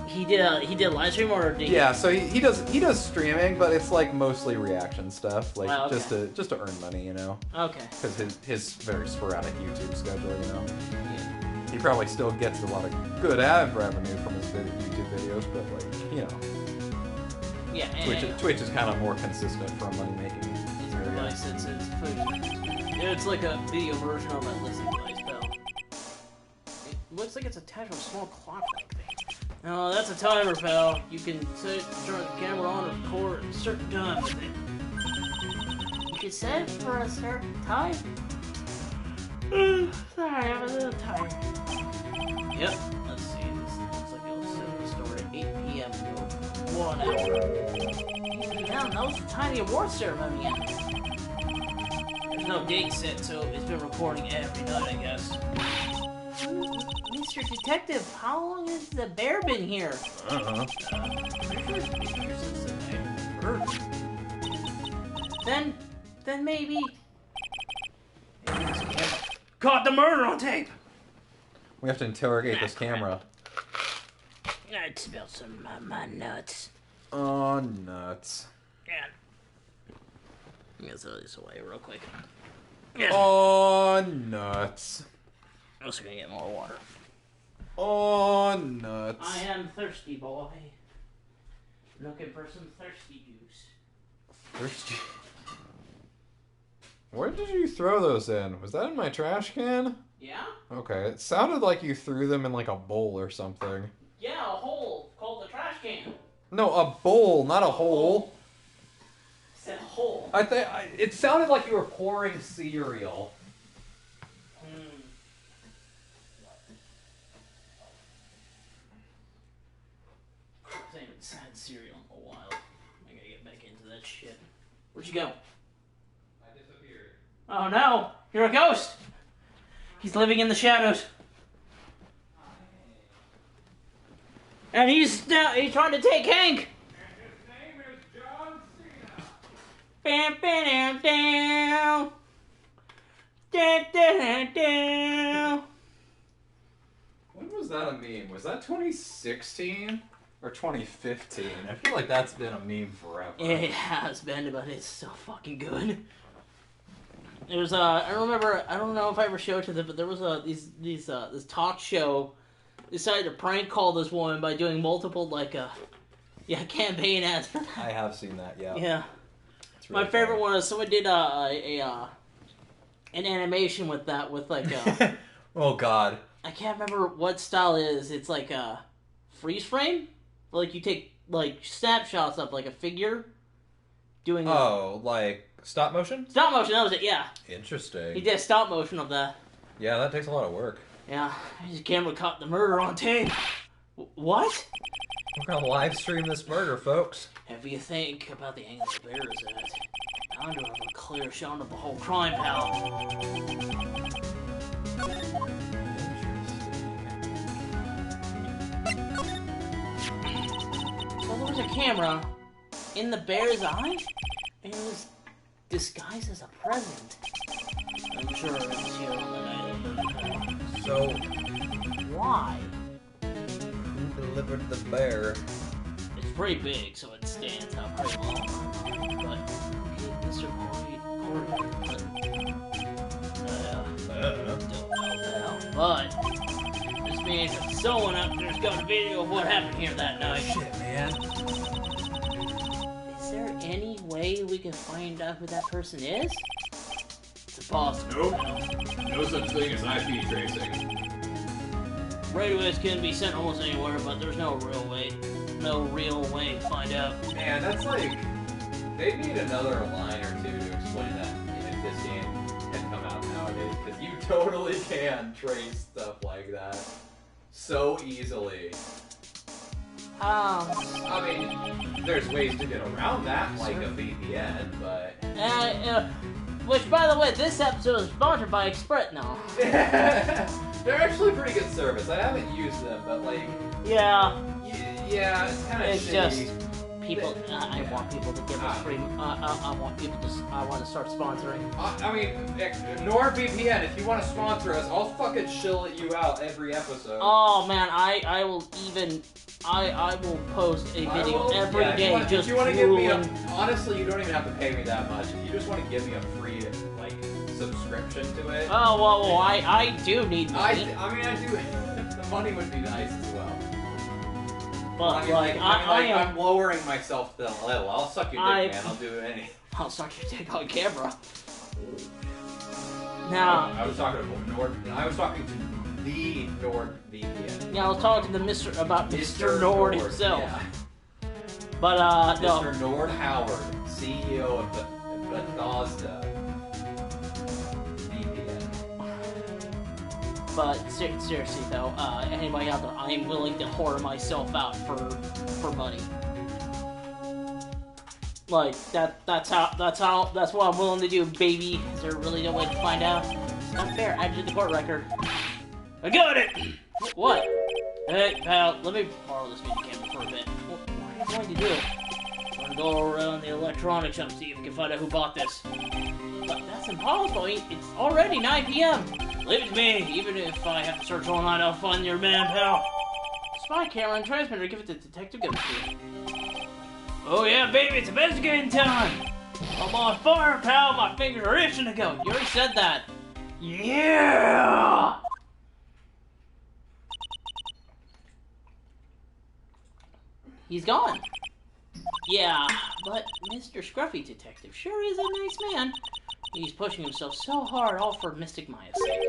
He did live stream or did Yeah, so he does streaming, but it's like mostly reaction stuff, like Oh, okay. just to earn money, you know. Okay. Because his very sporadic YouTube schedule, you know. Yeah. He probably still gets a lot of good ad revenue from his YouTube videos, but like, you know, Yeah. And Twitch is kind of more consistent for a money making it's area. nice. It's like a video version of that listening device, though. It looks like it's attached to a small clock-like thing. No, that's a timer, pal. You can turn the camera on and record a certain time with it. You can set it for a certain time. Sorry, I'm a little tired. Yep. Let's see. This looks like it'll set the store at 8 p.m. for 1 hour. 8 p.m. That was the time the award ceremony ended. There's no date set, so it's been recording every night, I guess. Mr. Detective, how long has the bear been here? I don't know. Pretty sure it's been here since the night. Then maybe... Caught the murder on tape! We have to interrogate this camera. I'd spill some of my nuts. Oh, nuts. Yeah. I'm gonna throw this away real quick. Yeah. Oh, nuts. I'm also gonna get more water. Oh, nuts. I am thirsty, boy. Looking for some thirsty juice. Thirsty. Where did you throw those in? Was that in my trash can? Yeah? Okay, it sounded like you threw them in like a bowl or something. Yeah, a hole called the trash can. No, a bowl, not a hole. I said hole. It sounded like you were pouring cereal. I haven't had cereal in a while. I gotta get back into that shit. Where'd you go? I disappeared. Oh no! You're a ghost! He's living in the shadows. And he's trying to take Hank! And his name is John Cena. Bam, bam, down. Da, da, da. When was that a meme? Was that 2016 or 2015? I feel like that's been a meme forever. It has been, but it's so fucking good. There's I remember, I don't know if I ever showed it to them, but there was this talk show decided to prank call this woman by doing multiple campaign ads for that. I have seen that, yeah. Yeah. It's really My favorite funny. one is someone did an animation with that with like Oh god. I can't remember what style it is. It's like a freeze frame, like you take like snapshots of like a figure doing like stop motion? stop motion. That was it. Yeah, Interesting. he did a stop motion of that. Yeah, that takes a lot of work. Yeah, his camera caught the murder on tape. What? We're gonna live stream this murder, folks. If you think about the angle the bear is at, I do have a clear shot of the whole crime, pal. So there was a camera in the bear's eye, and it was disguised as a present. I'm sure it was here on the night of the murder. So, Why? who delivered the bear? It's pretty big, so it stands out pretty long. But, okay, Mr. Corey, don't know, but this means that someone out there's got a video of what happened here that night. Shit, man. Is there any way we can find out who that person is? It's impossible. Nope. No such thing as IP tracing. Radio waves can be sent almost anywhere, but there's no real way to find out. Man, that's like... They need another line or two to explain that if this game had come out nowadays. Because you totally can trace stuff like that so easily. I mean, there's ways to get around that, like a VPN, but... Which, by the way, this episode is sponsored by Express now. They're actually pretty good service. I haven't used them, but like... Yeah. Yeah, it's kind of It's just... People, I want people to give us free. I want people to. I want to start sponsoring. I mean, NordVPN. If you want to sponsor us, I'll fucking shill you out every episode. Oh man, I will even. I will post a video every day. If you want to give me honestly, you don't even have to pay me that much. If you just want to give me a free like subscription to it. Oh well, I do need money. I mean, I do. The money would be nice as well. But I'm lowering myself to the level. I'll suck your dick, man. I'll do anything. I'll suck your dick on camera. Now, I was talking to I was talking to the NordVPN. Yeah, I was talking to Mr. Nord himself. Yeah. But no. Mr. Nord Howard, CEO of the Bethesda VPN. But seriously though, anybody out there, I am willing to whore myself out for money. Like that's what I'm willing to do, baby. Is there really no way to find out? It's not fair. I did the court record. I got it. What? Hey pal, let me borrow this video camera for a bit. What are you going to do? I'm gonna go around the electronics shop, see if we can find out who bought this. But that's impossible. It's already 9 p.m. Leave it to me. Even if I have to search all night, I'll find your man, pal. Spy camera and transmitter. Give it to Detective. Give it to you. Oh yeah, baby, it's investigating time. I'm on fire, pal. My fingers are itching to go. You already said that. Yeah. He's gone. Yeah, but Mr. Scruffy Detective sure is a nice man. He's pushing himself so hard, all for Mystic Maya's sake.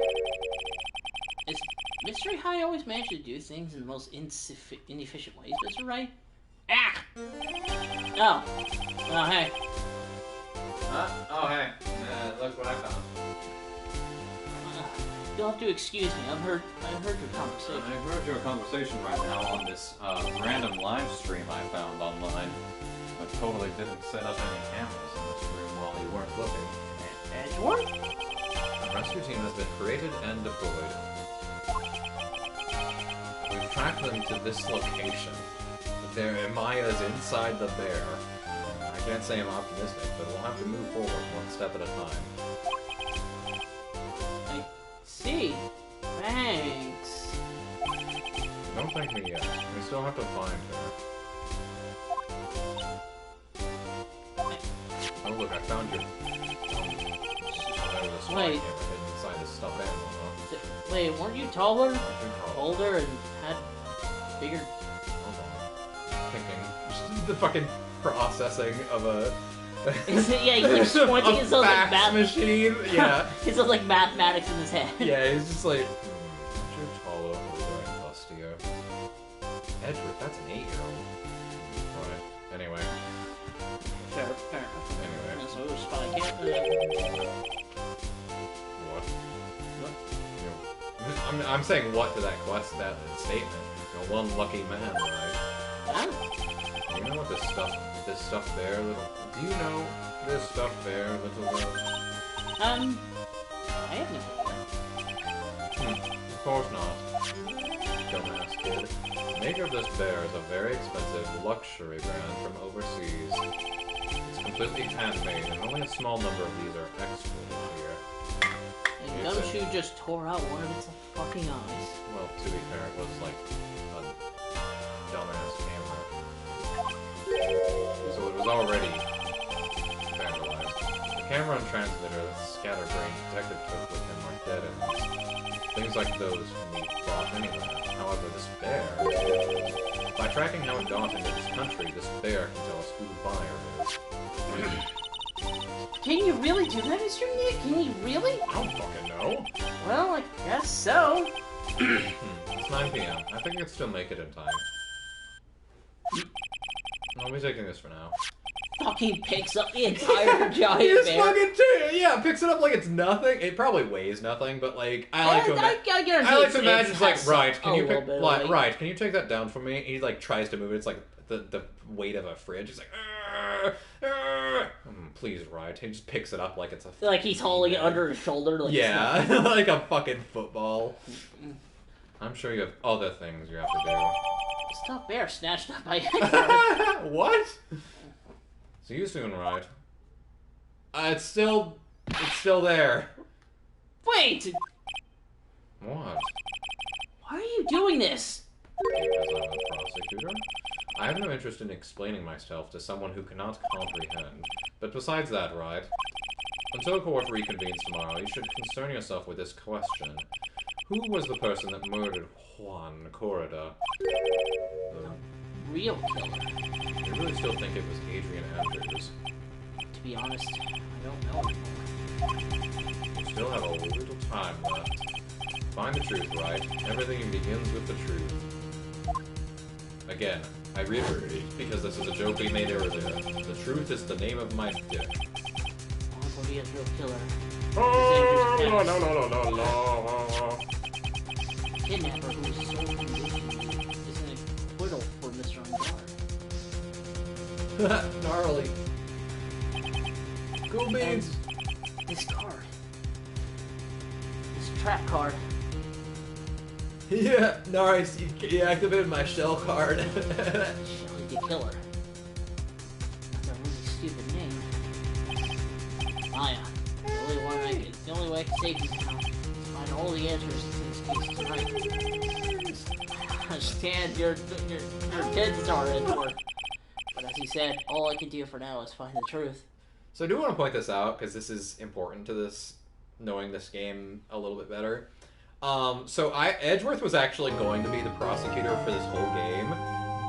Is Mystery High always managed to do things in the most inefficient ways, Mr. Wright? Ah! Oh. Oh, hey. Oh, hey. Look what I found. You'll have to excuse me. I've heard your conversation. I heard your conversation right now on this random live stream I found online. I totally didn't set up any cameras in this room while you weren't looking. Edgeworth? The rescue team has been created and deployed. We've tracked them to this location. Maya's inside the bear. I can't say I'm optimistic, but we'll have to move forward one step at a time. I see. Thanks. Don't thank me yet. We still have to find her. Oh look, I found your... Wait. Inside this stuffed animal, huh? Wait, weren't you taller? Taller. Older and had bigger... Hold on. Thinking. The fucking processing of a... Yeah, he keeps squinting his little like fax machine. Yeah. His little like mathematics in his head. Yeah, he's just like... You're taller, older, and lustier. Edward, that's an 8-year-old. Right. Anyway. Fair enough. Anyway. So spy camera. What? I'm saying what to that quest, that statement. You're one lucky man, right? Huh? You know what this stuff there, little... Do you know this stuff there, little girl? I have no idea. Of course not. Dumbass kid. The maker of this bear is a very expensive luxury brand from overseas. It's completely handmade, and only a small number of these are exported here. And Gumshoe just tore out one of its fucking eyes. Well, to be fair, it was like a dumbass camera. So it was already vandalized. The camera and transmitter that Scatterbrain Detective took with him are dead ends. Things like those can be bought anywhere. However, this bear... By tracking how it got into this country, this bear can tell us who the buyer is. Can you really do that, Mr. Nick? Can you really? I don't fucking know. Well, I guess so. It's 9 p.m. I think I can still make it in time. I'll be taking this for now. fucking picks up the entire He giant just bear. fucking picks it up like it's nothing. It probably weighs nothing, but like I like to guarantee I like to imagine it it's like, has right, can a you little pick bit of like, weight. right, can you take that down for me? He like tries to move it. It's like the weight of a fridge. He's like, please, right. He just picks it up like it's a Like he's hauling it under his shoulder. Like yeah, like a fucking football. I'm sure you have other things you have to do. Stop bear snatched up by What? So he's doing right. It's still there. Wait! What? Why are you doing this? Because I'm a prosecutor. I have no interest in explaining myself to someone who cannot comprehend. But besides that, right? Until court reconvenes tomorrow, you should concern yourself with this question. Who was the person that murdered Juan Corrida? Real killer. I really still think it was Adrian Andrews. To be honest, I don't know anymore. You still have a little time left. Find the truth, right? Everything begins with the truth. Again, I reiterate, because this is a joke we made earlier. The truth is the name of my dick. Juan Corrida's real killer. Oh, no. Kidnapper who was so conditioned is an acquittal for Mr. Unguard. Gnarly. Cool beans. This card. This trap card. Yeah, nice. You activated my shell card. Shelly the Killer. That's a really stupid name. Maya. The only way I can save you now is to find all the answers to this case tonight. I understand your kids are in for it. But as you said, all I can do for now is find the truth. So I do want to point this out, because this is important to this, knowing this game a little bit better. Edgeworth was actually going to be the prosecutor for this whole game,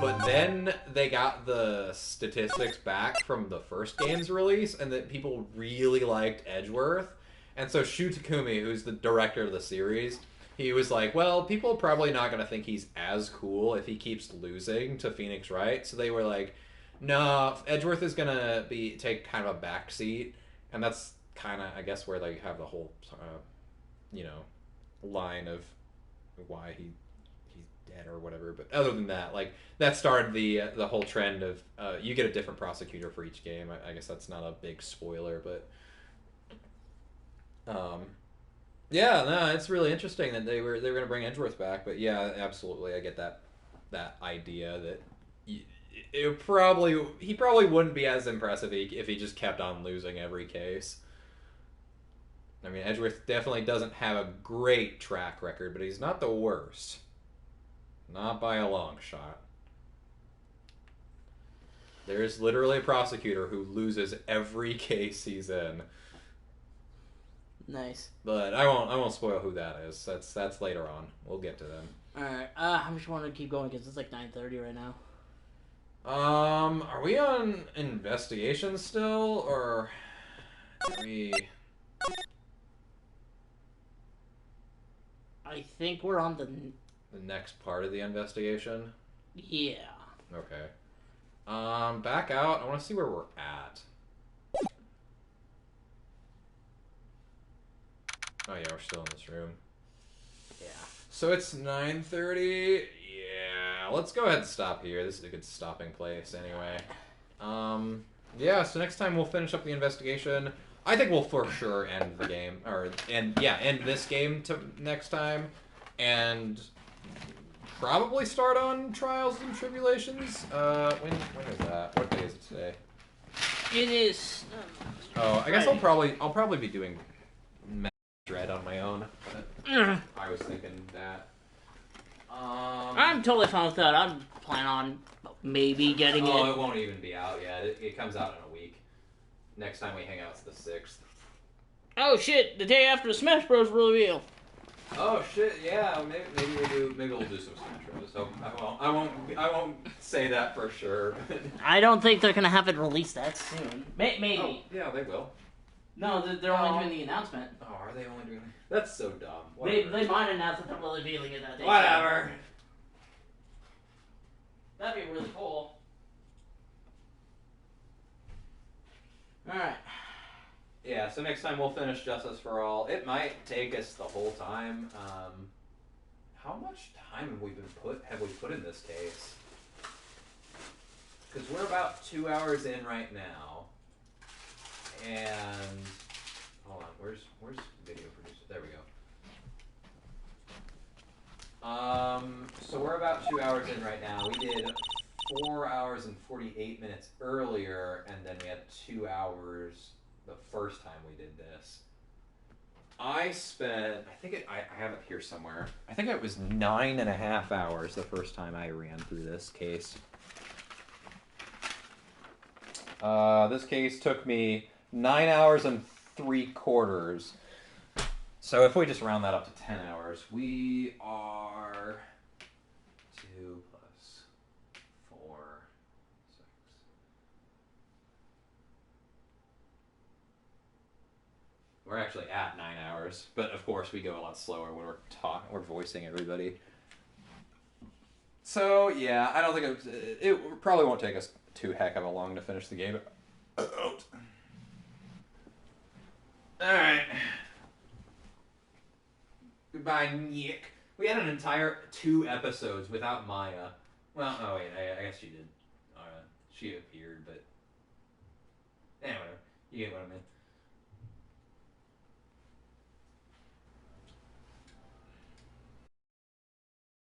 but then they got the statistics back from the first game's release, and that people really liked Edgeworth. And so Shu Takumi, who's the director of the series, he was like, well, people are probably not going to think he's as cool if he keeps losing to Phoenix Wright. So they were like, no, Edgeworth is going to take kind of a backseat. And that's kind of, I guess, where they have the whole, line of why he's dead or whatever. But other than that, like, that started the whole trend of you get a different prosecutor for each game. I guess that's not a big spoiler, but yeah, no, it's really interesting that they were going to bring Edgeworth back. But yeah, absolutely, I get that idea that he probably wouldn't be as impressive if he just kept on losing every case. I mean, Edgeworth definitely doesn't have a great track record, but he's not the worst. Not by a long shot. There's literally a prosecutor who loses every case he's in. Nice. But I won't spoil who that is. That's later on. We'll get to them. Alright, I just want to keep going because it's like 9:30 right now. Are we on investigation still, or are we... I think we're on the next part of the investigation? Yeah. Okay. Back out. I want to see where we're at. Oh yeah, we're still in this room. Yeah. So it's 9:30. Yeah, let's go ahead and stop here. This is a good stopping place anyway. Yeah, so next time we'll finish up the investigation. I think we'll for sure end the game, end this game next time, and probably start on Trials and Tribulations. When is that? What day is it today? It is. Oh, I guess I'll probably be doing Dread on my own. I was thinking that. I'm totally fine with that. I'm planning on maybe getting it. Oh, it won't even be out yet. It comes out in a week. Next time we hang out is the 6th. Oh shit! The day after the Smash Bros. Reveal. Oh shit! Yeah, maybe we'll do some Smash Bros. So I won't say that for sure. I don't think they're gonna have it released that soon. Maybe. Oh, yeah, they will. No, they're only doing the announcement. Oh, are they only doing that? That's so dumb. They might announce that they're revealing it that day. Whatever. That'd be really cool. Alright. Yeah, so next time we'll finish Justice for All. It might take us the whole time. How much time have we put in this case? Because we're about 2 hours in right now. And hold on, where's video producer? There we go. So we're about 2 hours in right now. We did 4 hours and 48 minutes earlier, and then we had 2 hours the first time we did this. I spent, I have it here somewhere. I think it was 9.5 hours the first time I ran through this case. This case took me 9 hours and 3/4. So if we just round that up to 10 hours, we are 2 plus 4, 6. We're actually at 9 hours, but of course we go a lot slower when we're voicing everybody. So yeah, I don't think it probably won't take us too heck of a long to finish the game. Alright. Goodbye, Nick. We had an entire 2 episodes without Maya. Well, oh wait, I guess she did. She appeared, but... whatever. You get what I mean.